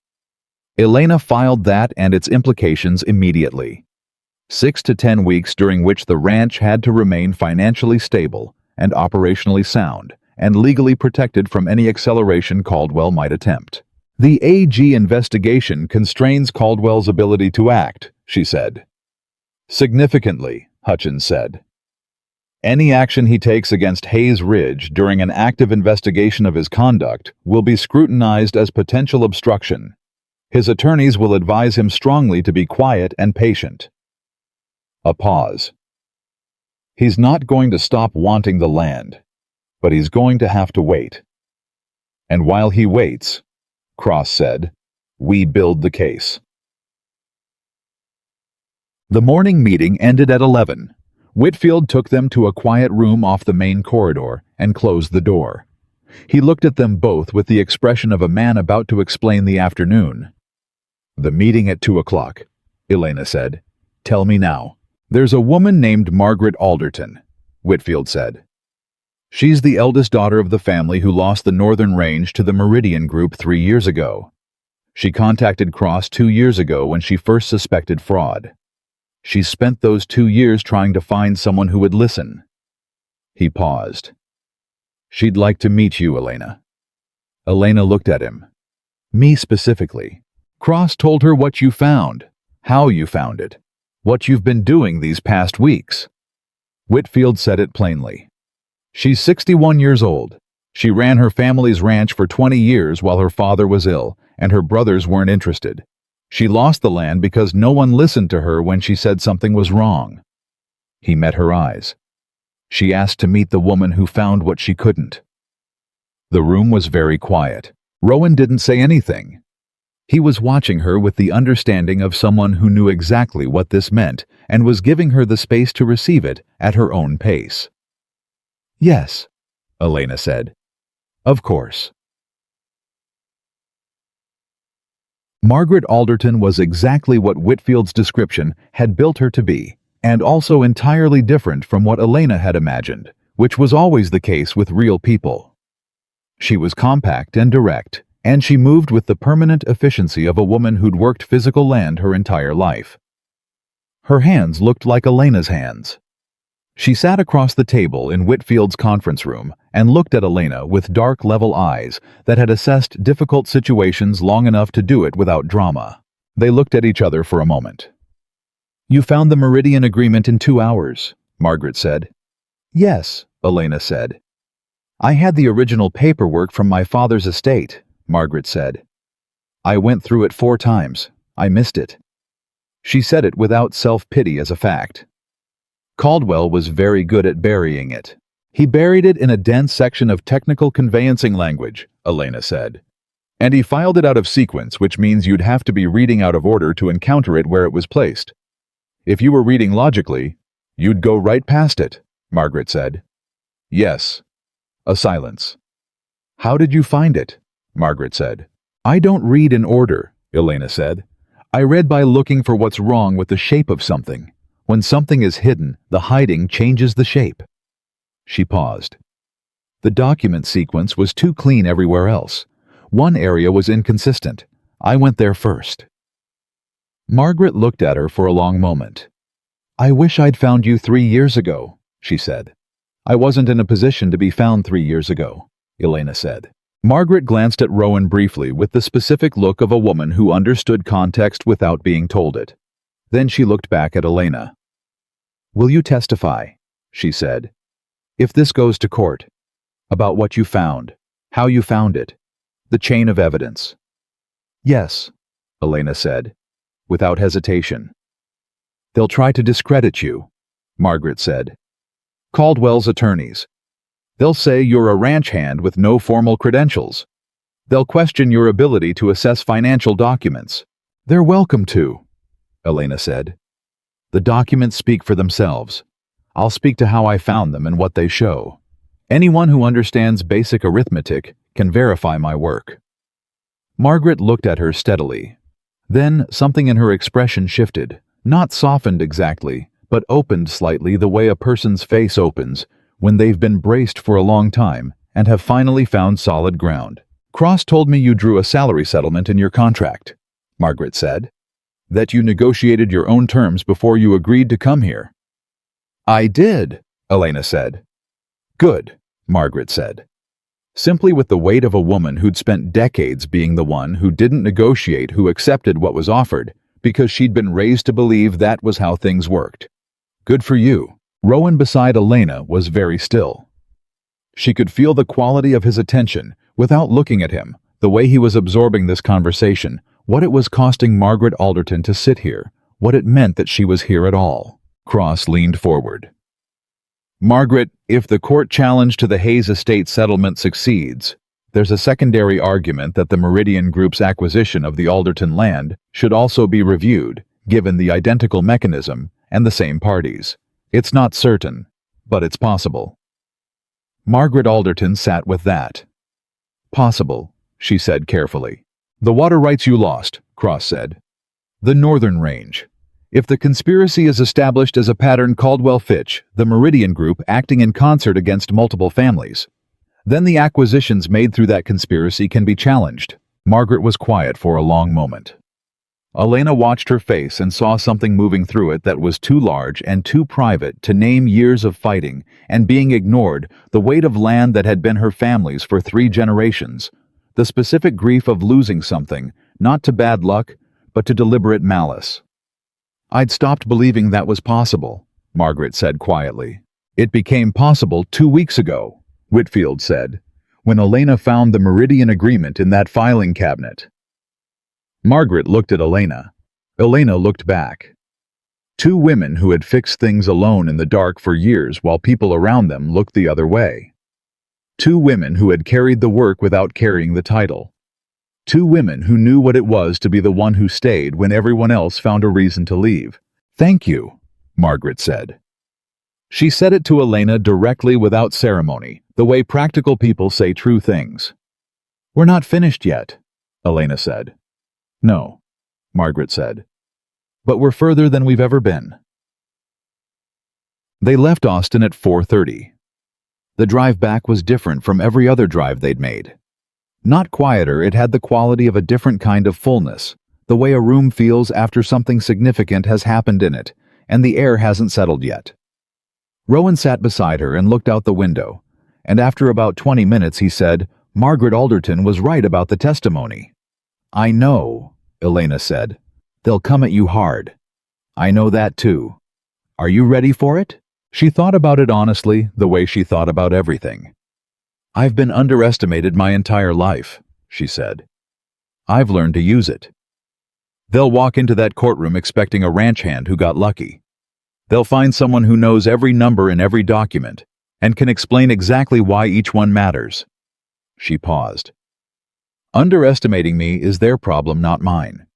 Elena filed that and its implications immediately. 6 to 10 weeks during which the ranch had to remain financially stable and operationally sound and legally protected from any acceleration Caldwell might attempt. "The AG investigation constrains Caldwell's ability to act," she said. "Significantly," Hutchins said. "Any action he takes against Hayes Ridge during an active investigation of his conduct will be scrutinized as potential obstruction. His attorneys will advise him strongly to be quiet and patient." A pause. "He's not going to stop wanting the land, but he's going to have to wait. And while he waits," Cross said, "we build the case." The morning meeting ended at 11. Whitfield took them to a quiet room off the main corridor and closed the door. He looked at them both with the expression of a man about to explain the afternoon. "The meeting at 2 o'clock, Elena said. "Tell me now." "There's a woman named Margaret Alderton," Whitfield said. "She's the eldest daughter of the family who lost the Northern Range to the Meridian Group 3 years ago. She contacted Cross 2 years ago when she first suspected fraud. She's spent those 2 years trying to find someone who would listen." He paused. "She'd like to meet you, Elena." Elena looked at him. "Me specifically." "Cross told her what you found, how you found it, what you've been doing these past weeks." Whitfield said it plainly. "She's 61 years old. She ran her family's ranch for 20 years while her father was ill, and her brothers weren't interested. She lost the land because no one listened to her when she said something was wrong." He met her eyes. "She asked to meet the woman who found what she couldn't." The room was very quiet. Rowan didn't say anything. He was watching her with the understanding of someone who knew exactly what this meant and was giving her the space to receive it at her own pace. "Yes," Elena said. "Of course." Margaret Alderton was exactly what Whitfield's description had built her to be, and also entirely different from what Elena had imagined, which was always the case with real people. She was compact and direct, and she moved with the permanent efficiency of a woman who'd worked physical land her entire life. Her hands looked like Elena's hands. She sat across the table in Whitfield's conference room and looked at Elena with dark, level eyes that had assessed difficult situations long enough to do it without drama. They looked at each other for a moment. "You found the Meridian Agreement in 2 hours," Margaret said. "Yes," Elena said. "I had the original paperwork from my father's estate," Margaret said. "I went through it 4 times. I missed it." She said it without self-pity as a fact. Caldwell was very good at burying it. "He buried it in a dense section of technical conveyancing language," Elena said. "And he filed it out of sequence, which means you'd have to be reading out of order to encounter it where it was placed. If you were reading logically, you'd go right past it," Margaret said. "Yes." A silence. "How did you find it?" Margaret said. "I don't read in order," Elena said. "I read by looking for what's wrong with the shape of something. When something is hidden, the hiding changes the shape." She paused. The document sequence was too clean everywhere else. One area was inconsistent. I went there first. Margaret looked at her for a long moment. "I wish I'd found you 3 years ago," she said. "I wasn't in a position to be found 3 years ago," Elena said. Margaret glanced at Rowan briefly with the specific look of a woman who understood context without being told it. Then she looked back at Elena. "Will you testify?" she said. "If this goes to court, about what you found, how you found it, the chain of evidence." "Yes," Elena said, without hesitation. "They'll try to discredit you," Margaret said. "Caldwell's attorneys. They'll say you're a ranch hand with no formal credentials. They'll question your ability to assess financial documents." "They're welcome to," Elena said. "The documents speak for themselves. I'll speak to how I found them and what they show. Anyone who understands basic arithmetic can verify my work." Margaret looked at her steadily. Then something in her expression shifted, not softened exactly, but opened slightly the way a person's face opens when they've been braced for a long time and have finally found solid ground. "Cross told me you drew a salary settlement in your contract," Margaret said. "That you negotiated your own terms before you agreed to come here." "I did," Elena said. "Good," Margaret said. Simply with the weight of a woman who'd spent decades being the one who didn't negotiate, who accepted what was offered, because she'd been raised to believe that was how things worked. "Good for you." Rowan beside Elena was very still. She could feel the quality of his attention, without looking at him, the way he was absorbing this conversation, what it was costing Margaret Alderton to sit here, what it meant that she was here at all. Cross leaned forward. "Margaret, if the court challenge to the Hayes estate settlement succeeds, there's a secondary argument that the Meridian Group's acquisition of the Alderton land should also be reviewed, given the identical mechanism and the same parties. It's not certain, but it's possible." Margaret Alderton sat with that. "Possible," she said carefully. "The water rights you lost," Cross said. "The Northern Range. If the conspiracy is established as a pattern Caldwell-Fitch, the Meridian Group acting in concert against multiple families, then the acquisitions made through that conspiracy can be challenged." Margaret was quiet for a long moment. Elena watched her face and saw something moving through it that was too large and too private to name years of fighting and being ignored, the weight of land that had been her family's for 3 generations, the specific grief of losing something, not to bad luck, but to deliberate malice. "I'd stopped believing that was possible," Margaret said quietly. "It became possible 2 weeks ago," Whitfield said, "when Elena found the Meridian Agreement in that filing cabinet." Margaret looked at Elena. Elena looked back. 2 women who had fixed things alone in the dark for years while people around them looked the other way. 2 women who had carried the work without carrying the title. Two women who knew what it was to be the one who stayed when everyone else found a reason to leave. "Thank you," Margaret said. She said it to Elena directly without ceremony, the way practical people say true things. "We're not finished yet," Elena said. "No," Margaret said. "But we're further than we've ever been." They left Austin at 4:30. The drive back was different from every other drive they'd made. Not quieter, it had the quality of a different kind of fullness, the way a room feels after something significant has happened in it, and the air hasn't settled yet. Rowan sat beside her and looked out the window, and after about 20 minutes he said, "Margaret Alderton was right about the testimony." "I know," Elena said. "They'll come at you hard. I know that too. Are you ready for it?" She thought about it honestly, the way she thought about everything. "I've been underestimated my entire life," she said. "I've learned to use it." They'll walk into that courtroom expecting a ranch hand who got lucky. They'll find someone who knows every number in every document and can explain exactly why each one matters. She paused. "Underestimating me is their problem, not mine."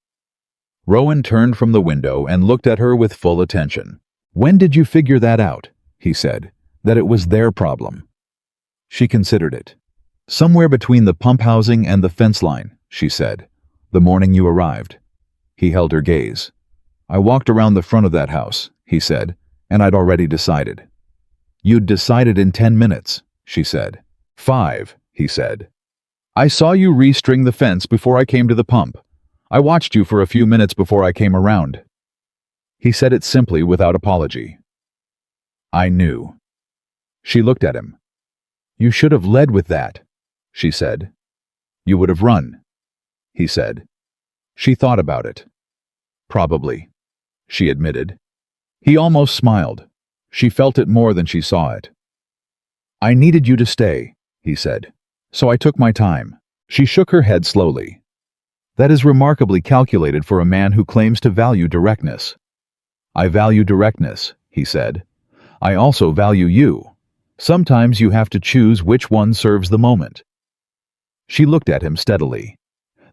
Rowan turned from the window and looked at her with full attention. "When did you figure that out?" he said, "that it was their problem?" She considered it. "Somewhere between the pump housing and the fence line," she said. "The morning you arrived." He held her gaze. "I walked around the front of that house," he said, "and I'd already decided." "You'd decided in 10 minutes, she said. 5, he said. "I saw you restring the fence before I came to the pump. I watched you for a few minutes before I came around." He said it simply without apology. "I knew." She looked at him. "You should have led with that," she said. "You would have run," he said. She thought about it. "Probably," she admitted. He almost smiled. She felt it more than she saw it. "I needed you to stay," he said. "So I took my time." She shook her head slowly. "That is remarkably calculated for a man who claims to value directness." "I value directness," he said. "I also value you. Sometimes you have to choose which one serves the moment." She looked at him steadily.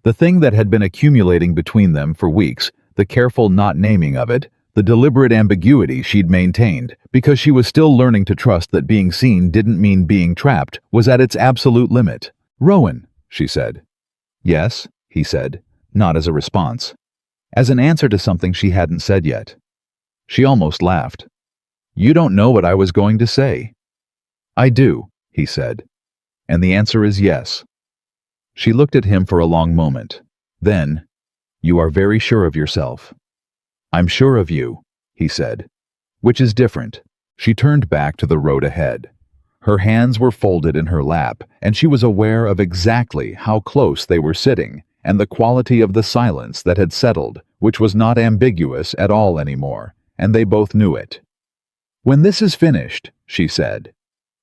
The thing that had been accumulating between them for weeks, the careful not naming of it, the deliberate ambiguity she'd maintained, because she was still learning to trust that being seen didn't mean being trapped, was at its absolute limit. "Rowan," she said. "Yes," he said, not as a response. As an answer to something she hadn't said yet. She almost laughed. "You don't know what I was going to say." "I do," he said. "And the answer is yes." She looked at him for a long moment. Then, "You are very sure of yourself." "I'm sure of you," he said. "Which is different." She turned back to the road ahead. Her hands were folded in her lap, and she was aware of exactly how close they were sitting, and the quality of the silence that had settled, which was not ambiguous at all anymore, and they both knew it. "When this is finished," she said,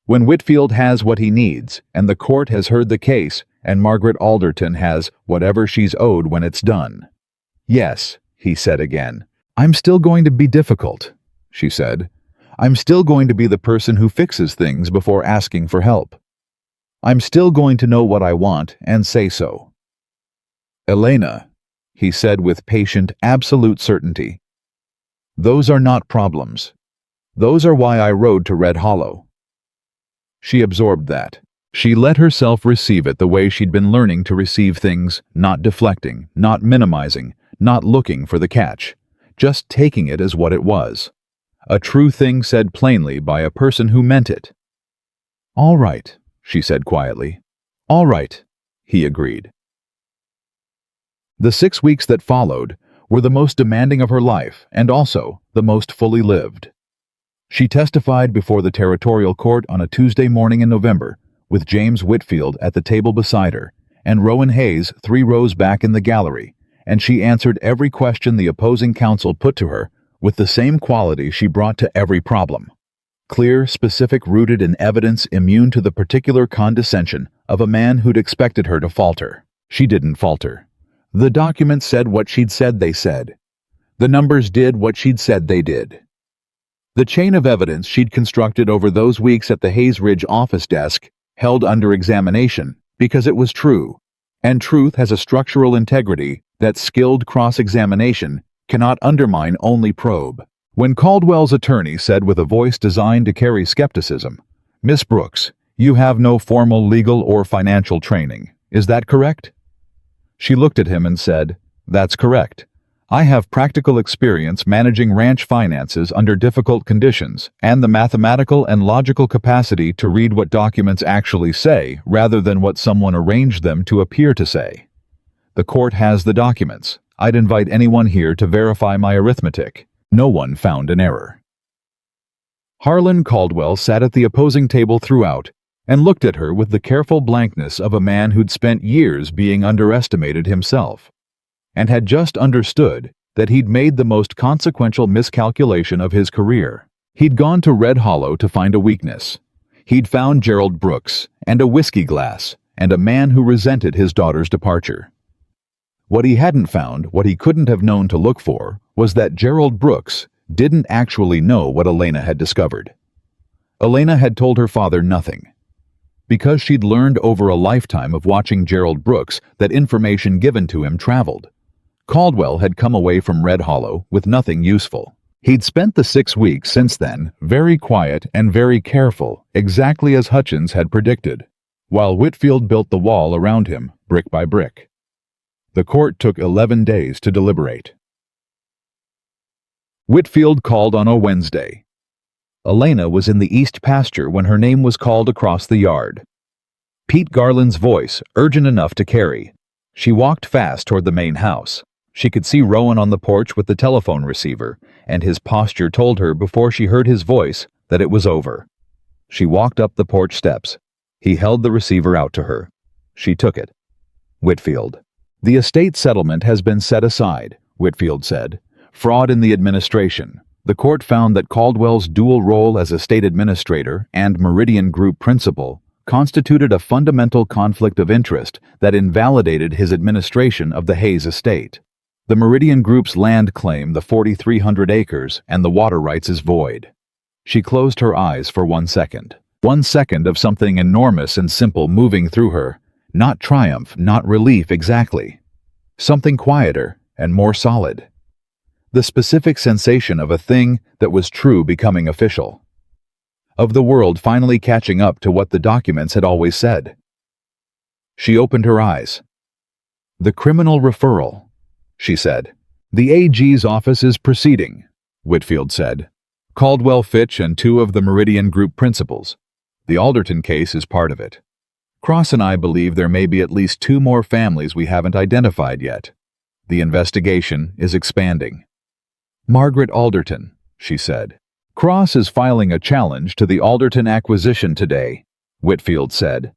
"when Whitfield has what he needs, and the court has heard the case, and Margaret Alderton has whatever she's owed when it's done." "Yes," he said again. "I'm still going to be difficult," she said. "I'm still going to be the person who fixes things before asking for help. I'm still going to know what I want and say so." "Elena," he said with patient, absolute certainty, "those are not problems. Those are why I rode to Red Hollow." She absorbed that. She let herself receive it the way she'd been learning to receive things, not deflecting, not minimizing, not looking for the catch, just taking it as what it was. A true thing said plainly by a person who meant it. "All right," she said quietly. "All right," he agreed. The 6 weeks that followed were the most demanding of her life and also the most fully lived. She testified before the territorial court on a Tuesday morning in November, with James Whitfield at the table beside her, and Rowan Hayes 3 rows back in the gallery, and she answered every question the opposing counsel put to her with the same quality she brought to every problem. Clear, specific, rooted in evidence, immune to the particular condescension of a man who'd expected her to falter. She didn't falter. The documents said what she'd said they said. The numbers did what she'd said they did. The chain of evidence she'd constructed over those weeks at the Hayes Ridge office desk held under examination because it was true, And truth has a structural integrity that skilled cross-examination cannot undermine, only probe. When Caldwell's attorney said with a voice designed to carry skepticism, "Miss Brooks, you have no formal legal or financial training. Is that correct?" She looked at him and said, "That's correct. I have practical experience managing ranch finances under difficult conditions and the mathematical and logical capacity to read what documents actually say rather than what someone arranged them to appear to say. The court has the documents. I'd invite anyone here to verify my arithmetic." No one found an error. Harlan Caldwell sat at the opposing table throughout and looked at her with the careful blankness of a man who'd spent years being underestimated himself, and had just understood that he'd made the most consequential miscalculation of his career. He'd gone to Red Hollow to find a weakness. He'd found Gerald Brooks and a whiskey glass and a man who resented his daughter's departure. What he hadn't found, what he couldn't have known to look for, was that Gerald Brooks didn't actually know what Elena had discovered. Elena had told her father nothing. Because she'd learned over a lifetime of watching Gerald Brooks that information given to him traveled. Caldwell had come away from Red Hollow with nothing useful. He'd spent the 6 weeks since then very quiet and very careful, exactly as Hutchins had predicted, while Whitfield built the wall around him, brick by brick. The court took 11 days to deliberate. Whitfield called on a Wednesday. Elena was in the east pasture when her name was called across the yard. Pete Garland's voice, urgent enough to carry. She walked fast toward the main house. She could see Rowan on the porch with the telephone receiver, and his posture told her before she heard his voice that it was over. She walked up the porch steps. He held the receiver out to her. She took it. Whitfield. "The estate settlement has been set aside," Whitfield said. "Fraud in the administration. The court found that Caldwell's dual role as estate administrator and Meridian Group principal constituted a fundamental conflict of interest that invalidated his administration of the Hayes estate. The Meridian Group's land claim, the 4,300 acres, and the water rights is void." She closed her eyes for 1 second. 1 second of something enormous and simple moving through her. Not triumph, not relief exactly. Something quieter and more solid. The specific sensation of a thing that was true becoming official. Of the world finally catching up to what the documents had always said. She opened her eyes. "The criminal referral," she said. "The AG's office is proceeding," Whitfield said. "Caldwell Fitch and 2 of the Meridian Group principals. The Alderton case is part of it. Cross and I believe there may be at least 2 more families we haven't identified yet. The investigation is expanding." "Margaret Alderton," she said. "Cross is filing a challenge to the Alderton acquisition today," Whitfield said.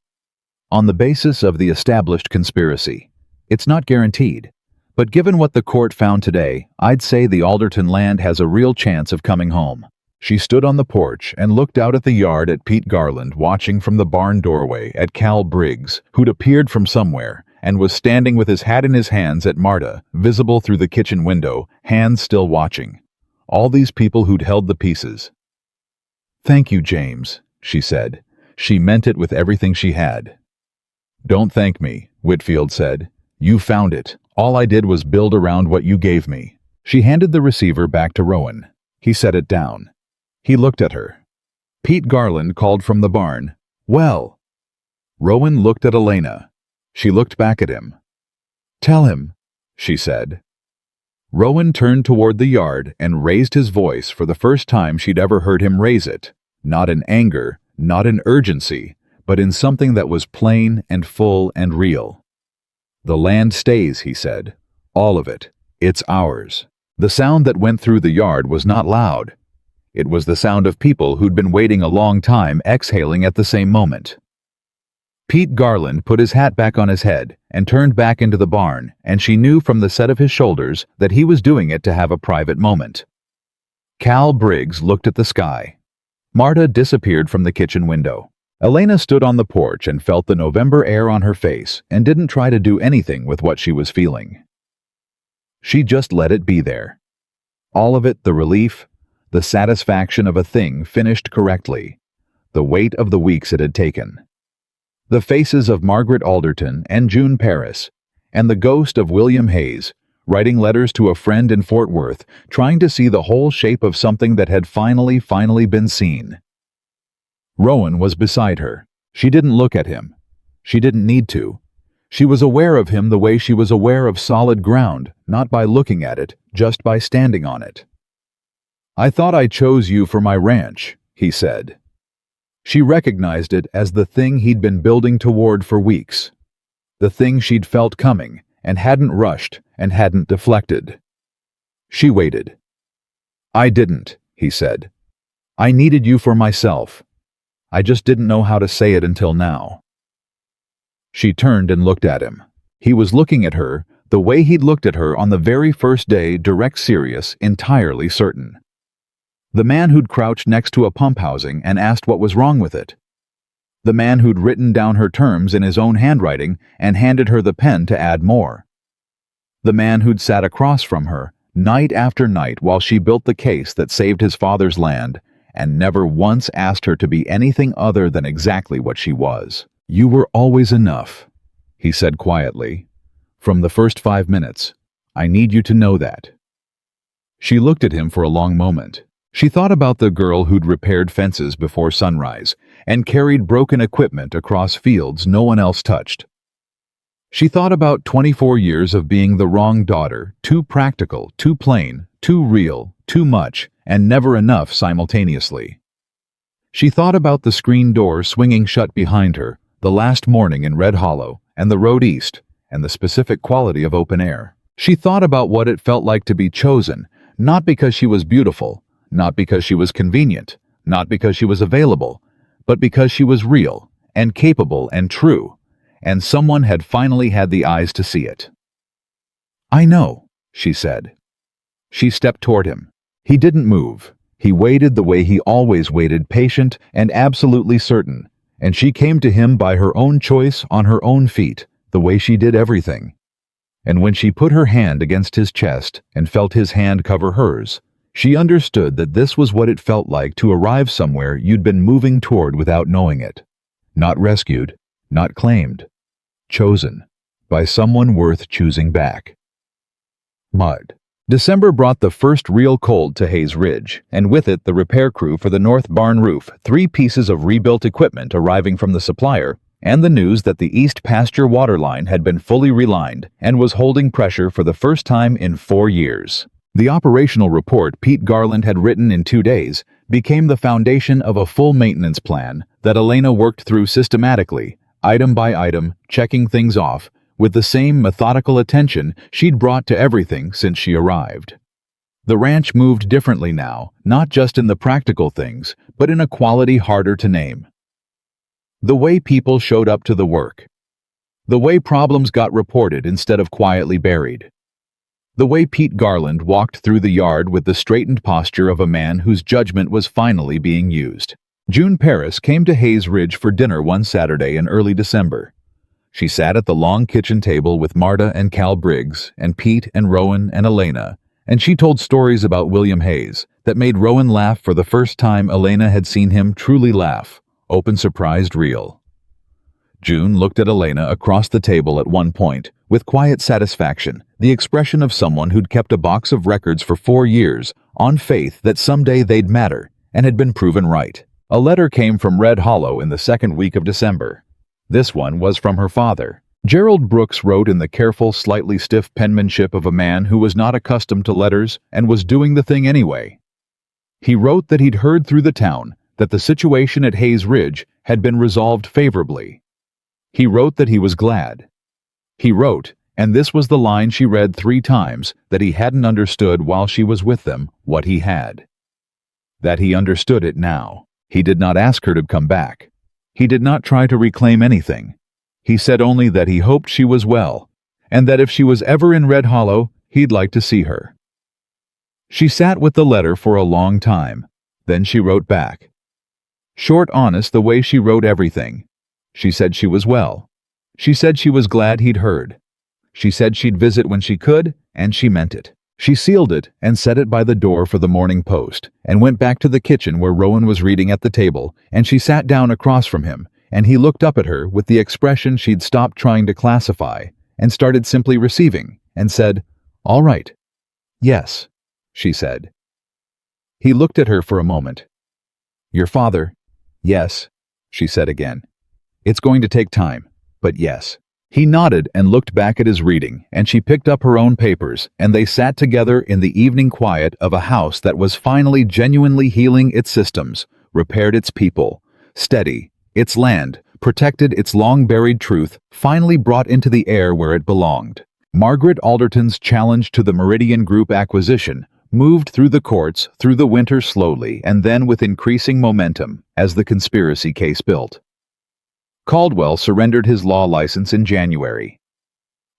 "On the basis of the established conspiracy. It's not guaranteed, but given what the court found today, I'd say the Alderton land has a real chance of coming home." She stood on the porch and looked out at the yard at Pete Garland watching from the barn doorway at Cal Briggs, who'd appeared from somewhere and was standing with his hat in his hands at Marta, visible through the kitchen window, hands still watching. All these people who'd held the pieces. "Thank you, James," she said. She meant it with everything she had. "Don't thank me," Whitfield said. "You found it. All I did was build around what you gave me." She handed the receiver back to Rowan. He set it down. He looked at her. Pete Garland called from the barn, "Well." Rowan looked at Elena. She looked back at him. "Tell him," she said. Rowan turned toward the yard and raised his voice for the first time she'd ever heard him raise it, not in anger, not in urgency, but in something that was plain and full and real. "The land stays," he said. "All of it. It's ours." The sound that went through the yard was not loud. It was the sound of people who'd been waiting a long time exhaling at the same moment. Pete Garland put his hat back on his head and turned back into the barn, and she knew from the set of his shoulders that he was doing it to have a private moment. Cal Briggs looked at the sky. Marta disappeared from the kitchen window. Elena stood on the porch and felt the November air on her face and didn't try to do anything with what she was feeling. She just let it be there. All of it, the relief, the satisfaction of a thing finished correctly, the weight of the weeks it had taken. The faces of Margaret Alderton and June Paris, and the ghost of William Hayes, writing letters to a friend in Fort Worth, trying to see the whole shape of something that had finally been seen. Rowan was beside her. She didn't look at him. She didn't need to. She was aware of him the way she was aware of solid ground, not by looking at it, just by standing on it. "I thought I chose you for my ranch," he said. She recognized it as the thing he'd been building toward for weeks. The thing she'd felt coming, and hadn't rushed, and hadn't deflected. She waited. "I didn't," he said. "I needed you for myself. I just didn't know how to say it until now." She turned and looked at him. He was looking at her, the way he'd looked at her on the very first day, direct, serious, entirely certain. The man who'd crouched next to a pump housing and asked what was wrong with it. The man who'd written down her terms in his own handwriting and handed her the pen to add more. The man who'd sat across from her, night after night while she built the case that saved his father's land, and never once asked her to be anything other than exactly what she was. "You were always enough," he said quietly. "From the first 5 minutes. I need you to know that." She looked at him for a long moment. She thought about the girl who'd repaired fences before sunrise and carried broken equipment across fields no one else touched. She thought about 24 years of being the wrong daughter, too practical, too plain, too real, too much, and never enough simultaneously. She thought about the screen door swinging shut behind her, the last morning in Red Hollow, and the road east, and the specific quality of open air. She thought about what it felt like to be chosen, not because she was beautiful, not because she was convenient, not because she was available, but because she was real, and capable, and true, and someone had finally had the eyes to see it. "I know," she said. She stepped toward him. He didn't move. He waited the way he always waited, patient and absolutely certain, and she came to him by her own choice, on her own feet, the way she did everything. And when she put her hand against his chest and felt his hand cover hers, she understood that this was what it felt like to arrive somewhere you'd been moving toward without knowing it. Not rescued, not claimed. Chosen. By someone worth choosing back. Mud. December brought the first real cold to Hayes Ridge, and with it the repair crew for the north barn roof, 3 pieces of rebuilt equipment arriving from the supplier, and the news that the east pasture water line had been fully relined and was holding pressure for the first time in 4 years. The operational report Pete Garland had written in 2 days became the foundation of a full maintenance plan that Elena worked through systematically, item by item, checking things off, with the same methodical attention she'd brought to everything since she arrived. The ranch moved differently now, not just in the practical things, but in a quality harder to name. The way people showed up to the work. The way problems got reported instead of quietly buried. The way Pete Garland walked through the yard with the straightened posture of a man whose judgment was finally being used. June Paris came to Hayes Ridge for dinner one Saturday in early December. She sat at the long kitchen table with Marta and Cal Briggs, and Pete and Rowan and Elena, and she told stories about William Hayes that made Rowan laugh for the first time Elena had seen him truly laugh, open, surprised, real. June looked at Elena across the table at one point, with quiet satisfaction, the expression of someone who'd kept a box of records for 4 years, on faith that someday they'd matter, and had been proven right. A letter came from Red Hollow in the second week of December. This one was from her father. Gerald Brooks wrote in the careful, slightly stiff penmanship of a man who was not accustomed to letters and was doing the thing anyway. He wrote that he'd heard through the town that the situation at Hayes Ridge had been resolved favorably. He wrote that he was glad. He wrote, and this was the line she read 3 times, that he hadn't understood while she was with them what he had. That he understood it now. He did not ask her to come back. He did not try to reclaim anything. He said only that he hoped she was well, and that if she was ever in Red Hollow, he'd like to see her. She sat with the letter for a long time. Then she wrote back. Short, honest, the way she wrote everything. She said she was well. She said she was glad he'd heard. She said she'd visit when she could, and she meant it. She sealed it and set it by the door for the morning post, and went back to the kitchen where Rowan was reading at the table, and she sat down across from him, and he looked up at her with the expression she'd stopped trying to classify and started simply receiving, and said, "All right." "Yes," she said. He looked at her for a moment. "Your father?" "Yes," she said again. "It's going to take time, but yes." He nodded and looked back at his reading, and she picked up her own papers, and they sat together in the evening quiet of a house that was finally genuinely healing its systems, repaired its people, steady its land, protected its long-buried truth, finally brought into the air where it belonged. Margaret Alderton's challenge to the Meridian Group acquisition moved through the courts through the winter slowly and then with increasing momentum as the conspiracy case built. Caldwell surrendered his law license in January.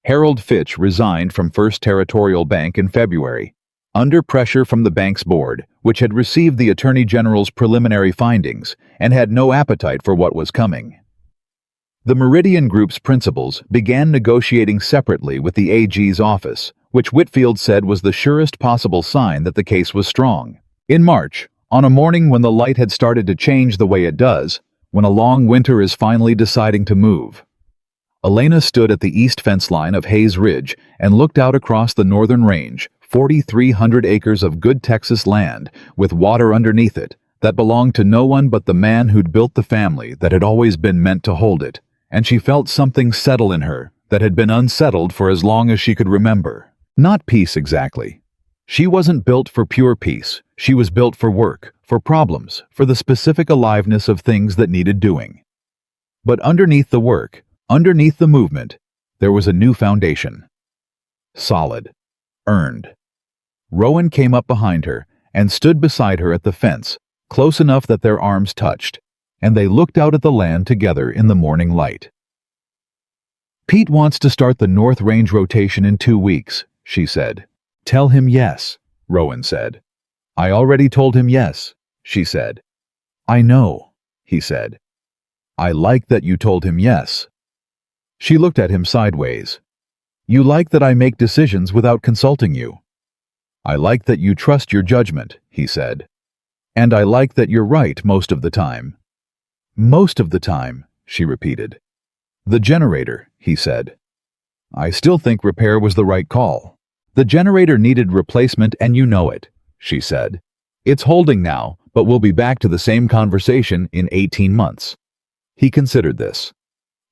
Harold Fitch resigned from First Territorial Bank in February, under pressure from the bank's board, which had received the Attorney General's preliminary findings and had no appetite for what was coming. The Meridian Group's principals began negotiating separately with the AG's office, which Whitfield said was the surest possible sign that the case was strong. In March, on a morning when the light had started to change the way it does, when a long winter is finally deciding to move, Elena stood at the east fence line of Hayes Ridge and looked out across the northern range, 4,300 acres of good Texas land with water underneath it that belonged to no one but the man who'd built the family that had always been meant to hold it, and she felt something settle in her that had been unsettled for as long as she could remember. Not peace exactly. She wasn't built for pure peace. She was built for work, for problems, for the specific aliveness of things that needed doing. But underneath the work, underneath the movement, there was a new foundation. Solid. Earned. Rowan came up behind her and stood beside her at the fence, close enough that their arms touched, and they looked out at the land together in the morning light. "Pete wants to start the North Range rotation in 2 weeks, she said. "Tell him yes," Rowan said. "I already told him yes," she said. "I know," he said. "I like that you told him yes." She looked at him sideways. "You like that I make decisions without consulting you." "I like that you trust your judgment," he said. "And I like that you're right most of the time." "Most of the time," she repeated. "The generator," he said. "I still think repair was the right call. The generator needed replacement and you know it," she said. "It's holding now, but we'll be back to the same conversation in 18 months. He considered this.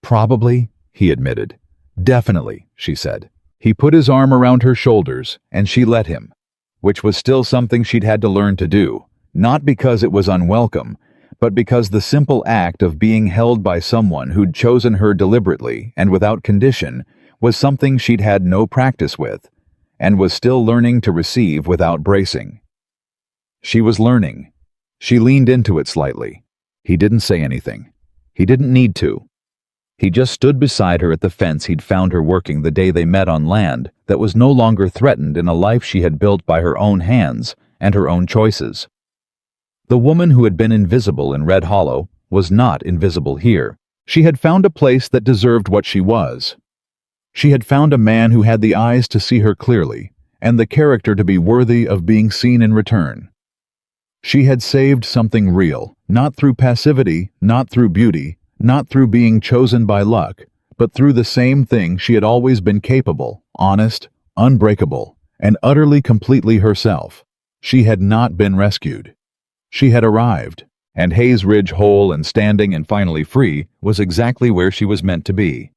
"Probably," he admitted. "Definitely," she said. He put his arm around her shoulders, and she let him, which was still something she'd had to learn to do, not because it was unwelcome, but because the simple act of being held by someone who'd chosen her deliberately and without condition was something she'd had no practice with, and was still learning to receive without bracing. She was learning. She leaned into it slightly. He didn't say anything. He didn't need to. He just stood beside her at the fence he'd found her working the day they met on land that was no longer threatened in a life she had built by her own hands and her own choices. The woman who had been invisible in Red Hollow was not invisible here. She had found a place that deserved what she was. She had found a man who had the eyes to see her clearly, and the character to be worthy of being seen in return. She had saved something real, not through passivity, not through beauty, not through being chosen by luck, but through the same thing she had always been capable, honest, unbreakable, and utterly completely herself. She had not been rescued. She had arrived, and Hayes Ridge whole and standing and finally free was exactly where she was meant to be.